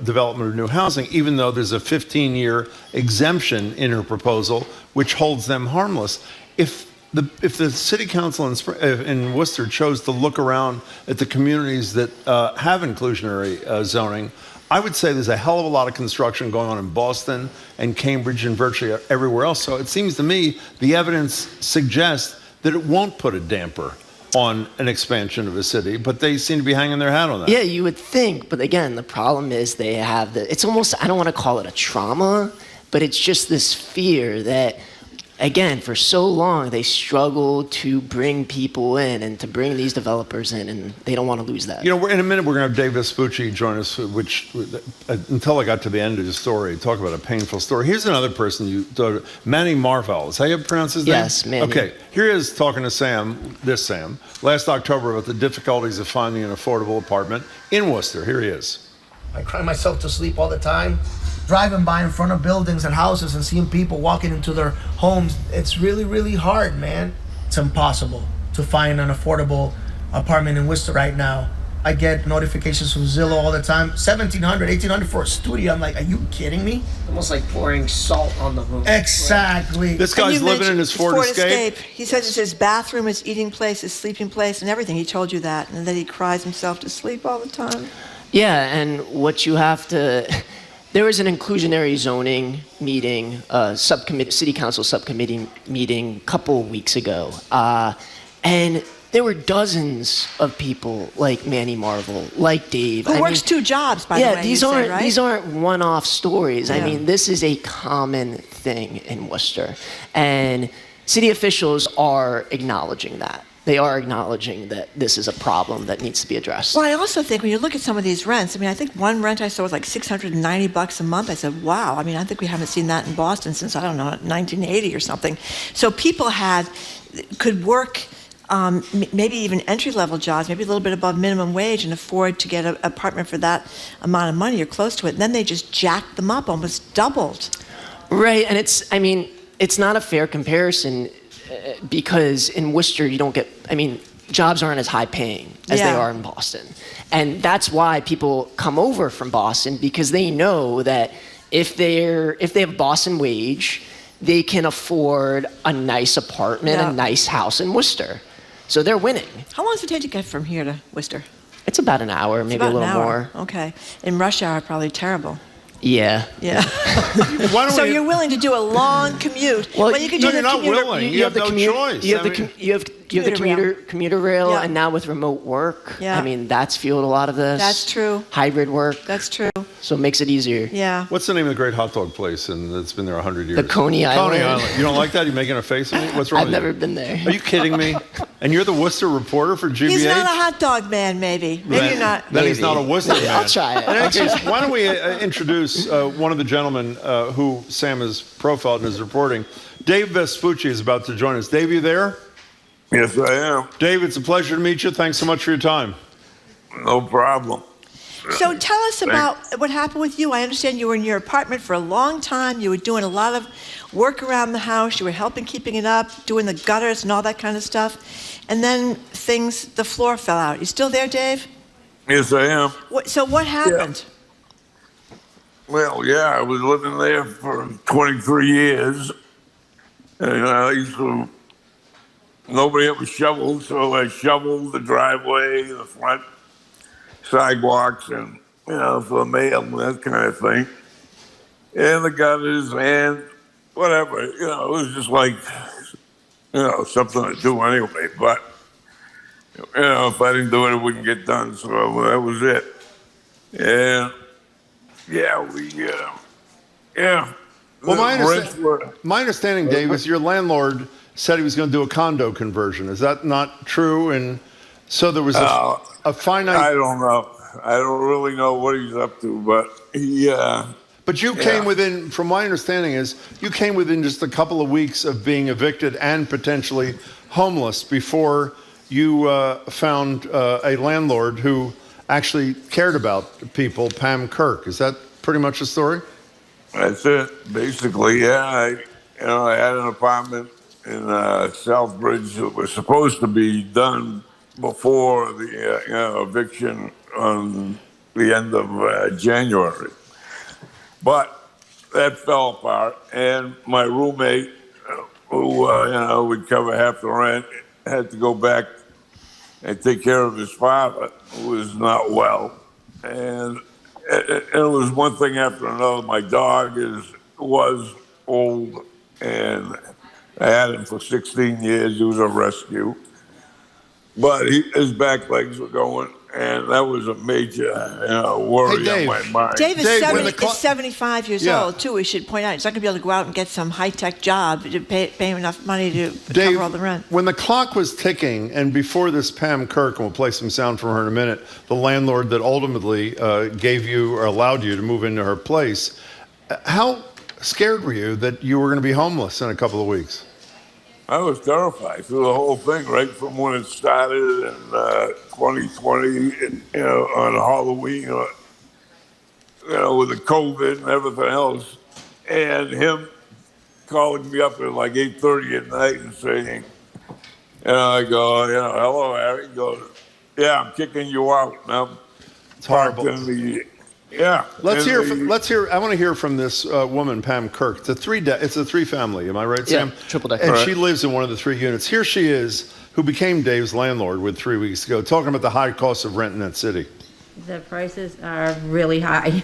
development of new housing, even though there's a 15-year exemption in her proposal, which holds them harmless. If the city council in Worcester chose to look around at the communities that have inclusionary zoning, I would say there's a hell of a lot of construction going on in Boston and Cambridge and virtually everywhere else. So it seems to me the evidence suggests that it won't put a damper on an expansion of a city, but they seem to be hanging their hat on that. Yeah, you would think, but again, the problem is they have it's almost, I don't want to call it a trauma, but it's just this fear that, again, for so long, they struggled to bring people in and to bring these developers in, and they don't want to lose that. In a minute, we're going to have Dave Vespucci join us, which, until I got to the end of the story, talk about a painful story. Here's another person Manny Marvell. Is that how you pronounce his name? Yes, Manny. Okay, here he is talking to Sam, last October about the difficulties of finding an affordable apartment in Worcester. Here he is. I cry myself to sleep all the time. Driving by in front of buildings and houses and seeing people walking into their homes, it's really, really hard, man. It's impossible to find an affordable apartment in Worcester right now. I get notifications from Zillow all the time. $1,700, $1,800 for a studio. I'm like, are you kidding me? Almost like pouring salt on the wound. Exactly. This guy's living in his Ford Escape. He says it's his bathroom, his eating place, his sleeping place, and everything. He told you that, and that he cries himself to sleep all the time. Yeah, and what you have to... There was an inclusionary zoning meeting, city council subcommittee meeting a couple weeks ago, and there were dozens of people like Manny Marvel, like Dave. Who works 2 jobs, by the way. Yeah, these aren't one-off stories. Yeah. I mean, this is a common thing in Worcester, and city officials are acknowledging that. They are acknowledging that this is a problem that needs to be addressed. Well, I also think when you look at some of these rents, I mean, I think one rent I saw was like $690 a month. I said, wow. I mean, I think we haven't seen that in Boston since, I don't know, 1980 or something. So people could work maybe even entry-level jobs, maybe a little bit above minimum wage, and afford to get an apartment for that amount of money or close to it. And then they just jacked them up, almost doubled. Right, and it's not a fair comparison because in Worcester you don't get, jobs aren't as high paying as they are in Boston. And that's why people come over from Boston, because they know that if they have a Boston wage, they can afford a nice apartment, a nice house in Worcester. So they're winning. How long does it take to get from here to Worcester? It's about an hour, maybe a little more. Okay. In rush hour, probably terrible. Yeah. So you're willing to do a long commute? Well, you could do you're not willing. You have no choice. You have the commuter rail, and now with remote work, Yeah. That's fueled a lot of this. That's true. Hybrid work. That's true. So it makes it easier. Yeah. What's the name of the great hot dog place that's been there 100 years? The Coney Island. Coney Island. You don't like that? You're making a face at me? What's wrong I've with never you? been there. Are you kidding me? And you're the Worcester reporter for GBH? He's not a hot dog man, maybe. Maybe you're not. Then he's not a Worcester man. I'll try it. In any case, why don't we introduce one of the gentlemen who Sam has profiled in his reporting. Dave Vespucci is about to join us. Dave, you there? Yes, I am. Dave, it's a pleasure to meet you. Thanks so much for your time. No problem. So tell us about what happened with you. I understand you were in your apartment for a long time. You were doing a lot of work around the house. You were helping keeping it up, doing the gutters and all that kind of stuff. And then the floor fell out. You still there, Dave? Yes, I am. So what happened? Well, I was living there for 23 years. And I used to, nobody ever shoveled, so I shoveled the driveway, the front sidewalks, and, for the mail and that kind of thing. And the gutters and whatever, it was just like, something to do anyway. But, if I didn't do it, it wouldn't get done. So that was it. And, Well, my understanding, Dave, is your landlord said he was going to do a condo conversion. Is that not true? And so there was a finite... I don't know. I don't really know what he's up to, but But you came within, from my understanding is, you came within just a couple of weeks of being evicted and potentially homeless before you found a landlord who actually cared about people, Pam Kirk. Is that pretty much the story? That's it, basically. I had an apartment in Southbridge that was supposed to be done before the eviction on the end of January. But that fell apart, and my roommate, who would cover half the rent, had to go back and take care of his father, who was not well. And it was one thing after another. My dog was old, and I had him for 16 years. He was a rescue. But his back legs were going, and that was a major worry on my mind. Dave is 75 years old, too, we should point out. He's not going to be able to go out and get some high-tech job to pay him enough money to cover all the rent. When the clock was ticking, and before this Pam Kirk, and we'll play some sound from her in a minute, the landlord that ultimately gave you or allowed you to move into her place, how scared were you that you were going to be homeless in a couple of weeks? I was terrified through the whole thing, right from when it started in 2020, on Halloween, with the COVID and everything else, and him calling me up at like 8:30 at night and saying, I go, hello, Harry. He goes, yeah, I'm kicking you out. I'm it's horrible. Let's hear. I want to hear from this woman, Pam Kirk. It's a three family. Am I right, Sam? Triple decker. And she lives in one of the 3 units. Here she is, who became Dave's landlord 3 weeks ago, talking about the high cost of rent in that city. The prices are really high.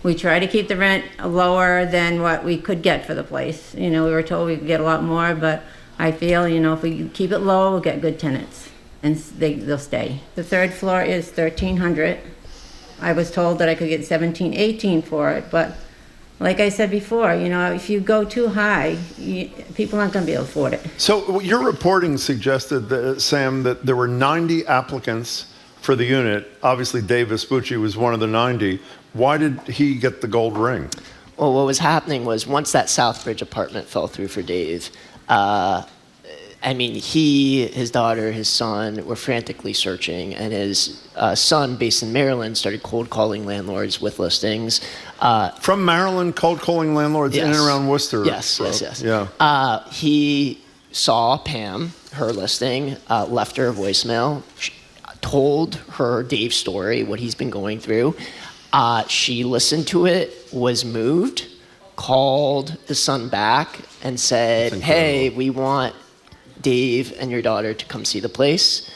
We try to keep the rent lower than what we could get for the place. We were told we could get a lot more, but I feel, if we keep it low, we'll get good tenants, and they'll stay. The third floor is $1,300. I was told that I could get $1,700, $1,800 for it, but like I said before, if you go too high, people aren't going to be able to afford it. So your reporting suggested, Sam, that there were 90 applicants for the unit. Obviously, Dave Vespucci was one of the 90. Why did he get the gold ring? Well, what was happening was once that Southbridge apartment fell through for Dave, he, his daughter, his son were frantically searching, and his son, based in Maryland, started cold calling landlords with listings. From Maryland, cold calling landlords in and around Worcester? Yes. Yeah. He saw Pam, her listing, left her a voicemail, told her Dave's story, what he's been going through. She listened to it, was moved, called the son back and said, hey, we want Dave and your daughter to come see the place.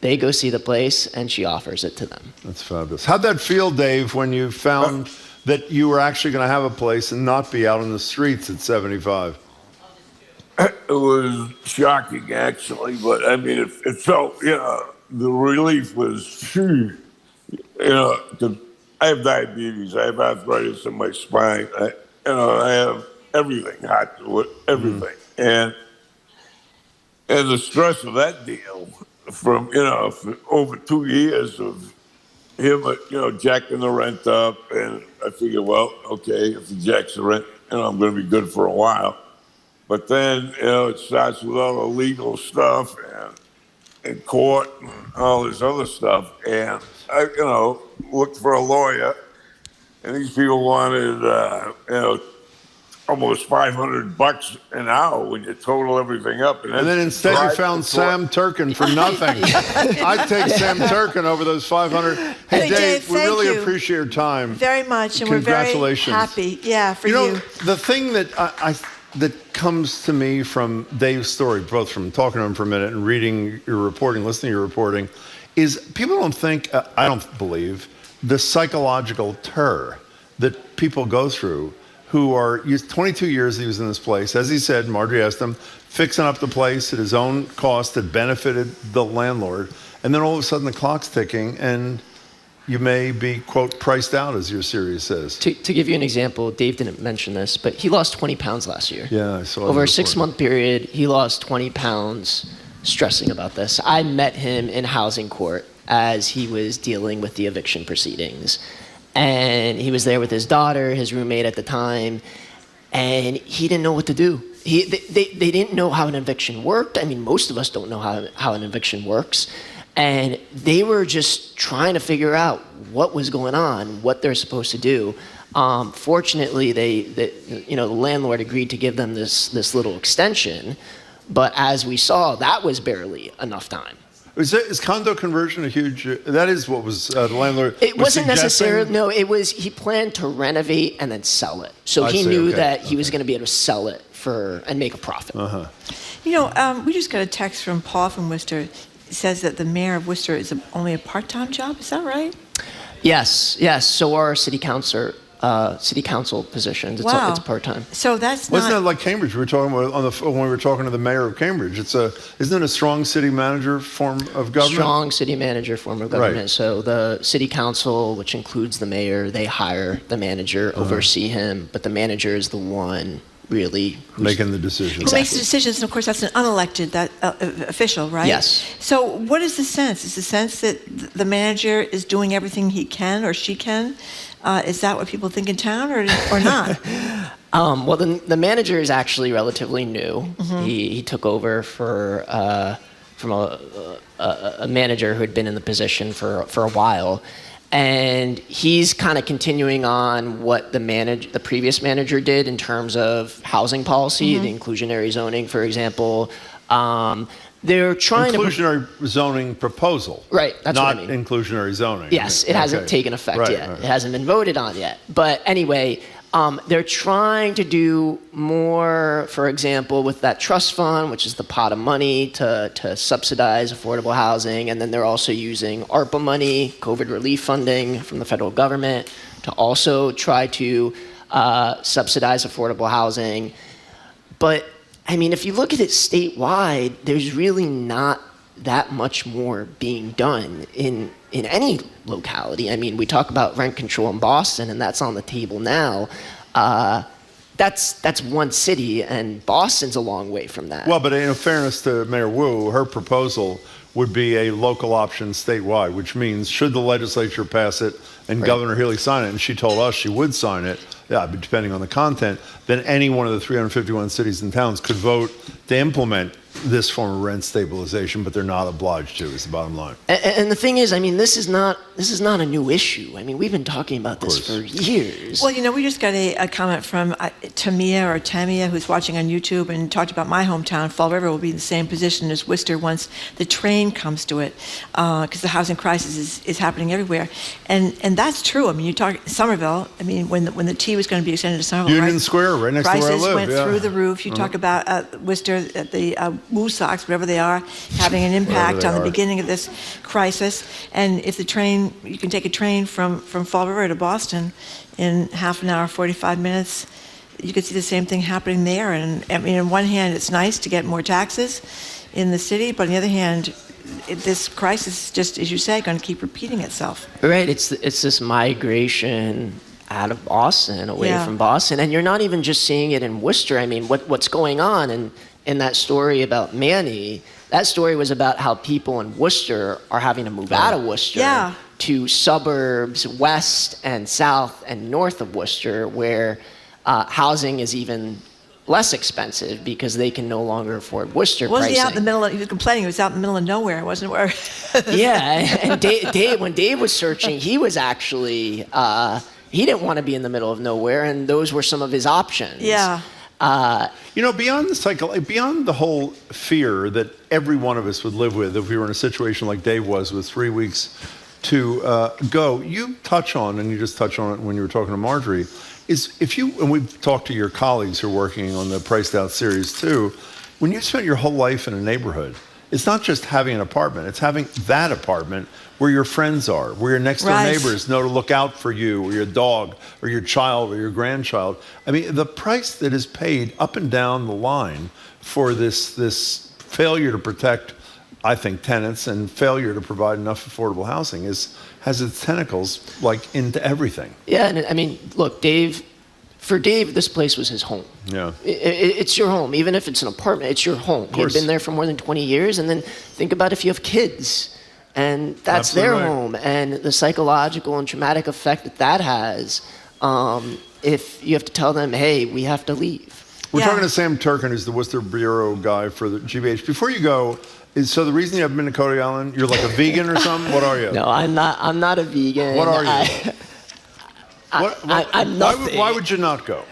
They go see the place, and she offers it to them. That's fabulous. How'd that feel, Dave, when you found that you were actually going to have a place and not be out on the streets at 75? It was shocking, actually, but it felt, the relief was, I have diabetes, I have arthritis in my spine, I have everything, everything. And the stress of that deal from, for over 2 years of him, jacking the rent up, and I figured, well, okay, if he jacks the rent, I'm going to be good for a while. But then, it starts with all the legal stuff and court and all this other stuff. And I, looked for a lawyer, and these people wanted, almost $500 an hour when you total everything up. And then instead you found Sam Turkin for nothing. I'd take Sam Turkin over those 500. Hey, Dave, we really appreciate your time. Very much, and we're very happy. Yeah, for you. The thing that that comes to me from Dave's story, both from talking to him for a minute and reading your reporting, listening to your reporting, is people don't think, I don't believe, the psychological terror that people go through who are 22 years he was in this place. As he said, Marjorie asked him, fixing up the place at his own cost that benefited the landlord. And then all of a sudden the clock's ticking and you may be, quote, priced out, as your series says. To give you an example, Dave didn't mention this, but he lost 20 pounds last year. Yeah, I saw Over a 6-month period, he lost 20 pounds stressing about this. I met him in housing court as he was dealing with the eviction proceedings. And he was there with his daughter, his roommate at the time, and he didn't know what to do. They didn't know how an eviction worked. I mean, most of us don't know how an eviction works. And they were just trying to figure out what was going on, what they're supposed to do. Fortunately, the landlord agreed to give them this little extension, but as we saw, that was barely enough time. Is condo conversion a huge? That is what was the landlord. It wasn't necessarily. No, it was. He planned to renovate and then sell it. So he knew that he was going to be able to sell it and make a profit. We just got a text from Paul from Worcester. It says that the mayor of Worcester is only a part-time job. Is that right? Yes. So are city council positions. It's Wow. it's part-time. So that's Wasn't not. that like Cambridge? We were talking about when we were talking to the mayor of Cambridge. Isn't it a strong city manager form of government? Strong city manager form of government. Right. So the city council, which includes the mayor, they hire the manager, oversee him, but the manager is the one really making the decisions. Who makes the decisions, and of course that's an unelected official, right? Yes. So what is the sense? Is the sense that the manager is doing everything he can or she can? Is that what people think in town, or not? Well, the manager is actually relatively new. Mm-hmm. He took over from a manager who had been in the position for a while. And he's kind of continuing on what the previous manager did in terms of housing policy, the inclusionary zoning, for example. They're trying inclusionary zoning proposal. Right, that's not what I mean. Inclusionary zoning. Yes, it hasn't taken effect yet. Right. It hasn't been voted on yet. But anyway, they're trying to do more, for example, with that trust fund, which is the pot of money to subsidize affordable housing. And then they're also using ARPA money, COVID relief funding from the federal government, to also try to subsidize affordable housing. But I mean, if you look at it statewide, there's really not that much more being done in any locality. I mean, we talk about rent control in Boston, and that's on the table now. That's one city, and Boston's a long way from that. Well, but in fairness to Mayor Wu, her proposal would be a local option statewide, which means should the legislature pass it and Governor Healy sign it, and she told us she would sign it, but depending on the content, then any one of the 351 cities and towns could vote to implement this form of rent stabilization, but they're not obliged to, is the bottom line. And the thing is, I mean, this is not a new issue. I mean, we've been talking about this for years. Well, we just got a comment from Tamia, who's watching on YouTube, and talked about my hometown. Fall River will be in the same position as Worcester once the train comes to it, because the housing crisis is happening everywhere. And that's true. I mean, you talk Somerville. I mean, when the T was going to be extended to Somerville, Union Square, right next to where I live. Prices went through the roof. You talk about Worcester, the Woo Sox, whatever they are, having an impact on the beginning of this crisis. And if the train, you can take a train from Fall River to Boston in half an hour, 45 minutes, you could see the same thing happening there. And I mean, on one hand, it's nice to get more taxes in the city, but on the other hand, this crisis is just, as you say, going to keep repeating itself. Right, it's this migration out of Boston, away from Boston. And you're not even just seeing it in Worcester. I mean, what's going on in that story about Manny, that story was about how people in Worcester are having to move out of Worcester to suburbs west and south and north of Worcester, where housing is even less expensive because they can no longer afford Worcester pricing. Wasn't he out in the middle he was complaining he was out in the middle of nowhere, wasn't it? Yeah, and Dave, when Dave was searching, he was actually, he didn't want to be in the middle of nowhere, and those were some of his options. Yeah. Beyond the cycle, beyond the whole fear that every one of us would live with if we were in a situation like Dave was with 3 weeks to go, you touch on, and you just touched on it when you were talking to Marjorie, is if you, and we've talked to your colleagues who are working on the Priced Out series too, when you spent your whole life in a neighborhood, it's not just having an apartment, it's having that apartment where your friends are, where your next door neighbors know to look out for you, or your dog, or your child, or your grandchild. I mean, the price that is paid up and down the line for this failure to protect, I think, tenants and failure to provide enough affordable housing has its tentacles like into everything. Yeah, and I mean, look, for Dave, this place was his home. Yeah. It's your home. Even if it's an apartment, it's your home. He'd been there for more than 20 years. And then think about if you have kids, and that's their home, and the psychological and traumatic effect that has, if you have to tell them, hey, we have to leave. We're talking to Sam Turkin, who's the Worcester Bureau guy for the GBH. Before you go, so the reason you haven't been to Cody Island, you're like a vegan or something? What are you? No, I'm not a vegan. What are you? I'm nothing. Why would you not go?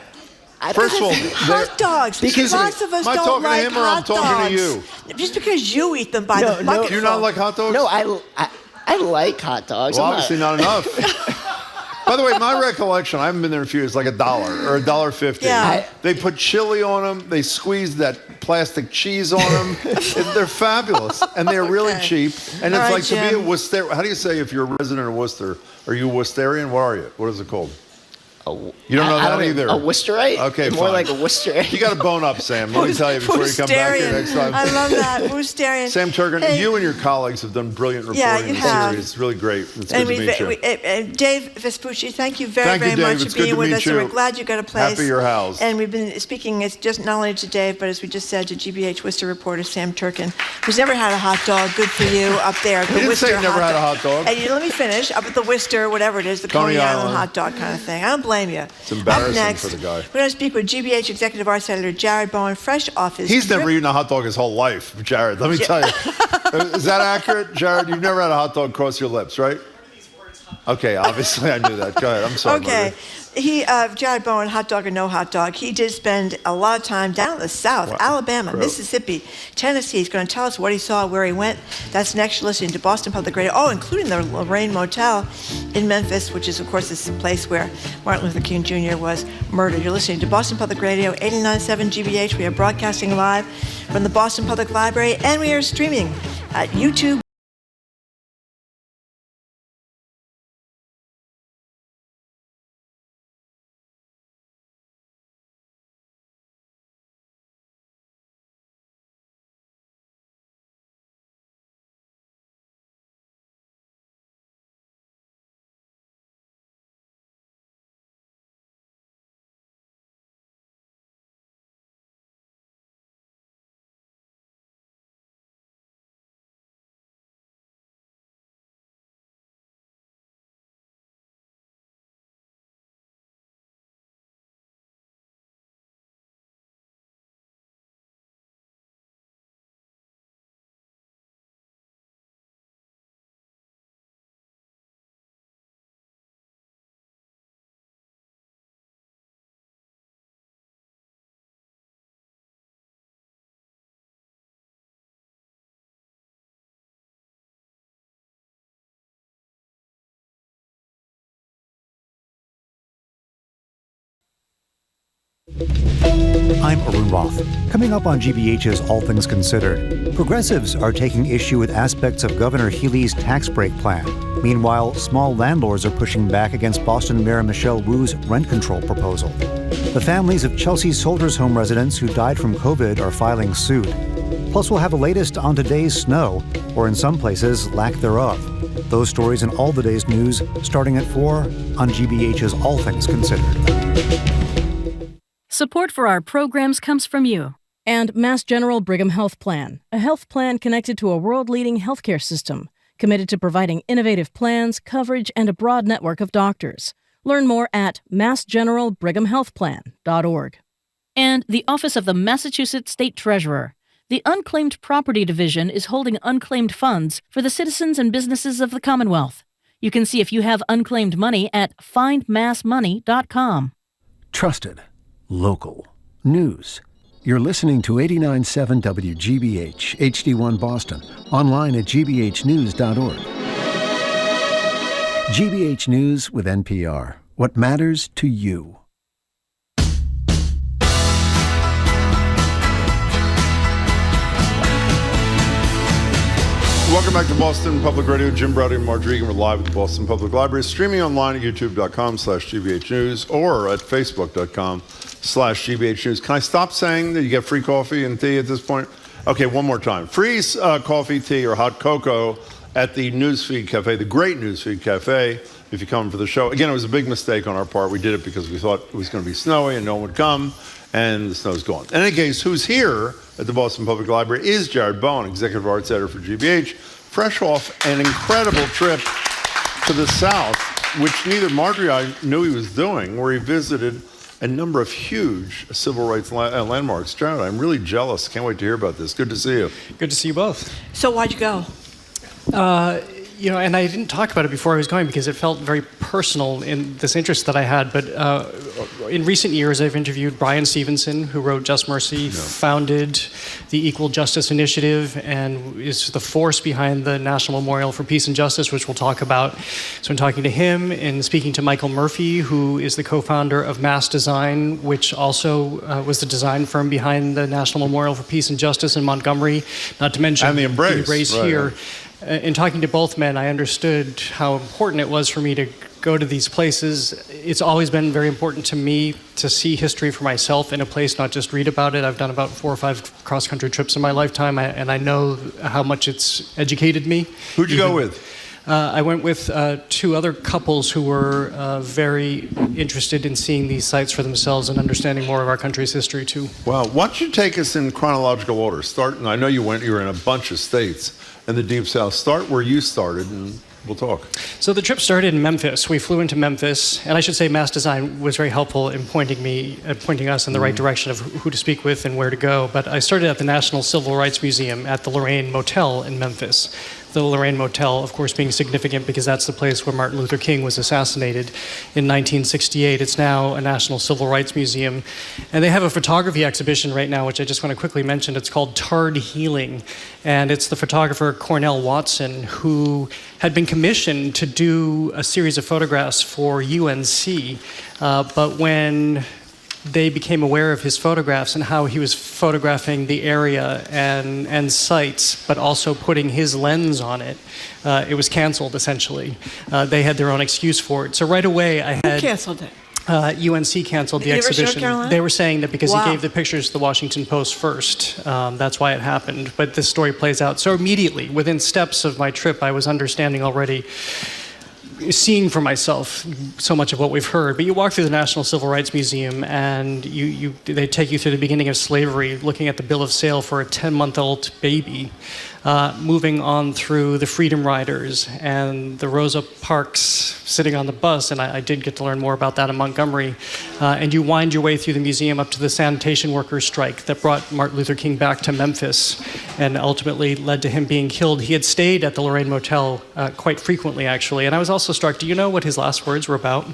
First of all, hot dogs. Because lots of us am I don't talking like to him or I'm talking to you? Just because you eat them by the bucket. Do you not like hot dogs? No, I like hot dogs. Well, obviously not enough. By the way, my recollection, I haven't been there in a few years, like $1 or $1.50. Yeah. They put chili on them. They squeeze that plastic cheese on them. They're fabulous, and they're really cheap. And it's like to be a Worcester. How do you say if you're a resident of Worcester? Are you a Worcesterian? What are you? What is it called? You don't know that either? A Worcesterite? Okay, more fine. like a Worcesterite. You got to bone up, Sam. Let me tell you before you come back here next time. I love that. Worcesterian. Sam Turkin, you and your colleagues have done brilliant reporting in the series. It's really great. It's good to meet you. Dave Vespucci, thank you very much for being with us. We're glad you got a place. Happy your house. And we've been speaking, it's just not only to Dave, but as we just said, to GBH Worcester reporter Sam Turkin, who's never had a hot dog. Good for you up there. He didn't say he never had a hot dog. And let me finish. Up at the Worcester, whatever it is, the Coney Island hot dog kind of thing. I don't blame you. It's embarrassing Up next, for the guy. we're going to speak with GBH Executive Arts Editor Jared Bowen, fresh off his He's never eaten a hot dog his whole life, Jared. Let me tell you. Is that accurate, Jared? You've never had a hot dog cross your lips, right? Okay, obviously I knew that. Go ahead. I'm sorry. Okay. Margaret. Jared Bowen, hot dog or no hot dog, he did spend a lot of time down in the South, Alabama, Mississippi, Tennessee. He's going to tell us what he saw, where he went. That's next. You're listening to Boston Public Radio. Oh, including the Lorraine Motel in Memphis, which is, of course, this place where Martin Luther King Jr. was murdered. You're listening to Boston Public Radio, 89.7 GBH. We are broadcasting live from the Boston Public Library, and we are streaming at YouTube. I'm Arun Roth. Coming up on GBH's All Things Considered, progressives are taking issue with aspects of Governor Healey's tax break plan. Meanwhile, small landlords are pushing back against Boston Mayor Michelle Wu's rent control proposal. The families of Chelsea Soldiers Home residents who died from COVID are filing suit. Plus, we'll have the latest on today's snow, or in some places, lack thereof. Those stories and all the day's news starting at 4 on GBH's All Things Considered. Support for our programs comes from you and Mass General Brigham Health Plan, a health plan connected to a world-leading healthcare system, committed to providing innovative plans, coverage, and a broad network of doctors. Learn more at massgeneralbrighamhealthplan.org. And the Office of the Massachusetts State Treasurer. The Unclaimed Property Division is holding unclaimed funds for the citizens and businesses of the Commonwealth. You can see if you have unclaimed money at findmassmoney.com. Trusted. Local. News. You're listening to 89.7 WGBH, HD1 Boston, online at gbhnews.org. GBH News with NPR. What matters to you. Welcome back to Boston Public Radio. Jim Browdy and Margery Egan. We're live at the Boston Public Library, streaming online at youtube.com/GBH News or at facebook.com/GBH News. Can I stop saying that you get free coffee and tea at this point? Okay, one more time. Free coffee, tea, or hot cocoa at the Newsfeed Cafe, the great Newsfeed Cafe, if you come for the show. Again, it was a big mistake on our part. We did it because we thought it was going to be snowy and no one would come, and the snow's gone. In any case, who's here at the Boston Public Library is Jared Bowen, Executive Arts Editor for GBH, fresh off an incredible trip to the South, which neither Marjorie or I knew he was doing, where he visited a number of huge civil rights landmarks. Jared, I'm really jealous. Can't wait to hear about this. Good to see you. Good to see you both. So why'd you go? And I didn't talk about it before I was going because it felt very personal in this interest that I had. But in recent years, I've interviewed Brian Stevenson, who wrote Just Mercy, founded the Equal Justice Initiative, and is the force behind the National Memorial for Peace and Justice, which we'll talk about. So I'm talking to him and speaking to Michael Murphy, who is the co-founder of Mass Design, which also was the design firm behind the National Memorial for Peace and Justice in Montgomery, not to mention and the Embrace right, here. In talking to both men, I understood how important it was for me to go to these places. It's always been very important to me to see history for myself in a place, not just read about it. I've done about 4 or 5 cross-country trips in my lifetime, and I know how much it's educated me. Who'd you go with? I went with 2 other couples who were very interested in seeing these sites for themselves and understanding more of our country's history, too. Well, why don't you take us in chronological order? And I know you were in a bunch of states in the Deep South. Start where you started, and we'll talk. So the trip started in Memphis. We flew into Memphis, and I should say Mass Design was very helpful in pointing us in the right direction of who to speak with and where to go. But I started at the National Civil Rights Museum at the Lorraine Motel in Memphis, The Lorraine Motel, of course, being significant because that's the place where Martin Luther King was assassinated in 1968. It's now a National Civil Rights Museum. And they have a photography exhibition right now, which I just want to quickly mention. It's called Tarred Healing. And it's the photographer Cornell Watson, who had been commissioned to do a series of photographs for UNC. But when they became aware of his photographs and how he was photographing the area and sites, but also putting his lens on it, it was canceled, essentially. They had their own excuse for it. So right away, I had... Who canceled it? UNC canceled the University of exhibition. North Carolina? They were saying that because Wow. he gave the pictures to the Washington Post first, that's why it happened. But this story plays out. So immediately, within steps of my trip, I was understanding already, seeing for myself so much of what we've heard. But you walk through the National Civil Rights Museum and they take you through the beginning of slavery, looking at the bill of sale for a 10-month-old baby, moving on through the Freedom Riders and the Rosa Parks sitting on the bus, and I did get to learn more about that in Montgomery. And you wind your way through the museum up to the sanitation workers' strike that brought Martin Luther King back to Memphis and ultimately led to him being killed. He had stayed at the Lorraine Motel quite frequently, actually. And I was also struck, do you know what his last words were about?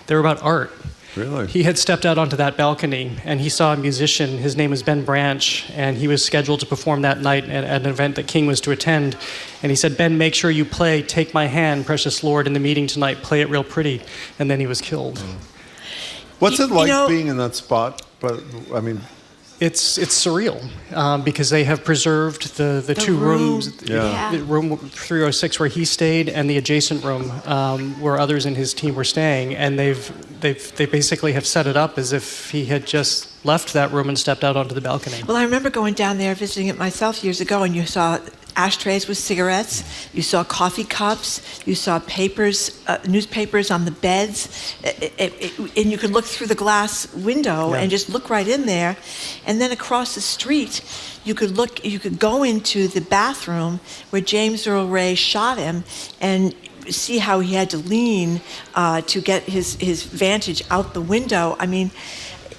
They were about art. Really? He had stepped out onto that balcony and he saw a musician. His name was Ben Branch, and he was scheduled to perform that night at an event that King was to attend. And he said, "Ben, make sure you play Take My Hand, Precious Lord, in the meeting tonight. Play it real pretty." And then he was killed. What's it like being in that spot? But I mean, it's surreal because they have preserved the two rooms, the room 306 where he stayed and the adjacent room where others in his team were staying, and they basically have set it up as if he had just left that room and stepped out onto the balcony. Well, I remember going down there visiting it myself years ago, and you saw ashtrays with cigarettes, you saw coffee cups, you saw papers, newspapers on the beds, and you could look through the glass window and just look right in there. And then across the street, you could go into the bathroom where James Earl Ray shot him and see how he had to lean to get his vantage out the window. I mean,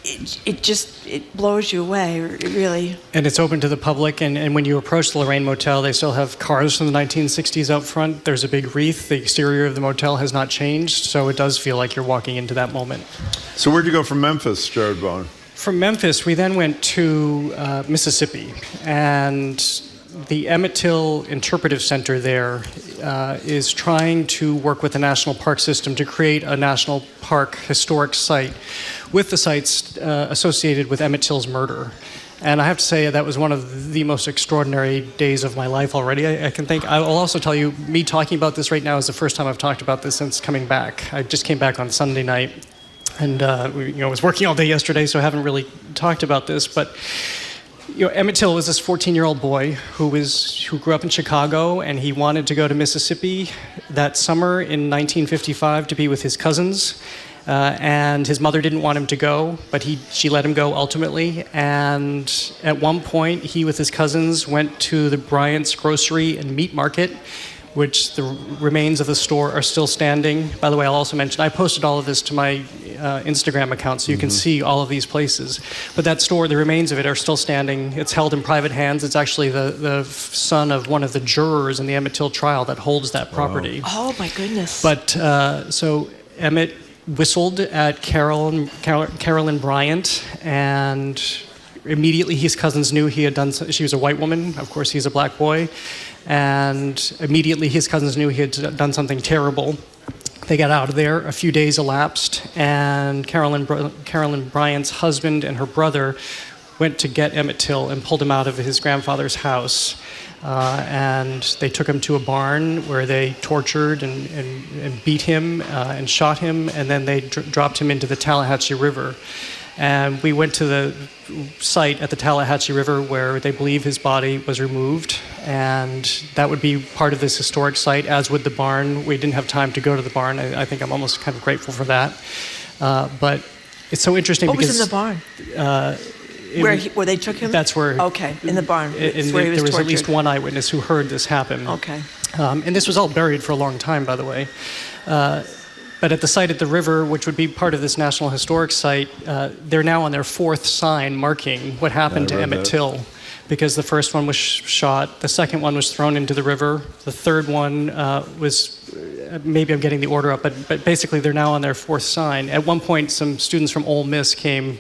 it blows you away, really. And it's open to the public, and when you approach the Lorraine Motel, they still have cars from the 1960s out front. There's a big wreath. The exterior of the motel has not changed, so it does feel like you're walking into that moment. So where'd you go from Memphis, Jared Bowen? From Memphis, we then went to Mississippi, and the Emmett Till Interpretive Center there is trying to work with the National Park System to create a national park historic site with the sites associated with Emmett Till's murder. And I have to say that was one of the most extraordinary days of my life already, I can think. I will also tell you, me talking about this right now is the first time I've talked about this since coming back. I just came back on Sunday night, and I was working all day yesterday, so I haven't really talked about this, but Emmett Till was this 14-year-old boy who grew up in Chicago, and he wanted to go to Mississippi that summer in 1955 to be with his cousins. And his mother didn't want him to go, but she let him go ultimately. And at one point, he with his cousins went to the Bryant's Grocery and Meat Market, which the remains of the store are still standing. By the way, I'll also mention, I posted all of this to my Instagram account, so you can see all of these places. But that store, the remains of it are still standing. It's held in private hands. It's actually the son of one of the jurors in the Emmett Till trial that holds that property. Oh, my goodness. But so Emmett whistled at Carolyn Bryant, and immediately his cousins knew he had done. She was a white woman. Of course, he's a black boy. And immediately his cousins knew he had done something terrible. They got out of there. A few days elapsed, and Carolyn Bryant's husband and her brother went to get Emmett Till and pulled him out of his grandfather's house. And they took him to a barn where they tortured and beat him and shot him, and then they dropped him into the Tallahatchie River. And we went to the site at the Tallahatchie River where they believe his body was removed, and that would be part of this historic site, as would the barn. We didn't have time to go to the barn. I think I'm almost kind of grateful for that. But it's so interesting what because... was in the barn? Where they took him? That's where... Okay, in the barn. Where he was tortured. At least one eyewitness who heard this happen. Okay. And this was all buried for a long time, by the way. But at the site at the river, which would be part of this National Historic Site, they're now on their fourth sign marking what happened to Emmett Till. because the first one was shot, the second one was thrown into the river, the third one was, maybe I'm getting the order up, but basically they're now on their fourth sign. At one point, some students from Ole Miss came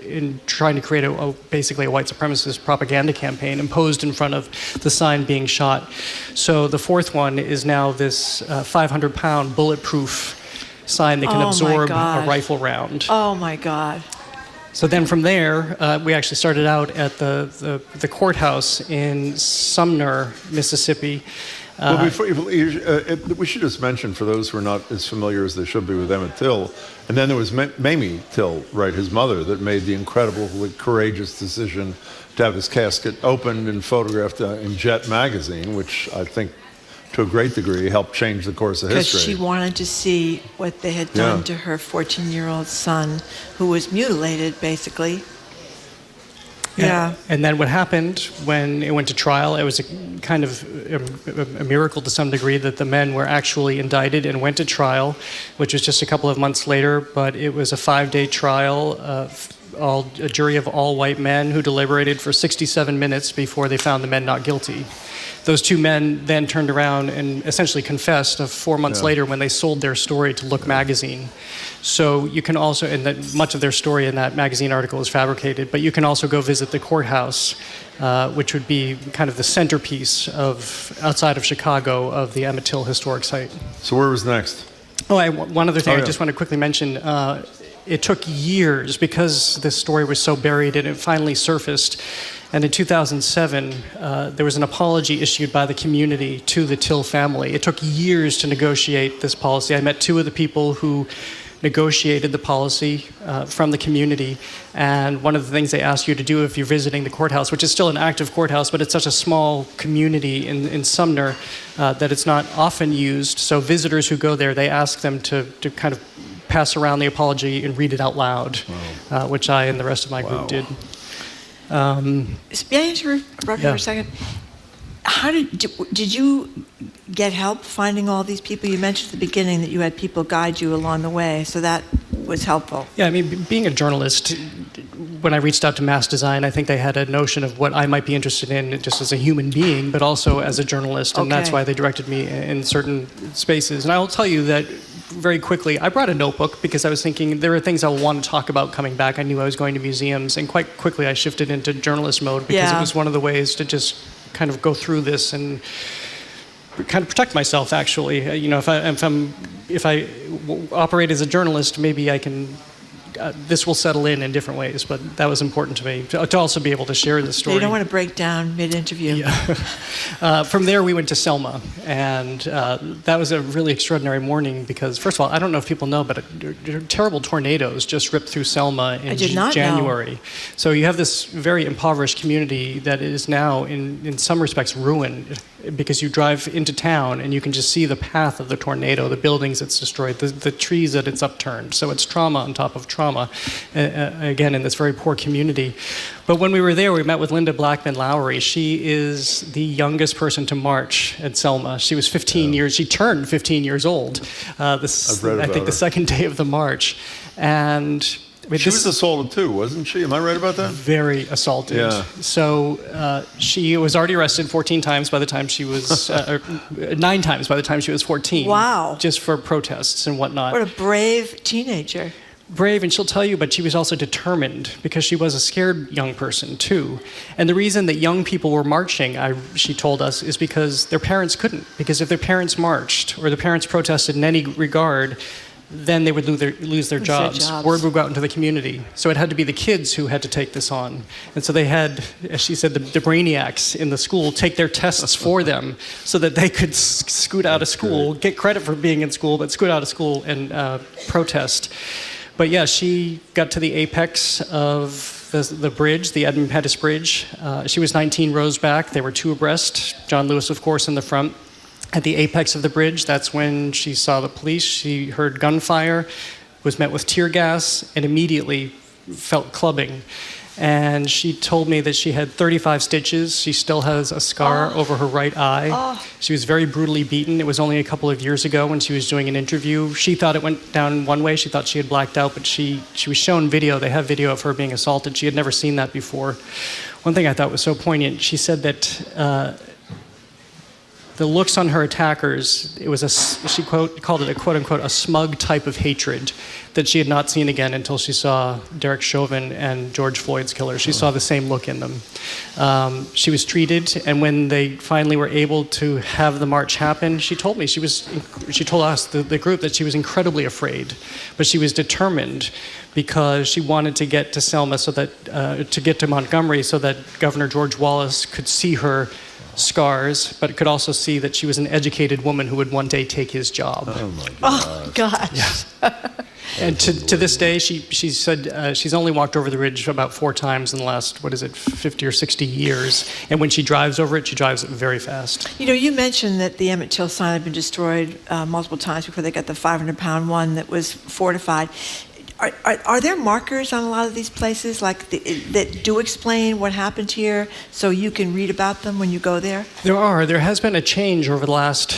in trying to create basically a white supremacist propaganda campaign and posed in front of the sign being shot. So the fourth one is now this 500-pound bulletproof sign that can absorb a rifle round. Oh my God. So then from there, we actually started out at the courthouse in Sumner, Mississippi. Well, before we should just mention, for those who are not as familiar as they should be with Emmett Till, and then there was Mamie Till, right, his mother, that made the incredibly courageous decision to have his casket opened and photographed in Jet magazine, which I think to a great degree helped change the course of history. Because she wanted to see what they had done to her 14-year-old son, who was mutilated, basically. Yeah. And then what happened when it went to trial, it was a kind of a miracle to some degree that the men were actually indicted and went to trial, which was just a couple of months later, but it was a 5-day trial, a jury of all white men who deliberated for 67 minutes before they found the men not guilty. Those two men then turned around and essentially confessed 4 months later when they sold their story to Look magazine. So you can also, and that much of their story in that magazine article is fabricated, but you can also go visit the courthouse, which would be kind of the centerpiece of, outside of Chicago, of the Emmett Till Historic Site. So where was next? One other thing I just want to quickly mention. It took years because this story was so buried and it finally surfaced. And in 2007, there was an apology issued by the community to the Till family. It took years to negotiate this policy. I met two of the people who negotiated the policy from the community. And one of the things they ask you to do if you're visiting the courthouse, which is still an active courthouse, but it's such a small community in Sumner that it's not often used. So visitors who go there, they ask them to kind of pass around the apology and read it out loud, which I and the rest of my group did. May I interrupt for a second? How did you get help finding all these people? You mentioned at the beginning that you had people guide you along the way, so that was helpful. Yeah, I mean, being a journalist, when I reached out to Mass Design, I think they had a notion of what I might be interested in just as a human being, but also as a journalist, and that's why they directed me in certain spaces. And I will tell you that very quickly, I brought a notebook because I was thinking there are things I want to talk about coming back. I knew I was going to museums, and quite quickly I shifted into journalist mode because it was one of the ways to just kind of go through this and kind of protect myself, actually. You know, if I operate as a journalist, maybe I can, this will settle in different ways, but that was important to me, to also be able to share this story. You don't want to break down mid-interview. Yeah. From there, we went to Selma, and that was a really extraordinary morning because, first of all, I don't know if people know, but terrible tornadoes just ripped through Selma in January. So you have this very impoverished community that is now, in some respects, ruined because you drive into town and you can just see the path of the tornado, the buildings it's destroyed, the trees that it's upturned. So it's trauma on top of trauma, again, in this very poor community. But when we were there, we met with Linda Blackman Lowry. She is the youngest person to march at Selma. She was 15 years, she turned 15 years old. I think the second day of the march. And she was assaulted too, wasn't she? Am I right about that? Very assaulted. Yeah. So she was already arrested 14 times by the time she was, 9 times by the time she was 14. Wow. Just for protests and whatnot. What a brave teenager. Brave, and she'll tell you, but she was also determined because she was a scared young person too. And the reason that young people were marching, she told us, is because their parents couldn't. Because if their parents marched or their parents protested in any regard, then they would lose their jobs. Word would go out into the community. So it had to be the kids who had to take this on. And so they had, as she said, the brainiacs in the school take their tests for them so that they could scoot out of school, get credit for being in school, but scoot out of school and protest. But yeah, she got to the apex of the bridge, the Edmund Pettus Bridge. She was 19 rows back. They were 2 abreast. John Lewis, of course, in the front. At the apex of the bridge, that's when she saw the police. She heard gunfire, was met with tear gas, and immediately felt clubbing. And she told me that she had 35 stitches. She still has a scar over her right eye. She was very brutally beaten. It was only a couple of years ago when she was doing an interview. She thought it went down one way. She thought she had blacked out, but she was shown video. They have video of her being assaulted. She had never seen that before. One thing I thought was so poignant, she said that the looks on her attackers, it was she called it a quote-unquote a smug type of hatred that she had not seen again until she saw Derek Chauvin and George Floyd's killer. She saw the same look in them. She was treated, and when they finally were able to have the march happen, she told me, she told us, the group, that she was incredibly afraid, but she was determined because she wanted to get to Selma to get to Montgomery so that Governor George Wallace could see her scars, but could also see that she was an educated woman who would one day take his job. Oh my Oh, gosh. Yeah. And to this day, she said she's only walked over the ridge about 4 times in the last, 50 or 60 years. And when she drives over it, she drives it very fast. You know, you mentioned that the Emmett Till sign had been destroyed multiple times before they got the 500-pound one that was fortified. Are there markers on a lot of these places that do explain what happened here so you can read about them when you go there? There are. There has been a change over the last,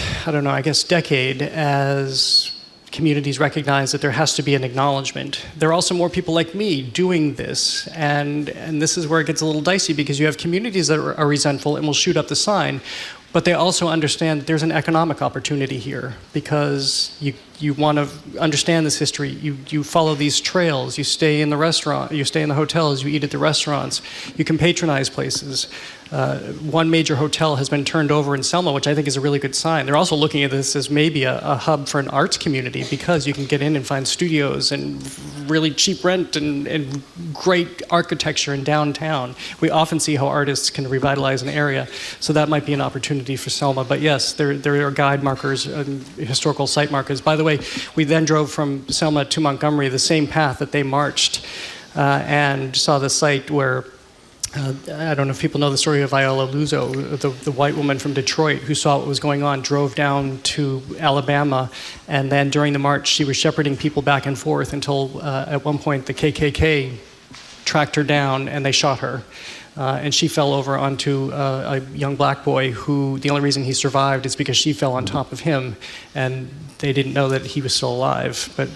decade as communities recognize that there has to be an acknowledgement. There are also more people like me doing this, and this is where it gets a little dicey because you have communities that are resentful and will shoot up the sign, but they also understand that there's an economic opportunity here because you want to understand this history. You follow these trails. You stay in the restaurant. You stay in the hotels. You eat at the restaurants. You can patronize places. One major hotel has been turned over in Selma, which I think is a really good sign. They're also looking at this as maybe a hub for an arts community because you can get in and find studios and really cheap rent and great architecture in downtown. We often see how artists can revitalize an area, so that might be an opportunity for Selma. But yes, there are guide markers and historical site markers. By the way, we then drove from Selma to Montgomery the same path that they marched and saw the site where I don't know if people know the story of Viola Luzo, the white woman from Detroit who saw what was going on, drove down to Alabama, and then during the march she was shepherding people back and forth until at one point the KKK tracked her down and they shot her. And she fell over onto a young black boy who, the only reason he survived is because she fell on top of him, and they didn't know that he was still alive. But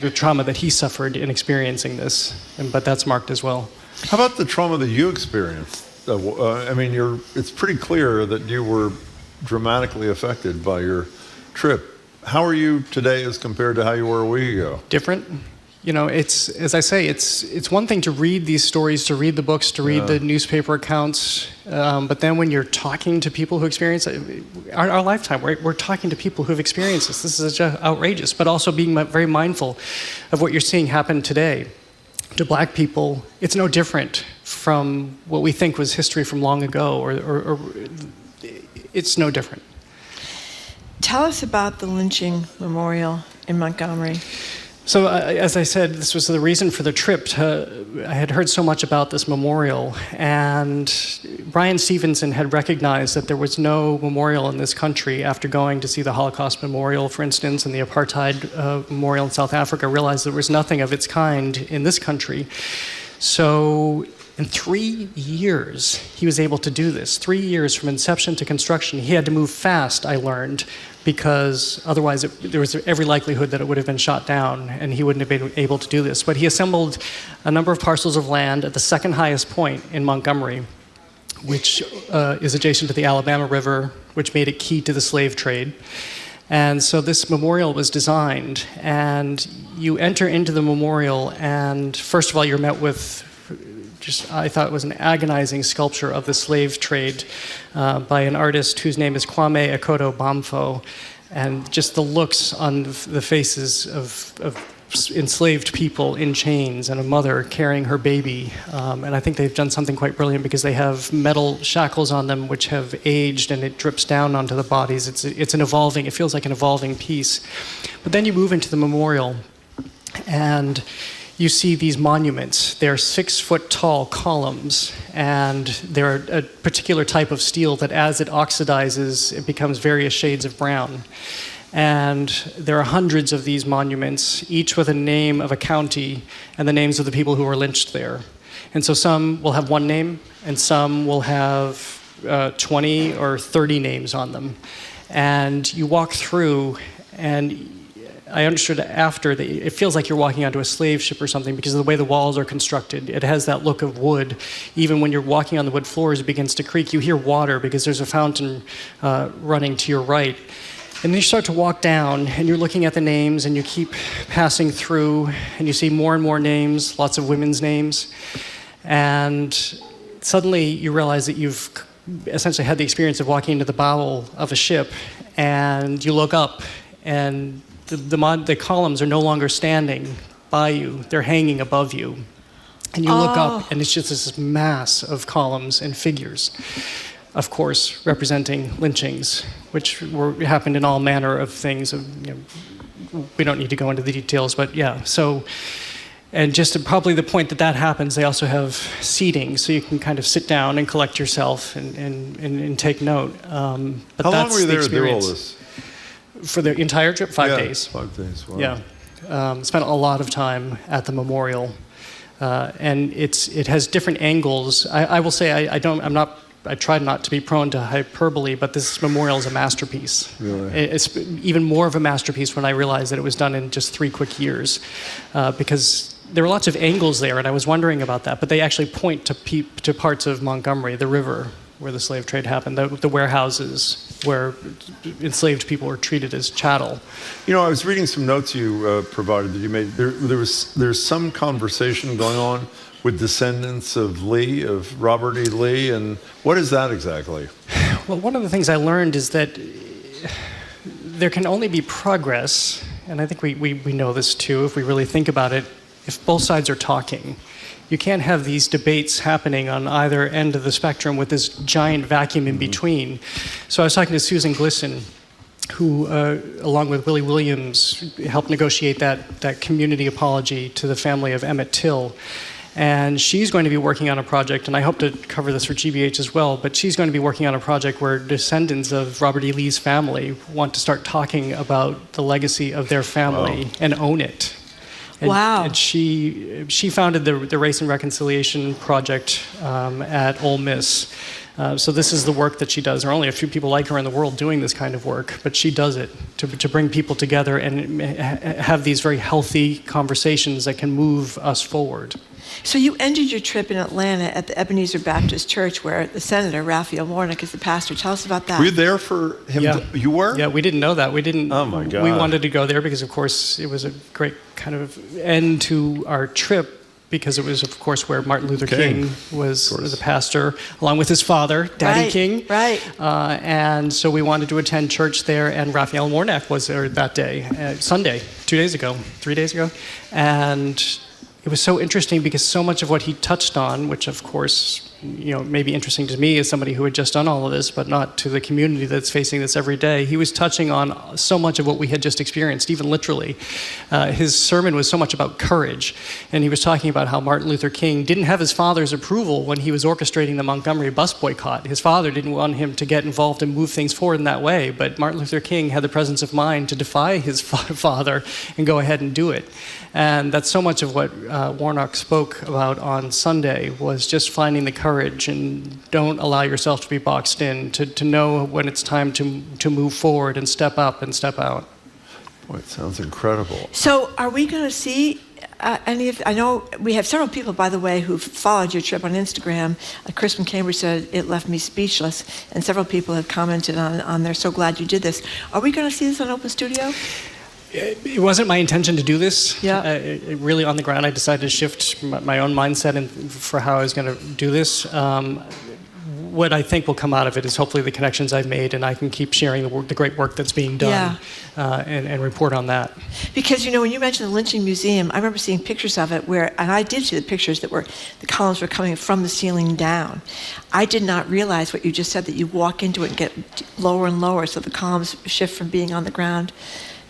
the trauma that he suffered in experiencing this, but that's marked as well. How about the trauma that you experienced? It's pretty clear that you were dramatically affected by your trip. How are you today as compared to how you were a week ago? Different. You know, it's, as I say, it's one thing to read these stories, to read the books, to read the newspaper accounts, but then when you're talking to people who experience it, our lifetime, we're talking to people who have experienced this. This is just outrageous, but also being very mindful of what you're seeing happen today. To black people, it's no different from what we think was history from long ago, or it's no different. Tell us about the lynching memorial in Montgomery. So, as I said, this was the reason for the trip. I had heard so much about this memorial, and Bryan Stevenson had recognized that there was no memorial in this country after going to see the Holocaust Memorial, for instance, and the Apartheid Memorial in South Africa, realized there was nothing of its kind in this country. So, in 3 years, he was able to do this. 3 years from inception to construction. He had to move fast, I learned, because otherwise there was every likelihood that it would have been shot down and he wouldn't have been able to do this. But he assembled a number of parcels of land at the second highest point in Montgomery, which is adjacent to the Alabama River, which made it key to the slave trade. And so this memorial was designed, and you enter into the memorial, and first of all, you're met with I thought it was an agonizing sculpture of the slave trade by an artist whose name is Kwame Akoto Bamfo, and just the looks on the faces of enslaved people in chains and a mother carrying her baby. And I think they've done something quite brilliant because they have metal shackles on them which have aged and it drips down onto the bodies. It feels like an evolving piece. But then you move into the memorial and you see these monuments. They're 6-foot tall columns, and they're a particular type of steel that as it oxidizes, it becomes various shades of brown. And there are hundreds of these monuments, each with a name of a county and the names of the people who were lynched there. And so some will have one name, and some will have 20 or 30 names on them. And you walk through, and I understood after that it feels like you're walking onto a slave ship or something because of the way the walls are constructed. It has that look of wood. Even when you're walking on the wood floors, it begins to creak. You hear water because there's a fountain running to your right. And then you start to walk down, and you're looking at the names, and you keep passing through, and you see more and more names, lots of women's names. And suddenly you realize that you've essentially had the experience of walking into the bow of a ship, and you look up, and the columns are no longer standing by you. They're hanging above you. And you look up, and it's just this mass of columns and figures, of course, representing lynchings, which happened in all manner of things. We don't need to go into the details, but yeah. So, and just probably the point that happens, they also have seating, so you can kind of sit down and collect yourself and take note. But How long were you there to do all this? For the entire trip, 5 days. 5 days, wow. Yeah. Spent a lot of time at the memorial. And it has different angles. I will say I tried not to be prone to hyperbole, but this memorial is a masterpiece. Really? It's even more of a masterpiece when I realized that it was done in just 3 quick years, because there are lots of angles there, and I was wondering about that. But they actually point to parts of Montgomery, the river where the slave trade happened, the warehouses where enslaved people were treated as chattel. You know, I was reading some notes you provided that you made. There's some conversation going on with descendants of Robert E. Lee, and what is that exactly? Well, one of the things I learned is that there can only be progress, and I think we know this too if we really think about it, if both sides are talking. You can't have these debates happening on either end of the spectrum with this giant vacuum in between. So I was talking to Susan Glisson, who, along with Willie Williams, helped negotiate that community apology to the family of Emmett Till. And she's going to be working on a project, and I hope to cover this for GBH as well, but she's going to be working on a project where descendants of Robert E. Lee's family want to start talking about the legacy of their family and own it. And, and she founded the Race and Reconciliation Project at Ole Miss. So this is the work that she does. There are only a few people like her in the world doing this kind of work, but she does it to bring people together and have these very healthy conversations that can move us forward. So you ended your trip in Atlanta at the Ebenezer Baptist Church, where the Senator, Raphael Warnock, is the pastor. Tell us about that. Were you there for him? Yeah. You were? Yeah, we didn't know that. We didn't. Oh, my God. We wanted to go there because, of course, it was a great kind of end to our trip, because it was, of course, where Martin Luther King was the pastor, along with his father, Daddy King. Right. And so we wanted to attend church there, and Raphael Warnock was there that day, Sunday, 3 days ago. And it was so interesting because so much of what he touched on, which of course, may be interesting to me as somebody who had just done all of this, but not to the community that's facing this every day. He was touching on so much of what we had just experienced, even literally. His sermon was so much about courage, and he was talking about how Martin Luther King didn't have his father's approval when he was orchestrating the Montgomery bus boycott. His father didn't want him to get involved and move things forward in that way, but Martin Luther King had the presence of mind to defy his father and go ahead and do it. And that's so much of what Warnock spoke about on Sunday, was just finding the courage and don't allow yourself to be boxed in, to know when it's time to move forward and step up and step out. Boy, it sounds incredible. So are we going to see any of, I know we have several people, by the way, who've followed your trip on Instagram. Chris from Cambridge said it left me speechless, and several people have commented on they're so glad you did this. Are we going to see this on Open Studio? It wasn't my intention to do this. Yeah. Really on the ground, I decided to shift my own mindset for how I was going to do this. What I think will come out of it is hopefully the connections I've made, and I can keep sharing the great work that's being done and report on that. Because, when you mentioned the Lynching Museum, I remember seeing pictures of it and I did see the pictures the columns were coming from the ceiling down. I did not realize what you just said, that you walk into it and get lower and lower, so the columns shift from being on the ground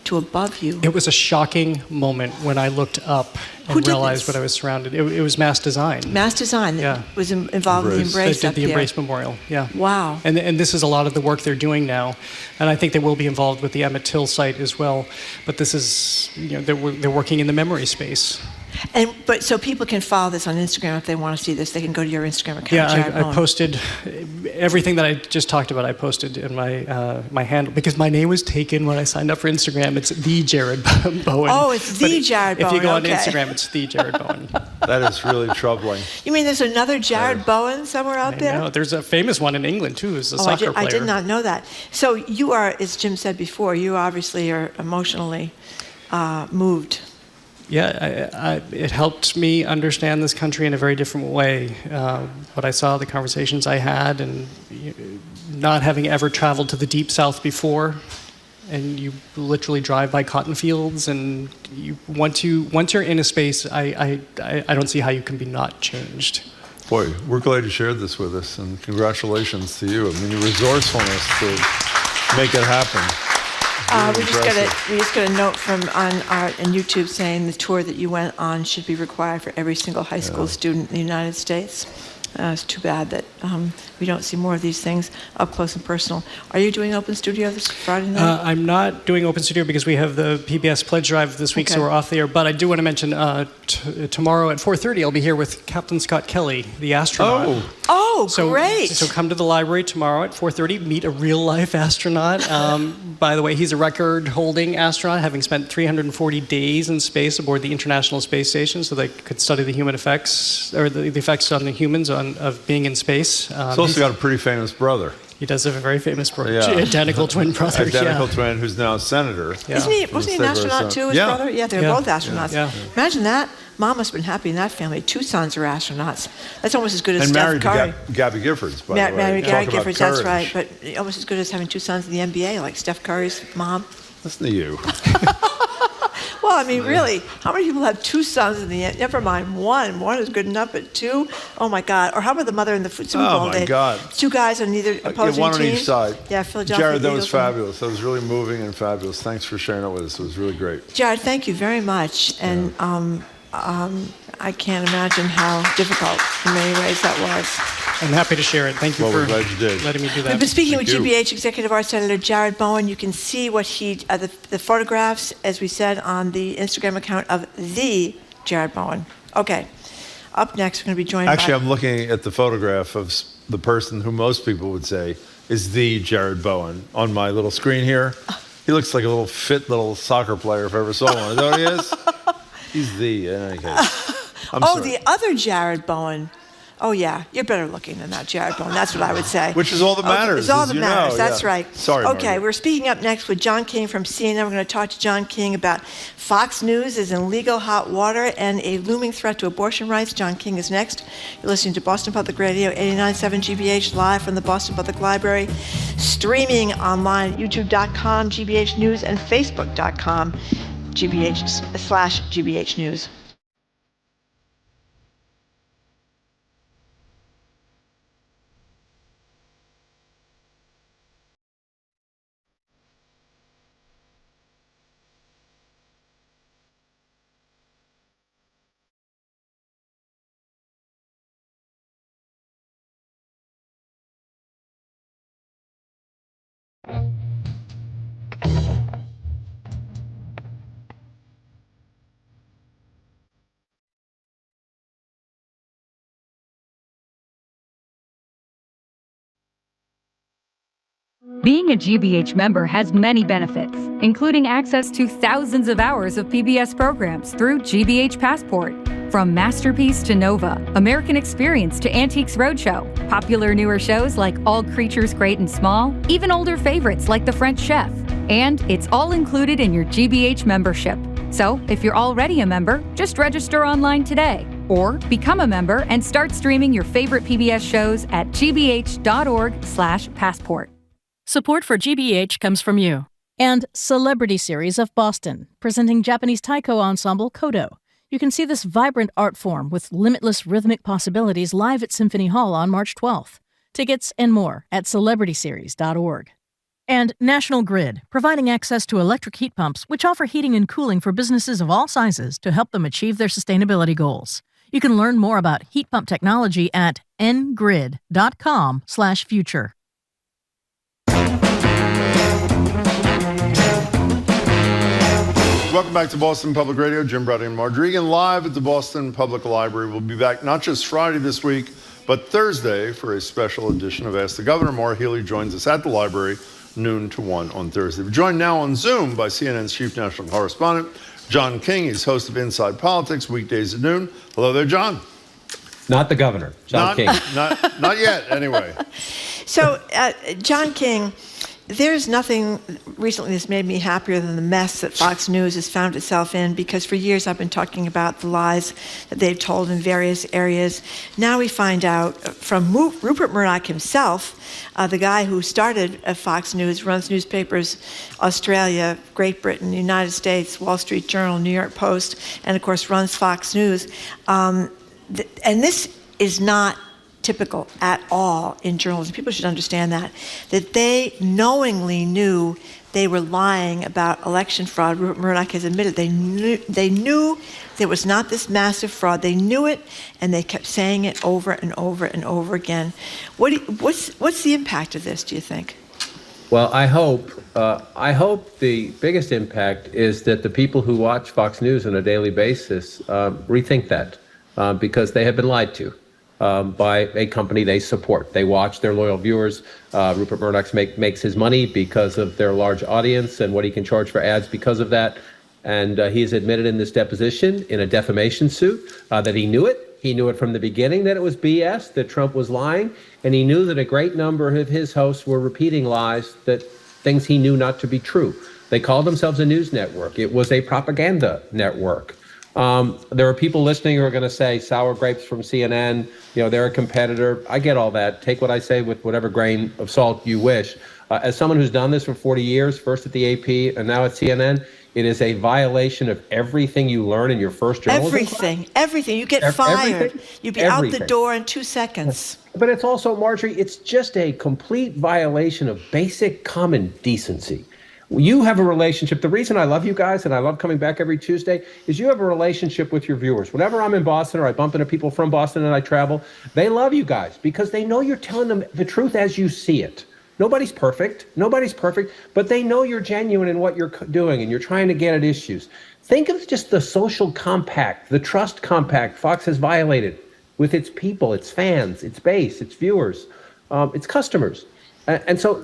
to above you. It was a shocking moment when I looked up and realized what I was surrounded. It was Mass Design. Mass Design that was involved in the Embrace They up did the there. Embrace Memorial, yeah. Wow. And this is a lot of the work they're doing now, and I think they will be involved with the Emmett Till site as well. But this is, they're working in the memory space. But so people can follow this on Instagram if they want to see this. They can go to your Instagram account. Yeah, Jared I posted everything that I just talked about. I posted in my handle because my name was taken when I signed up for Instagram. It's the Jared Bowen. Oh, it's the Jared Bowen. If you go on okay. Instagram, it's the Jared Bowen. That is really troubling. You mean there's another Jared Bowen somewhere out there? No, there's a famous one in England too. Who's a soccer player. I did not know that. So you are, as Jim said before, you obviously are emotionally moved. Yeah, it helped me understand this country in a very different way. What I saw, the conversations I had, and not having ever traveled to the Deep South before, and you literally drive by cotton fields, and once you're in a space, I don't see how you can be not changed. Boy, we're glad you shared this with us, and congratulations to you. I mean, your resourcefulness to make it happen. We just got a note from on YouTube saying the tour that you went on should be required for every single high school student in the United States. It's too bad that we don't see more of these things up close and personal. Are you doing Open Studio this Friday night? I'm not doing Open Studio because we have the PBS Pledge Drive this week, so we're off the air. But I do want to mention tomorrow at 4:30, I'll be here with Captain Scott Kelly, the astronaut. Oh, great! So come to the library tomorrow at 4:30, meet a real-life astronaut. By the way, he's a record-holding astronaut, having spent 340 days in space aboard the International Space Station, so they could study the human effects, or the effects on the humans of being in space. He's also got a pretty famous brother. He does have a very famous brother, identical twin brother. Identical twin, who's now a senator. Yeah. Wasn't he an astronaut too, his brother? Yeah, they were both astronauts. Yeah. Imagine that. Mom must have been happy in that family. 2 sons are astronauts. That's almost as good as Steph Curry. And married to Gabby Giffords, by the way. Married to Gabby Giffords, that's right. But almost as good as having 2 sons in the NBA, like Steph Curry's mom. Listen to you. Well, I mean, really, how many people have 2 sons in the NBA? Never mind, 1. 1 is good enough, but 2? Oh, my God. Or how about the mother in the Super Bowl day? Oh, my God. 2 guys on either opposing one teams. on each side. Yeah, Philadelphia Jared, that Eagles was fabulous. That was really moving and fabulous. Thanks for sharing it with us. It was really great. Jared, thank you very much. And I can't imagine how difficult in many ways that was. I'm happy to share it. Thank you for glad you did. letting me do that. We've been speaking with GBH Executive Arts Editor Jared Bowen. You can see what the photographs, as we said, on the Instagram account of the Jared Bowen. Okay. Up next, we're going to be joined Actually, by... I'm looking at the photograph of the person who most people would say is the Jared Bowen on my little screen here. He looks like a little fit little soccer player if I ever saw one. Is that what he is? He's the, in any case. I'm sorry. The other Jared Bowen. Oh, yeah, you're better looking than that Jared Bowen. That's what I would say. Which is all that matters. It's all that matters. That's right. Sorry, Okay, Margaret. we're speaking up next with John King from CNN. We're going to talk to John King about Fox News is in legal hot water and a looming threat to abortion rights. John King is next. You're listening to Boston Public Radio, 89.7 GBH, live from the Boston Public Library, streaming online at youtube.com, GBH News, and facebook.com, GBH/GBH News. Being a GBH member has many benefits, including access to thousands of hours of PBS programs through GBH Passport. From Masterpiece to Nova, American Experience to Antiques Roadshow, popular newer shows like All Creatures Great and Small, even older favorites like The French Chef. And it's all included in your GBH membership. So if you're already a member, just register online today. Or become a member and start streaming your favorite PBS shows at gbh.org/passport. Support for GBH comes from you. And Celebrity Series of Boston, presenting Japanese taiko ensemble Kodo. You can see this vibrant art form with limitless rhythmic possibilities live at Symphony Hall on March 12th. Tickets and more at celebrityseries.org. And National Grid, providing access to electric heat pumps which offer heating and cooling for businesses of all sizes to help them achieve their sustainability goals. You can learn more about heat pump technology at ngrid.com/future. Welcome back to Boston Public Radio. Jim Browdy and Marjorie Egan live at the Boston Public Library. We'll be back not just Friday this week, but Thursday for a special edition of Ask the Governor. Maura Healey joins us at the library noon to 1 on Thursday. We're joined now on Zoom by CNN's chief national correspondent, John King. He's host of Inside Politics, weekdays at noon. Hello there, John. Not the governor, John King. Not yet, anyway. So, John King, there's nothing recently that's made me happier than the mess that Fox News has found itself in, because for years I've been talking about the lies that they've told in various areas. Now we find out from Rupert Murdoch himself, the guy who started Fox News, runs newspapers, Australia, Great Britain, United States, Wall Street Journal, New York Post, and of course runs Fox News. And this is not typical at all in journalism. People should understand that they knowingly knew they were lying about election fraud. Rupert Murdoch has admitted they knew there was not this massive fraud. They knew it, and they kept saying it over and over and over again. What's the impact of this, do you think? Well, I hope the biggest impact is that the people who watch Fox News on a daily basis rethink that, because they have been lied to by a company they support. They watch, their loyal viewers. Rupert Murdoch makes his money because of their large audience and what he can charge for ads because of that. And he has admitted in this deposition in a defamation suit that he knew it. He knew it from the beginning that it was BS, that Trump was lying. And he knew that a great number of his hosts were repeating lies, that things he knew not to be true. They called themselves a news network. It was a propaganda network. There are people listening who are going to say sour grapes from CNN, they're a competitor. I get all that. Take what I say with whatever grain of salt you wish. As someone who's done this for 40 years, first at the AP and now at CNN, it is a violation of everything you learn in your first journalism class. Everything. You get fired. You'd be out the door in 2 seconds. But it's also, Marjorie, it's just a complete violation of basic common decency. You have a relationship. The reason I love you guys and I love coming back every Tuesday is you have a relationship with your viewers. Whenever I'm in Boston or I bump into people from Boston and I travel, they love you guys because they know you're telling them the truth as you see it. Nobody's perfect, but they know you're genuine in what you're doing and you're trying to get at issues. Think of just the social compact, the trust compact Fox has violated with its people, its fans, its base, its viewers, its customers. And so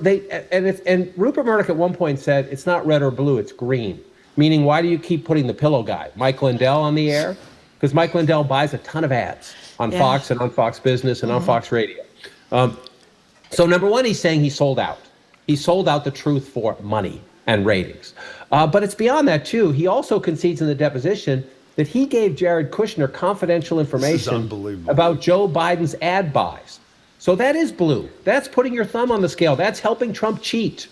and Rupert Murdoch at one point said, it's not red or blue, it's green. Meaning, why do you keep putting the pillow guy, Mike Lindell, on the air? Because Mike Lindell buys a ton of ads on Fox and on Fox Business and on Fox Radio. So number one, he's saying he sold out. He sold out the truth for money and ratings. But it's beyond that, too. He also concedes in the deposition that he gave Jared Kushner confidential information about Joe Biden's ad buys. So that is blue. That's putting your thumb on the scale. That's helping Trump cheat.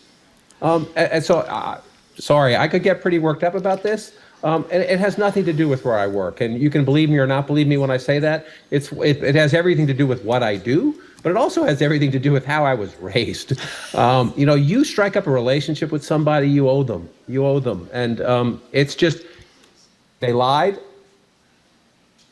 And so, sorry, I could get pretty worked up about this. And it has nothing to do with where I work. And you can believe me or not believe me when I say that. It has everything to do with what I do, but it also has everything to do with how I was raised. You strike up a relationship with somebody, you owe them. And it's just, they lied.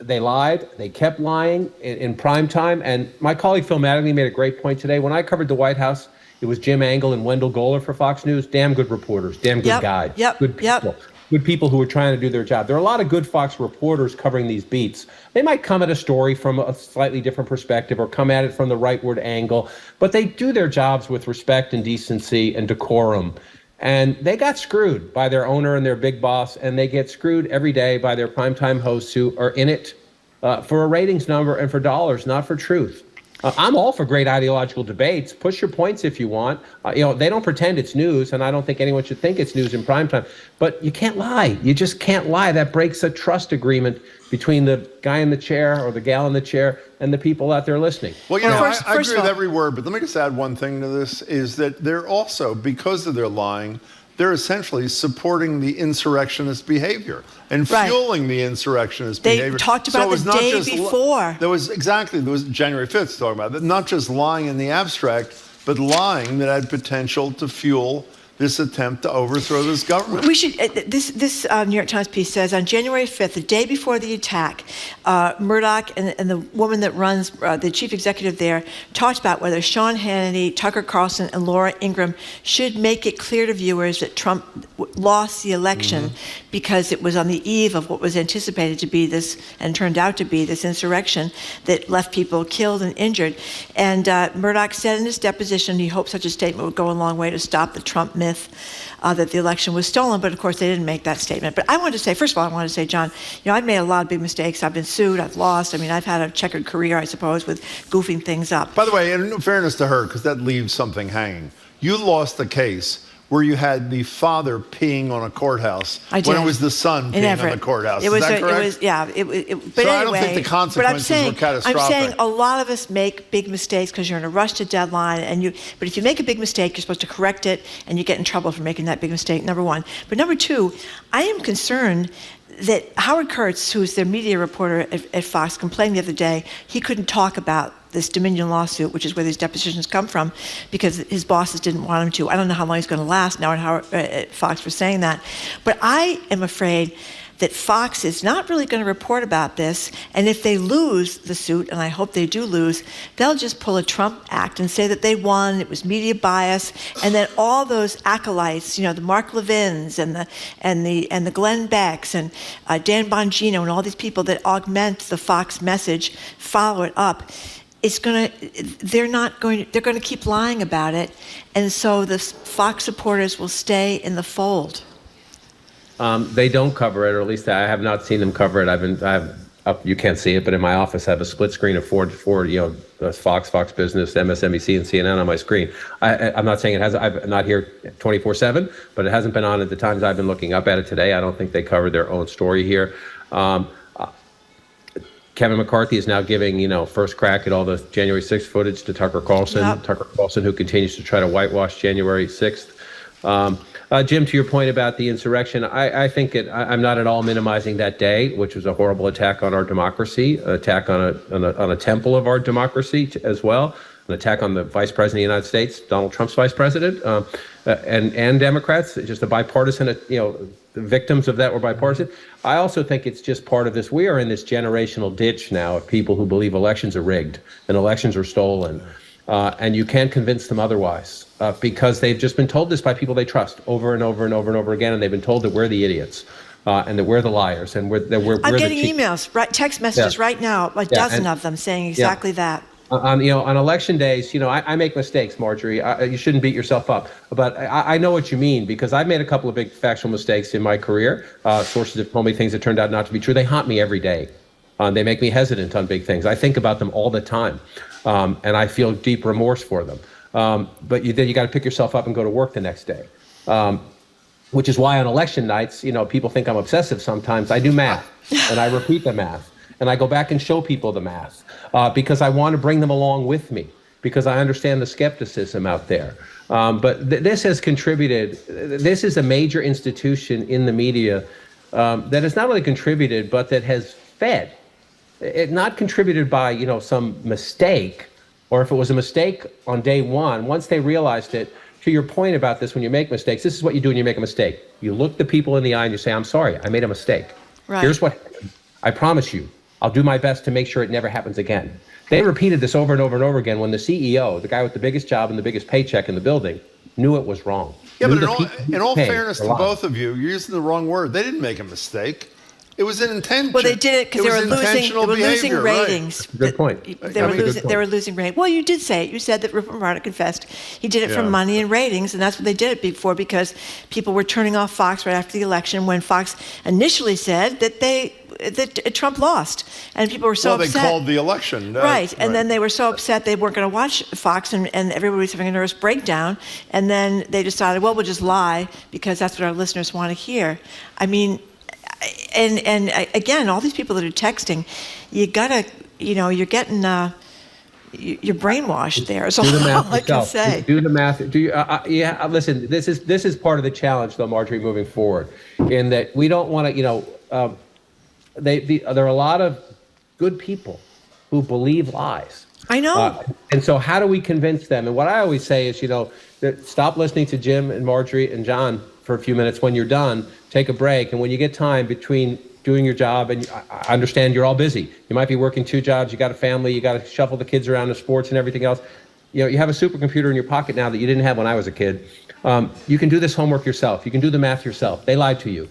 They kept lying in prime time. And my colleague Phil Mattingly made a great point today. When I covered the White House, it was Jim Angle and Wendell Goler for Fox News. Damn good reporters, damn good guys, good people. Good people who were trying to do their job. There are a lot of good Fox reporters covering these beats. They might come at a story from a slightly different perspective or come at it from the rightward angle, but they do their jobs with respect and decency and decorum. And they got screwed by their owner and their big boss, and they get screwed every day by their primetime hosts who are in it for a ratings number and for dollars, not for truth. I'm all for great ideological debates. Push your points if you want. They don't pretend it's news, and I don't think anyone should think it's news in primetime. But you can't lie. You just can't lie. That breaks a trust agreement between the guy in the chair or the gal in the chair and the people out there listening. Well, I agree with every word, but let me just add one thing to this, is that they're also, because of their lying, they're essentially supporting the insurrectionist behavior and fueling the insurrectionist behavior. They talked about the day before. There was January 5th talking about that, not just lying in the abstract, but lying that had potential to fuel this attempt to overthrow this government. We should. This New York Times piece says on January 5th, the day before the attack, Murdoch and the woman that runs, the chief executive there, talked about whether Sean Hannity, Tucker Carlson, and Laura Ingraham should make it clear to viewers that Trump lost the election because it was on the eve of what was anticipated to be this, and turned out to be this insurrection that left people killed and injured. And Murdoch said in his deposition he hoped such a statement would go a long way to stop the Trump myth that the election was stolen, but of course they didn't make that statement. But I wanted to say, first of all, I wanted to say, John, I've made a lot of big mistakes. I've been sued, I've lost. I mean, I've had a checkered career, I suppose, with goofing things up. By the way, in fairness to her, because that leaves something hanging, you lost a case where you had the father peeing on a courthouse when it was the son peeing on the courthouse. Is that correct? It was, yeah. But so anyway, I don't think the consequences were catastrophic. I'm saying a lot of us make big mistakes because you're in a rush to deadline, but if you make a big mistake, you're supposed to correct it, and you get in trouble for making that big mistake, number one. But number two, I am concerned that Howard Kurtz, who's their media reporter at Fox, complained the other day he couldn't talk about this Dominion lawsuit, which is where these depositions come from, because his bosses didn't want him to. I don't know how long he's going to last now at Fox for saying that. But I am afraid that Fox is not really going to report about this, and if they lose the suit, and I hope they do lose, they'll just pull a Trump act and say that they won, it was media bias, and then all those acolytes, the Mark Levins and the Glenn Becks and Dan Bongino and all these people that augment the Fox message, follow it up. They're going to keep lying about it, and so the Fox supporters will stay in the fold. They don't cover it, or at least I have not seen them cover it. You can't see it, but in my office I have a split screen of four Fox Business, MSNBC, and CNN on my screen. I'm not saying it has. I'm not here 24/7, but it hasn't been on at the times I've been looking up at it today. I don't think they covered their own story here. Kevin McCarthy is now giving, first crack at all the January 6th footage to Tucker Carlson. Yep. Tucker Carlson, who continues to try to whitewash January 6th. Jim, to your point about the insurrection, I think I'm not at all minimizing that day, which was a horrible attack on our democracy, an attack on a temple of our democracy as well, an attack on the Vice President of the United States, Donald Trump's Vice President, and Democrats, just a bipartisan, the victims of that were bipartisan. I also think it's just part of this. We are in this generational ditch now of people who believe elections are rigged and elections are stolen. And you can't convince them otherwise because they've just been told this by people they trust over and over and over and over again. And they've been told that we're the idiots and that we're the liars and we're I'm getting emails, text messages right now, a dozen of them saying exactly that. On election days, I make mistakes, Marjorie. You shouldn't beat yourself up. But I know what you mean because I've made a couple of big factual mistakes in my career. Sources have told me things that turned out not to be true. They haunt me every day. They make me hesitant on big things. I think about them all the time. And I feel deep remorse for them. But then you got to pick yourself up and go to work the next day. Which is why on election nights, people think I'm obsessive sometimes. I do math and I repeat the math. And I go back and show people the math because I want to bring them along with me because I understand the skepticism out there. But this has contributed. This is a major institution in the media that has not only contributed, but that has fed. It not contributed by, some mistake, or if it was a mistake on day one, once they realized it, to your point about this, when you make mistakes, this is what you do when you make a mistake. You look the people in the eye and you say, I'm sorry, I made a mistake. Right. Here's what happened. I promise you, I'll do my best to make sure it never happens again. They repeated this over and over and over again when the CEO, the guy with the biggest job and the biggest paycheck in the building, knew it was wrong. Yeah, but in all fairness to both of you, you're using the wrong word. They didn't make a mistake. It was an intention. Well, they did it because they were losing ratings. Right. Good point. They were losing ratings. Well, you did say it. You said that Rupert Murdoch confessed he did it for money and ratings, and that's what they did it before because people were turning off Fox right after the election when Fox initially said that Trump lost, and people were so upset. Well, they called the election. Right, and then they were so upset they weren't going to watch Fox, and everybody was having a nervous breakdown, and then they decided, well, we'll just lie because that's what our listeners want to hear. I mean, and again, all these people that are texting, you gotta, you're getting, you're brainwashed there. So all I can say. Do the math. Listen, this is part of the challenge, though, Marjorie, moving forward, in that we don't want to, there are a lot of good people who believe lies. I know. And so how do we convince them? And what I always say is, Stop listening to Jim and Marjorie and John for a few minutes. When you're done, take a break. And when you get time between doing your job, and I understand you're all busy. You might be working 2 jobs. You got a family. You got to shuffle the kids around to sports and everything else. You have a supercomputer in your pocket now that you didn't have when I was a kid. You can do this homework yourself. You can do the math yourself. They lied to you.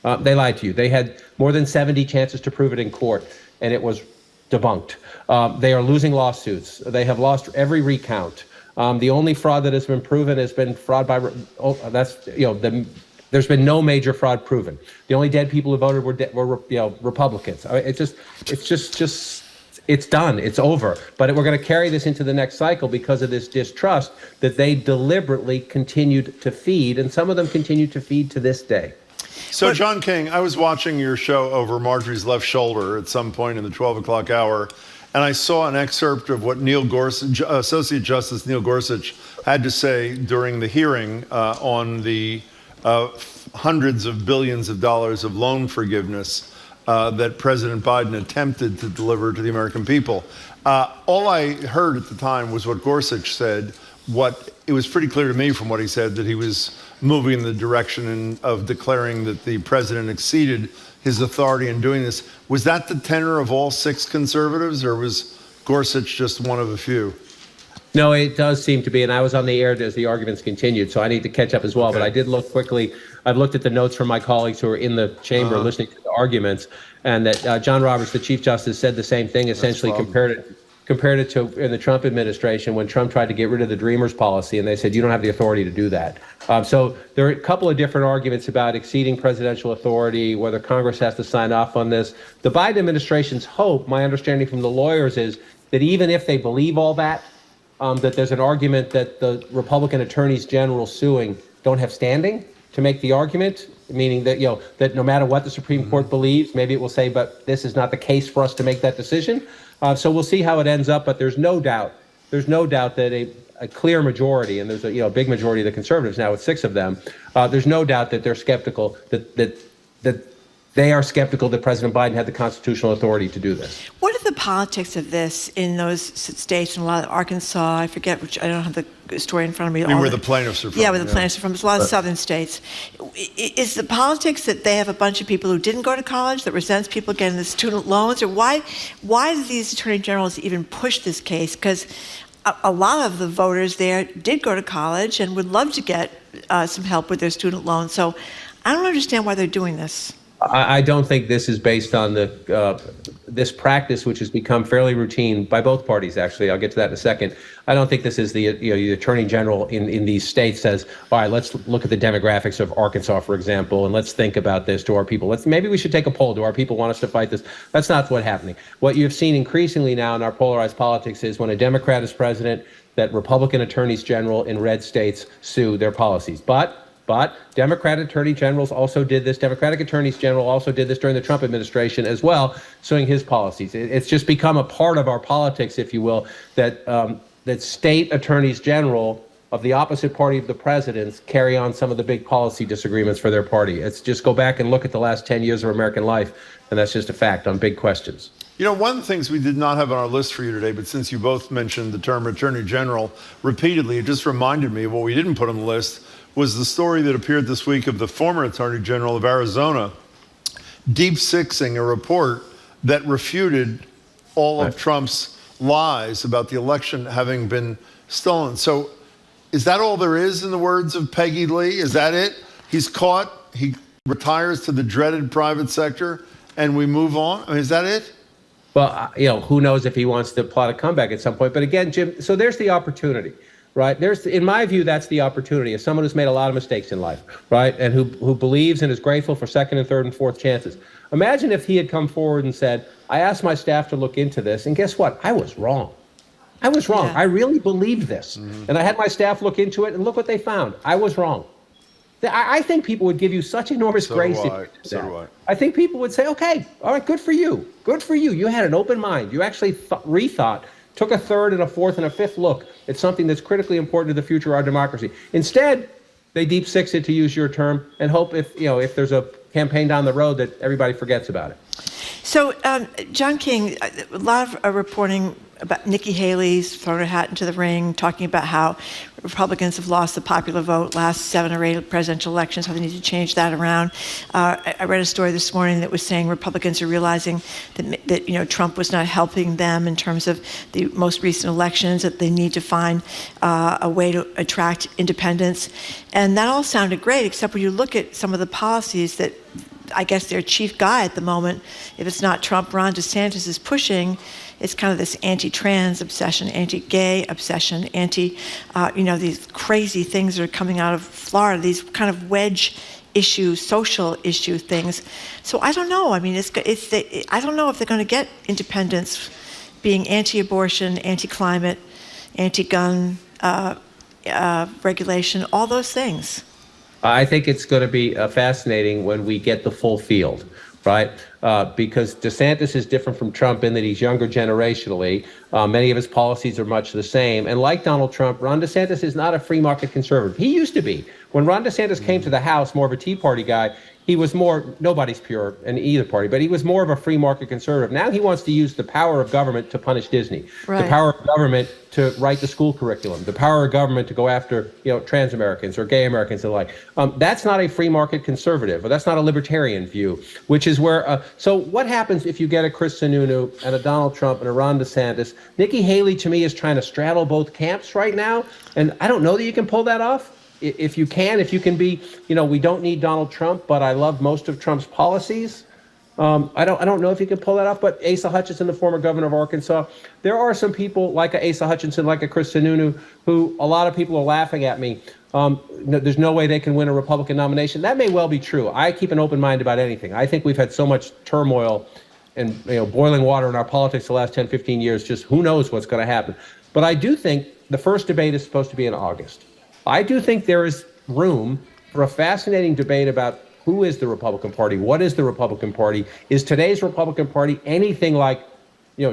They had more than 70 chances to prove it in court, and it was debunked. They are losing lawsuits. They have lost every recount. The only fraud that has been proven has been fraud by. There's been no major fraud proven. The only dead people who voted were Republicans. It's done. It's over. But we're going to carry this into the next cycle because of this distrust that they deliberately continued to feed, and some of them continue to feed to this day. So, John King, I was watching your show over Marjorie's left shoulder at some point in the 12 o'clock hour, and I saw an excerpt of what Associate Justice Neil Gorsuch had to say during the hearing on the hundreds of billions of dollars of loan forgiveness that President Biden attempted to deliver to the American people. All I heard at the time was what Gorsuch said. It was pretty clear to me from what he said that he was moving in the direction of declaring that the president exceeded his authority in doing this. Was that the tenor of all 6 conservatives, or was Gorsuch just one of a few? No, it does seem to be, and I was on the air as the arguments continued, so I need to catch up as well. Okay. But I did look quickly. I've looked at the notes from my colleagues who are in the chamber listening to the arguments, and that John Roberts, the Chief Justice, said the same thing, essentially compared it to in the Trump administration when Trump tried to get rid of the Dreamers policy, and they said, you don't have the authority to do that. So there are a couple of different arguments about exceeding presidential authority, whether Congress has to sign off on this. The Biden administration's hope, my understanding from the lawyers, is that even if they believe all that, that there's an argument that the Republican attorneys general suing don't have standing to make the argument, meaning that that no matter what the Supreme Court believes, maybe it will say, but this is not the case for us to make that decision. So we'll see how it ends up, but there's no doubt that a clear majority, and there's a big majority of the conservatives now with 6 of them, there's no doubt that they're skeptical that they are skeptical that President Biden had the constitutional authority to do this. What are the politics of this in those states, in a lot of Arkansas, I forget which, I don't have the story in front of me. I mean, where the plaintiffs are from. Yeah, where the plaintiffs are from. There's a lot of southern states. Is the politics that they have a bunch of people who didn't go to college that resents people getting the student loans? Or why do these attorney generals even push this case? Because a lot of the voters there did go to college and would love to get some help with their student loans. So I don't understand why they're doing this. I don't think this is based on this practice, which has become fairly routine by both parties, actually. I'll get to that in a second. I don't think this is the attorney general in these states says, all right, let's look at the demographics of Arkansas, for example, and let's think about this to our people. Maybe we should take a poll. Do our people want us to fight this? That's not what's happening. What you've seen increasingly now in our polarized politics is when a Democrat is president, that Republican attorneys general in red states sue their policies. But Democratic attorney generals also did this. Democratic attorneys general also did this during the Trump administration as well, suing his policies. It's just become a part of our politics, if you will, that state attorneys general of the opposite party of the presidents carry on some of the big policy disagreements for their party. It's just go back and look at the last 10 years of American life, and that's just a fact on big questions. One of the things we did not have on our list for you today, but since you both mentioned the term attorney general repeatedly, it just reminded me of what we didn't put on the list, was the story that appeared this week of the former Attorney General of Arizona deep-sixing a report that refuted all of Trump's lies about the election having been stolen. So is that all there is, in the words of Peggy Lee? Is that it? He's caught, he retires to the dreaded private sector, and we move on? I mean, is that it? Well, who knows if he wants to plot a comeback at some point. But again, Jim, so there's the opportunity. Right. In my view, that's the opportunity. As someone who's made a lot of mistakes in life, right, and who believes and is grateful for second and third and fourth chances. Imagine if he had come forward and said, I asked my staff to look into this, and guess what? I was wrong. I was wrong. Yeah. I really believed this. Mm-hmm. And I had my staff look into it, and look what they found. I was wrong. I think people would give you such enormous grace if you did that. So do I. I think people would say, okay, all right, good for you. Good for you. You had an open mind. You actually rethought, took a third and a fourth and a fifth look at something that's critically important to the future of our democracy. Instead, they deep six it, to use your term, and hope if there's a campaign down the road that everybody forgets about it. So, John King, a lot of reporting about Nikki Haley's thrown her hat into the ring, talking about how Republicans have lost the popular vote last 7 or 8 presidential elections, how they need to change that around. I read a story this morning that was saying Republicans are realizing that Trump was not helping them in terms of the most recent elections, that they need to find a way to attract independents. And that all sounded great, except when you look at some of the policies that I guess their chief guy at the moment, if it's not Trump, Ron DeSantis is pushing. It's kind of this anti-trans obsession, anti-gay obsession, these crazy things that are coming out of Florida, these kind of wedge issue, social issue things. So I don't know. I mean, I don't know if they're going to get independents being anti-abortion, anti-climate, anti-gun regulation, all those things. I think it's going to be fascinating when we get the full field, right? Because DeSantis is different from Trump in that he's younger generationally. Many of his policies are much the same. And like Donald Trump, Ron DeSantis is not a free market conservative. He used to be. When Ron DeSantis came to the House, more of a Tea Party guy, he was more, nobody's pure in either party, but he was more of a free market conservative. Now he wants to use the power of government to punish Disney, the power of government to write the school curriculum, the power of government to go after, trans Americans or gay Americans and the like. That's not a free market conservative, or that's not a libertarian view, which is where, so what happens if you get a Chris Sununu and a Donald Trump and a Ron DeSantis? Nikki Haley, to me, is trying to straddle both camps right now, and I don't know that you can pull that off. If you can be, we don't need Donald Trump, but I love most of Trump's policies. I don't know if you can pull that off, but Asa Hutchinson, the former governor of Arkansas, there are some people like a Asa Hutchinson, like a Chris Sununu, who a lot of people are laughing at me. There's no way they can win a Republican nomination. That may well be true. I keep an open mind about anything. I think we've had so much turmoil and boiling water in our politics the last 10, 15 years, just who knows what's going to happen. But I do think the first debate is supposed to be in August. I do think there is room for a fascinating debate about who is the Republican Party, what is the Republican Party, is today's Republican Party anything like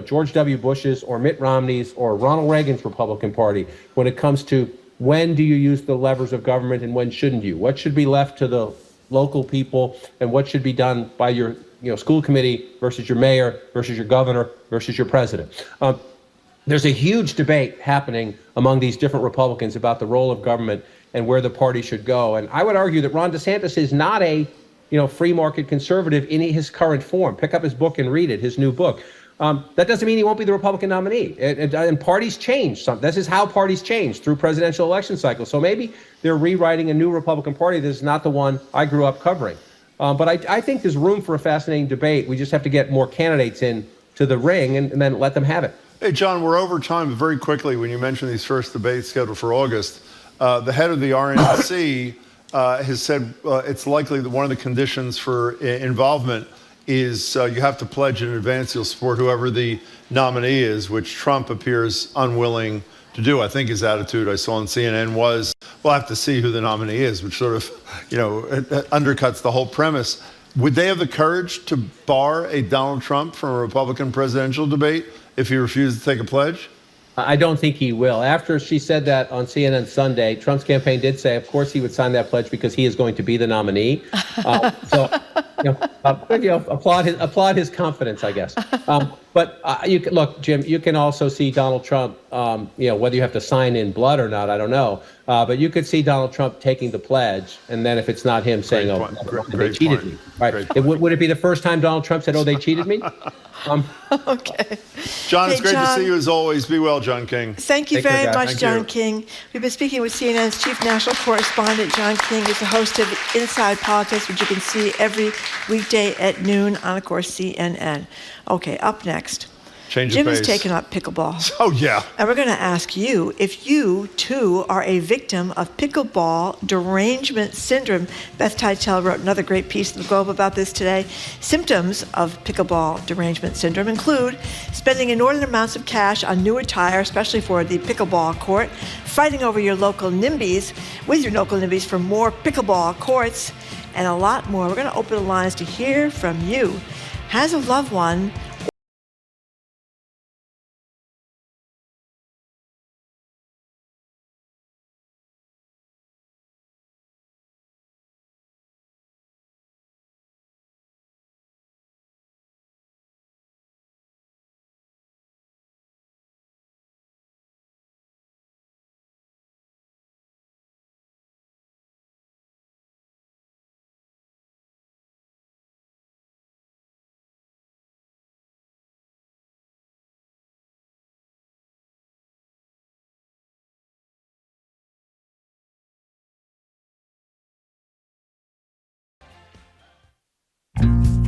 George W. Bush's or Mitt Romney's or Ronald Reagan's Republican Party when it comes to when do you use the levers of government and when shouldn't you? What should be left to the local people and what should be done by your school committee versus your mayor versus your governor versus your president? There's a huge debate happening among these different Republicans about the role of government and where the party should go. And I would argue that Ron DeSantis is not a, free market conservative in his current form. Pick up his book and read it, his new book. That doesn't mean he won't be the Republican nominee. And parties change. This is how parties change through presidential election cycles. So maybe they're rewriting a new Republican Party that's not the one I grew up covering. But I think there's room for a fascinating debate. We just have to get more candidates in to the ring and then let them have it. Hey, John, we're over time, but very quickly, when you mentioned these first debates scheduled for August, the head of the RNC has said it's likely that one of the conditions for involvement is you have to pledge in advance you'll support whoever the nominee is, which Trump appears unwilling to do. I think his attitude I saw on CNN was, we'll have to see who the nominee is, which sort of, undercuts the whole premise. Would they have the courage to bar a Donald Trump from a Republican presidential debate if he refused to take a pledge? I don't think he will. After she said that on CNN Sunday, Trump's campaign did say, of course, he would sign that pledge because he is going to be the nominee. Applaud his confidence, I guess. But look, Jim, you can also see Donald Trump, whether you have to sign in blood or not, I don't know. But you could see Donald Trump taking the pledge, and then if it's not him saying, they cheated me. Right? Would it be the first time Donald Trump said, they cheated me? Okay. John, it's great to see you as always. Be well, John King. Thank you very much, John King. We've been speaking with CNN's chief national correspondent. John King is the host of Inside Politics, which you can see every weekday at noon on, of course, CNN. Okay, up next. Jim has taken up pickleball. Oh, yeah. And we're going to ask you if you, too, are a victim of pickleball derangement syndrome. Beth Teitel wrote another great piece in the Globe about this today. Symptoms of pickleball derangement syndrome include spending inordinate amounts of cash on new attire, especially for the pickleball court, fighting over your local NIMBYs with your local NIMBYs for more pickleball courts, and a lot more. We're going to open the lines to hear from you. Has a loved one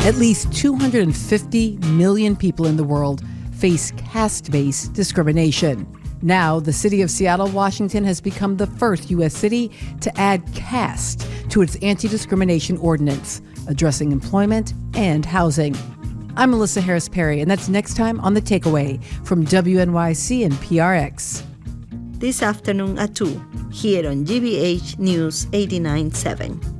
At least 250 million people in the world face caste-based discrimination. Now, the city of Seattle, Washington has become the first U.S. city to add caste to its anti-discrimination ordinance, addressing employment and housing. I'm Melissa Harris Perry, and that's next time on The Takeaway from WNYC and PRX. This afternoon at 2, here on GBH News 89.7.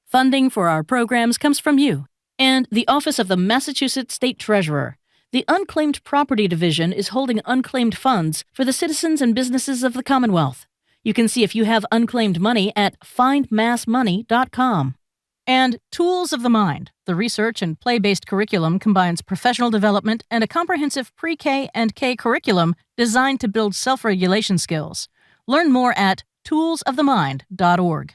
Funding for our programs comes from you and the Office of the Massachusetts State Treasurer. The Unclaimed Property Division is holding unclaimed funds for the citizens and businesses of the Commonwealth. You can see if you have unclaimed money at findmassmoney.com. And Tools of the Mind, the research and play-based curriculum combines professional development and a comprehensive pre-K and K curriculum designed to build self-regulation skills. Learn more at toolsofthemind.org.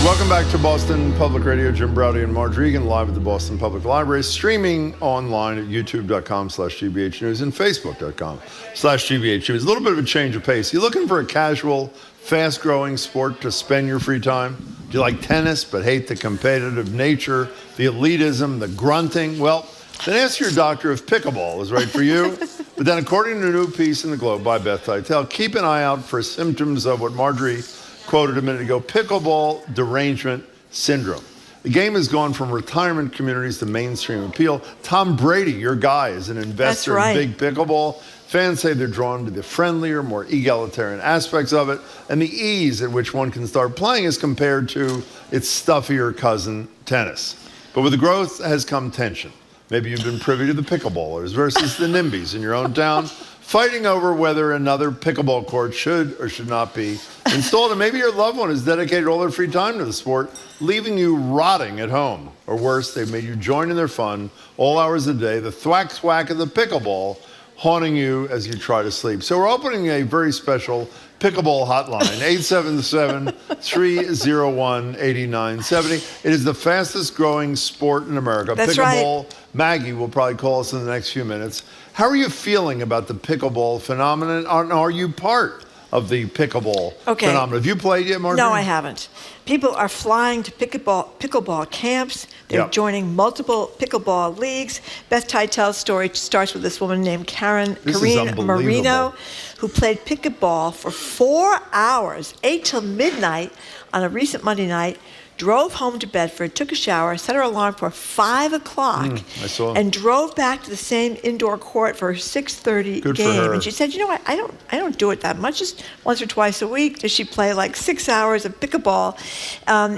Welcome back to Boston Public Radio. Jim Browdy and Marge Regan live at the Boston Public Library, streaming online at youtube.com/GBH News and facebook.com/GBH News. A little bit of a change of pace. You looking for a casual, fast-growing sport to spend your free time? Do you like tennis but hate the competitive nature, the elitism, the grunting? Well, then ask your doctor if pickleball is right for you. But then according to a new piece in the Globe by Beth Teitel, keep an eye out for symptoms of what Marjorie quoted a minute ago, pickleball derangement syndrome. The game has gone from retirement communities to mainstream appeal. Tom Brady, your guy, is an investor in big pickleball. Fans say they're drawn to the friendlier, more egalitarian aspects of it, and the ease at which one can start playing as compared to its stuffier cousin, tennis. But with the growth has come tension. Maybe you've been privy to the pickleballers versus the NIMBYs in your own town, fighting over whether another pickleball court should or should not be installed. And maybe your loved one has dedicated all their free time to the sport, leaving you rotting at home. Or worse, they've made you join in their fun all hours of the day, the thwack of the pickleball haunting you as you try to sleep. So we're opening a very special pickleball hotline, 877-301-8970. It is the fastest growing sport in America. That's pickleball. Right. Maggie will probably call us in the next few minutes. How are you feeling about the pickleball phenomenon? Are you part of the pickleball phenomenon? Have you played yet, Marjorie? No, I haven't. People are flying to pickleball camps. They're joining multiple pickleball leagues. Beth Teitel's story starts with this woman named Karine Marino, who played pickleball for 4 hours, 8 till midnight on a recent Monday night, drove home to Bedford, took a shower, set her alarm for 5 o'clock, and drove back to the same indoor court for her 6:30 game. And she said, you know what, I don't do it that much. Just once or twice a week does she play like 6 hours of pickleball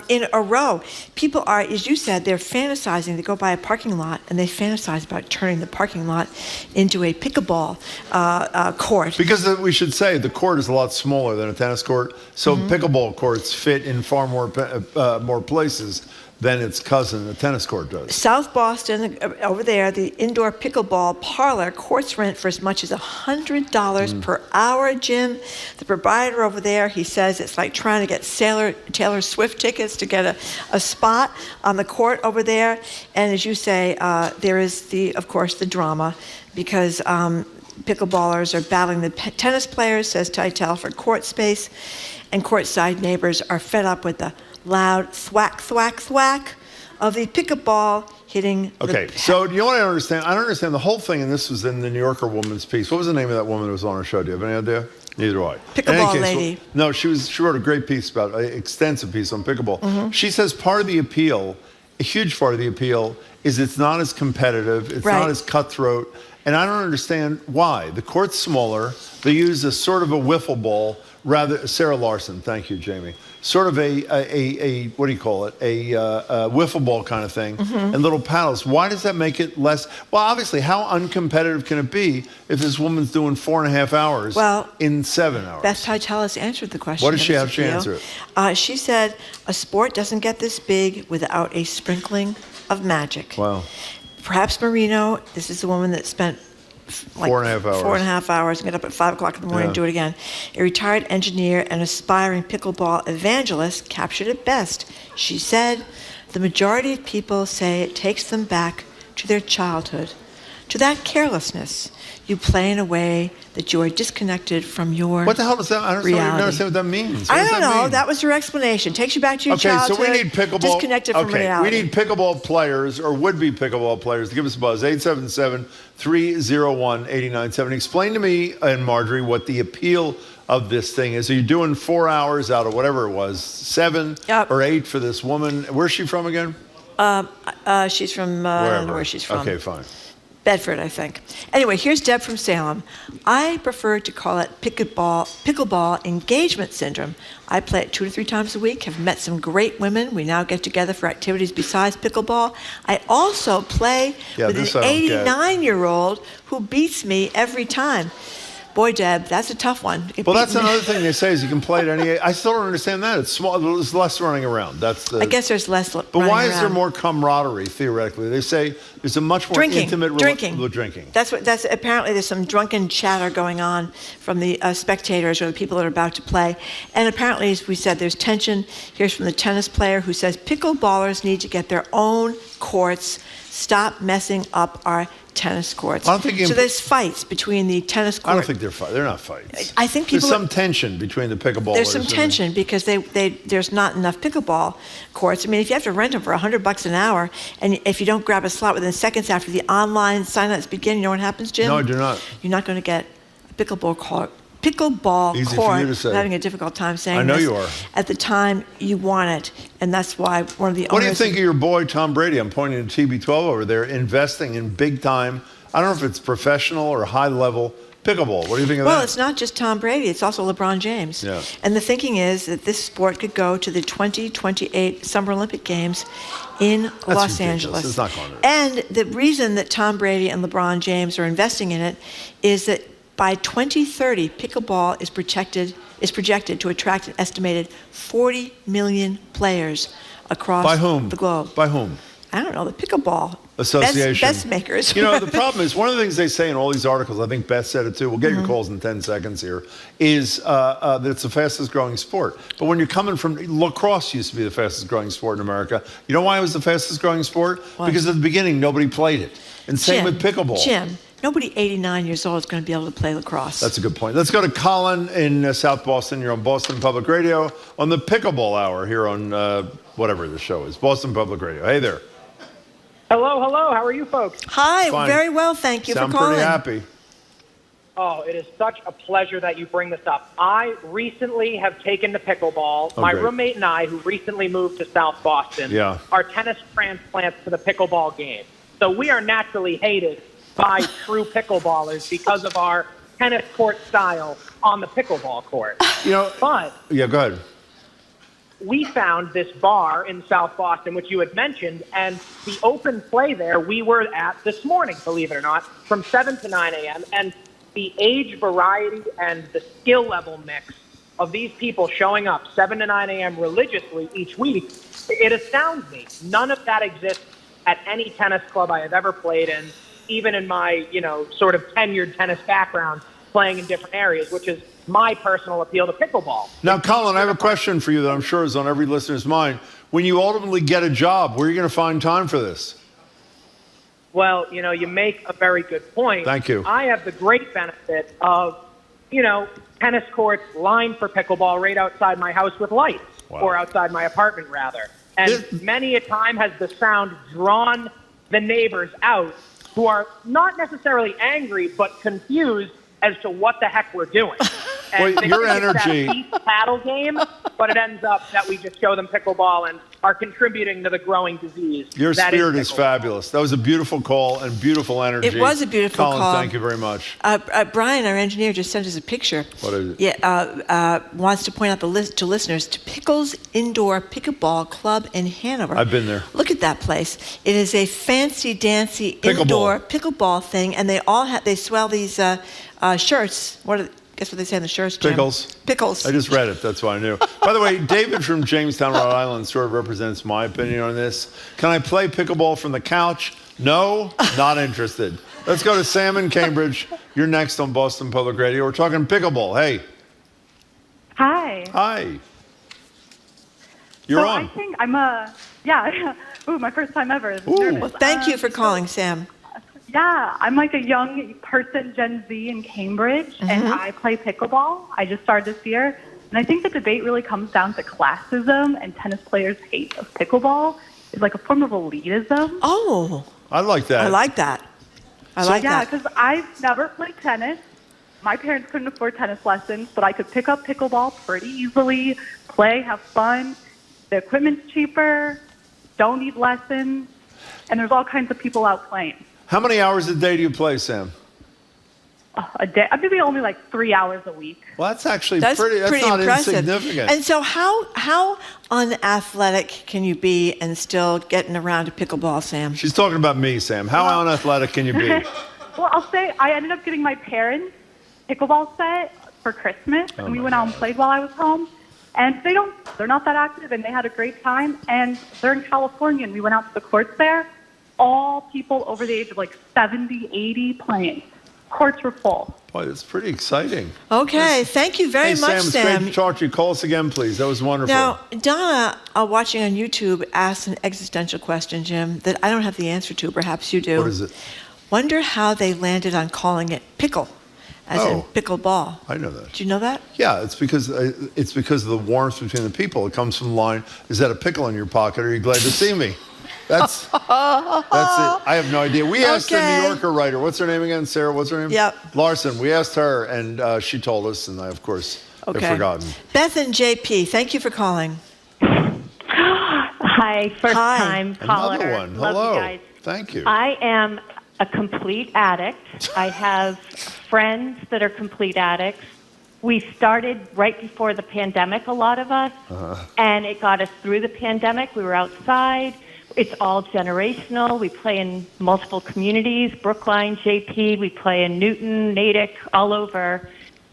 in a row. People are, as you said, they're fantasizing. They go by a parking lot and they fantasize about turning the parking lot into a pickleball court. Because we should say the court is a lot smaller than a tennis court, so pickleball courts fit in far more places than its cousin, the tennis court, does. South Boston, over there, the indoor pickleball parlor, courts rent for as much as $100 per hour, Jim. The proprietor over there, he says it's like trying to get Taylor Swift tickets to get a spot on the court over there. And as you say, there is, of course, the drama, because pickleballers are battling the tennis players, says Teitel, for court space, and courtside neighbors are fed up with the loud thwack of the pickleball hitting. Okay, so you know what I don't understand? I don't understand the whole thing, and this was in the New Yorker woman's piece. What was the name of that woman that was on our show? Do you have any idea? Neither do I. Pickleball lady. No, she wrote a great piece about, an extensive piece on pickleball. She says part of the appeal, a huge part of the appeal, is it's not as competitive, it's not as cutthroat, and I don't understand why. The court's smaller, they use a sort of a wiffle ball, Sarah Larson, thank you, Jamie. Sort of a what do you call it? A wiffle ball kind of thing, and little paddles. Why does that make it less? Well, obviously, how uncompetitive can it be if this woman's doing 4.5 hours in 7 hours? Beth Teitel has answered the question. What does she have to answer it? She said, a sport doesn't get this big without a sprinkling of magic. Wow. Perhaps Marino, this is the woman that spent like 4.5 hours. 4.5 hours, and get up at 5 o'clock in the morning and do it again. A retired engineer and aspiring pickleball evangelist captured it best. She said, the majority of people say it takes them back to their childhood, To that carelessness, you play in a way that you are disconnected from your What the hell does that? I don't reality. understand what that means. I don't know. That was your explanation. Takes you back to your childhood. Okay, so we need pickleball. Disconnected from reality. We need pickleball players or would-be pickleball players to give us a buzz. 877-301-8970. Explain to me and Marjorie what the appeal of this thing is. Are you doing 4 hours out of whatever it was, 7 or 8 for this woman? Where's she from again? She's from I don't know where she's from. Okay, fine. Bedford, I think. Anyway, here's Deb from Salem. I prefer to call it pickleball engagement syndrome. I play it 2 to 3 times a week, have met some great women. We now get together for activities besides pickleball. I also play with an 89-year-old who beats me every time. Boy, Deb, that's a tough one. Well, that's another thing they say is you can play at any age. I still don't understand that. It's small. There's less running around. I guess there's less running around. But why is there more camaraderie, theoretically? They say there's a much more intimate drinking. Drinking. That's apparently there's some drunken chatter going on from the spectators or the people that are about to play. And apparently, as we said, there's tension. Here's from the tennis player who says pickleballers need to get their own courts. Stop messing up our tennis courts. So there's fights between the tennis courts. I don't think they're not fights. I think people. There's some tension between the pickleballers. There's some tension because there's not enough pickleball courts. I mean, if you have to rent them for $100 an hour, and if you don't grab a slot within seconds after the online sign-ups begin, you know what happens, Jim? No, I do not. You're not going to get a pickleball court. Easy for you to say. I'm having a difficult time saying this. I know this. you are. At the time you want it, and that's why one of the owners. What do you think of your boy Tom Brady? I'm pointing to TB12 over there, investing in big time. I don't know if it's professional or high level pickleball. What do you think of that? Well, it's not just Tom Brady; it's also LeBron James. Yeah. And the thinking is that this sport could go to the 2028 Summer Olympic Games in Los Angeles. It's not going to. And the reason that Tom Brady and LeBron James are investing in it is that by 2030, pickleball is projected to attract an estimated 40 million players across the globe. By whom? I don't know, the Pickleball Association. Best makers. You know, the problem is, one of the things they say in all these articles, I think Beth said it too, we'll get your calls in 10 seconds here, is that it's the fastest growing sport. But when you're coming from, lacrosse used to be the fastest growing sport in America. You know why it was the fastest growing sport? Why? Because at the beginning, nobody played it. And same with pickleball. Jim, nobody 89 years old is going to be able to play lacrosse. That's a good point. Let's go to Colin in South Boston. You're on Boston Public Radio on the Pickleball Hour here on whatever the show is, Boston Public Radio. Hey there. Hello. How are you folks? Hi, Fine. very well, thank you Sound for calling. pretty happy. Oh, it is such a pleasure that you bring this up. I recently have taken to pickleball. Oh, My great. roommate and I, who recently moved to South Boston, Yeah. are tennis transplants to the pickleball game. So we are naturally hated by true pickleballers because of our tennis court style on the pickleball court. You know, but yeah, go ahead. we found this bar in South Boston, which you had mentioned, and the open play there we were at this morning, believe it or not, from 7 to 9 a.m., and the age variety and the skill level mix of these people showing up 7 to 9 a.m. religiously each week, it astounds me. None of that exists at any tennis club I have ever played in, even in my, sort of tenured tennis background, playing in different areas, which is my personal appeal to pickleball. Now, Colin, I have a question for you that I'm sure is on every listener's mind. When you ultimately get a job, where are you going to find time for this? Well, you make a very good point. Thank you. I have the great benefit of, tennis courts lined for pickleball right outside my house with lights, or outside my apartment, rather. And many a time has the sound drawn the neighbors out, who are not necessarily angry, but confused as to what the heck we're doing. And Well, your energy. It's that beast paddle game, but it ends up that we just show them pickleball and are contributing to the growing disease. Your that spirit is pickleball. fabulous. That was a beautiful call and beautiful energy. It was a beautiful Colin, call. thank you very much. Brian, our engineer, just sent us a picture. What is it? Yeah, wants to point out to listeners to Pickles Indoor Pickleball Club in Hanover. I've been there. Look at that place. It is a fancy, dancy indoor pickleball thing, and they swell these shirts. Guess what they say in the shirts, Jim? Pickles. I just read it. That's why I knew. By the way, David from Jamestown, Rhode Island, sort of represents my opinion on this. Can I play pickleball from the couch? No, not interested. Let's go to Sam in Cambridge. You're next on Boston Public Radio. We're talking pickleball. Hey. Hi. Hi. You're on. I think I'm ooh, my first time ever. Well, thank you for calling, Sam. Yeah, I'm like a young person, Gen Z in Cambridge, and I play pickleball. I just started this year. And I think the debate really comes down to classism and tennis players' hate of pickleball is like a form of elitism. Oh. I like that. I like that. Yeah, because I've never played tennis. My parents couldn't afford tennis lessons, but I could pick up pickleball pretty easily, play, have fun. The equipment's cheaper, don't need lessons, and there's all kinds of people out playing. How many hours a day do you play, Sam? A day, maybe only like 3 hours a week. Well, that's actually That's pretty not impressive. insignificant. And so how unathletic can you be and still getting around to pickleball, Sam? She's talking about me, Sam. How unathletic can you be? Well, I'll say I ended up getting my parents' pickleball set for Christmas, and we went out and played while I was home. And they're not that active, and they had a great time. And they're in California, and we went out to the courts there. All people over the age of like 70, 80 playing. Courts were full. Boy, that's pretty exciting. Okay, thank you very much, Sam. Sam. It's great to talk to you. Call us again, please. That was wonderful. Now, Donna, watching on YouTube, asked an existential question, Jim, that I don't have the answer to. Perhaps you do. What is it? Wonder how they landed on calling it pickle, as in pickleball. I know that. Do you know that? Yeah, it's because of the warmth between the people. It comes from the line, is that a pickle in your pocket? Are you glad to see me? That's it. I have no idea. We asked the New Yorker writer. What's her name again? Sarah, what's her name? Yep. Larson. We asked her, and she told us, and I, of course, have forgotten. Beth and JP, thank you for calling. Hi, first time caller. Another one. Love Hello. you guys. Thank you. I am a complete addict. I have friends that are complete addicts. We started right before the pandemic, a lot of us, and it got us through the pandemic. We were outside. It's all generational. We play in multiple communities, Brookline, JP. We play in Newton, Natick, all over.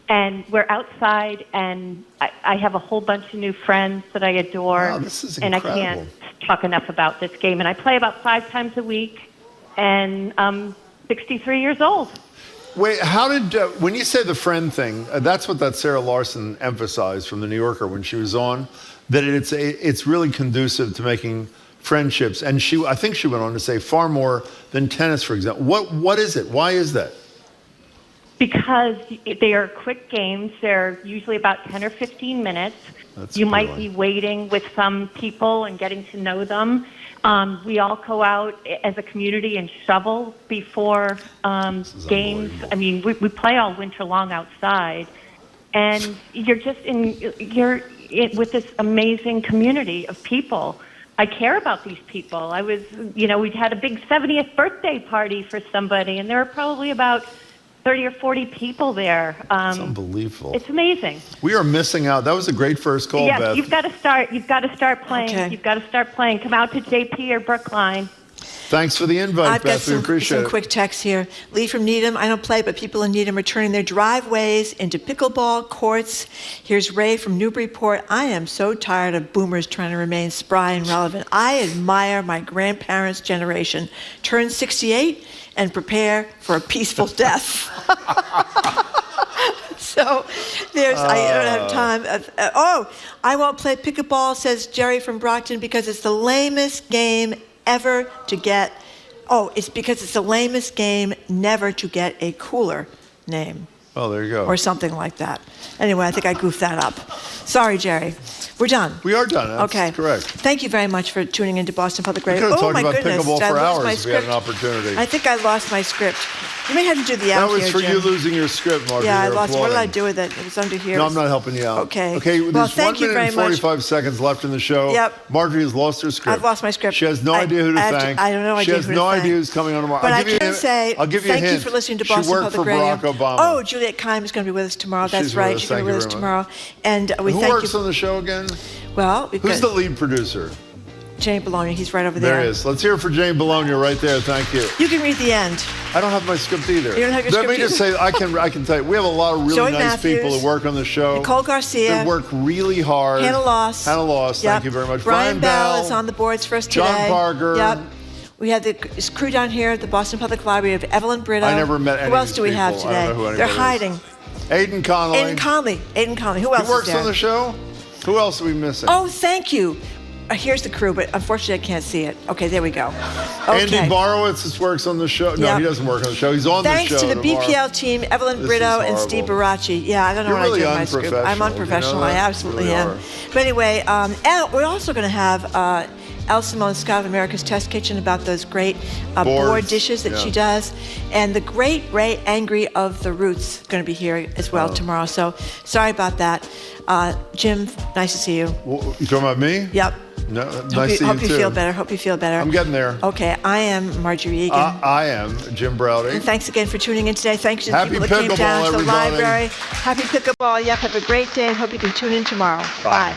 And we're outside, and I have a whole bunch of new friends that I adore. Wow, this is incredible. And I can't talk enough about this game. And I play about 5 times a week, and I'm 63 years old. Wait, how did, when you say the friend thing, that's what that Sarah Larson emphasized from the New Yorker when she was on, that it's really conducive to making friendships. And I think she went on to say far more than tennis, for example. What is it? Why is that? Because they are quick games. They're usually about 10 or 15 minutes. You might be waiting with some people and getting to know them. We all go out as a community and shovel before games. I mean, we play all winter long outside. And you're with this amazing community of people. I care about these people. We'd had a big 70th birthday party for somebody, and there were probably about 30 or 40 people there. It's unbelievable. It's amazing. We are missing out. That was a great first call, Yes, Beth. you've got to start playing. Okay. You've got to start playing. Come out to JP or Brookline. Thanks for the invite, I've got Beth. We appreciate some it. quick texts here. Lee from Needham, I don't play, but people in Needham are turning their driveways into pickleball courts. Here's Ray from Newburyport. I am so tired of boomers trying to remain spry and relevant. I admire my grandparents' generation. Turn 68 and prepare for a peaceful death. So I don't have time. I won't play pickleball, says Jerry from Brockton, because it's the lamest game ever to get. It's because it's the lamest game never to get a cooler name. Oh, there you go. Or something like that. Anyway, I think I goofed that up. Sorry, Jerry. We're done. We are done. That's okay. correct. Thank you very much for tuning into Boston Public Radio. We could have talked my about goodness. pickleball Did I for lose hours my if we had an script? opportunity. I think I lost my script. You may have to do the out That was here, for Jim. you losing your script, Marjorie. Yeah, I They're lost. What did I applauding. do with it? It was under here. No, I'm not helping you out. Okay. Okay, Well, there's thank 1 you minute very and much. 45 seconds left in the show. Yep. Marjorie has lost her script. I've lost my script. She has no idea who to thank. I don't know. She has no idea who's coming on tomorrow. But I'll I give you can a hint. say I'll give you a thank you hint. for listening to She Boston worked Public for Radio. Barack Obama. Oh, Juliet Keim is going to be with us tomorrow. That's She's right. with us. She's going to be Thank with you us very tomorrow. And we Who thank works you. on the show again? Well, Who's the lead producer? Jane Bologna. He's right over there. There he is. Let's hear it for Jane Bologna right there. Thank you. You can read the end. I don't have my script either. You don't have your Let script me just either? say, I can tell you, we have a lot of really Zoe nice Matthews, people who work on the show. Nicole Garcia. That work really hard. Hannah Loss. Hannah Loss, Yep. thank you very much. Brian Bell is on the boards for us today. John Parker. Yep. We had the crew down here at the Boston Public Library of Evelyn Brito. I never met any Who of else these do we have people. today? I don't know who They're anybody hiding. is. Aiden Connolly. Aiden Conley. Who else He works is there? on the show? Who else are we missing? Oh, thank you. here's the crew, but unfortunately I can't see it. Okay, there we go. Okay. Andy Borowitz works on the show. No, Yep. he doesn't work on the show. He's on the show Thanks to the tomorrow. BPL team, Evelyn This Brito is and Steve Baracci. Yeah, I don't know You're what really I do in my scoop. I'm unprofessional. unprofessional. You know I that? absolutely You really am. are. But anyway, and we're also going to have El Simone Scott of America's Test Kitchen about those great board Boards, dishes that yeah. she does. And the great Ray Angry of the Roots going to be here as well tomorrow. So sorry about that. Jim, nice to see you. You talking about me? Yep. No, Hope nice to hope see you you too. feel better. Hope you feel better. I'm getting there. Okay, I am Marjorie Egan. I am Jim Browdy. And thanks again for tuning in today. Thanks to the Happy people that came pickleball, down to the everybody. library. Happy pickleball. Yep, have a great day and hope you can tune in tomorrow. Bye.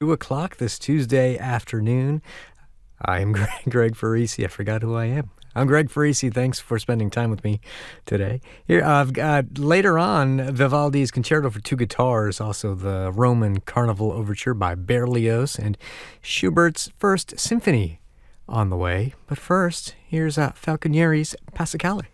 $2:00 this Tuesday afternoon. I am Greg Farisi. I forgot who I am. I'm Greg Farisi. Thanks for spending time with me today. Here, I've got later on Vivaldi's Concerto for Two Guitars, also the Roman Carnival Overture by Berlioz, and Schubert's First Symphony on the way. But first, here's Falconieri's Passacaglia.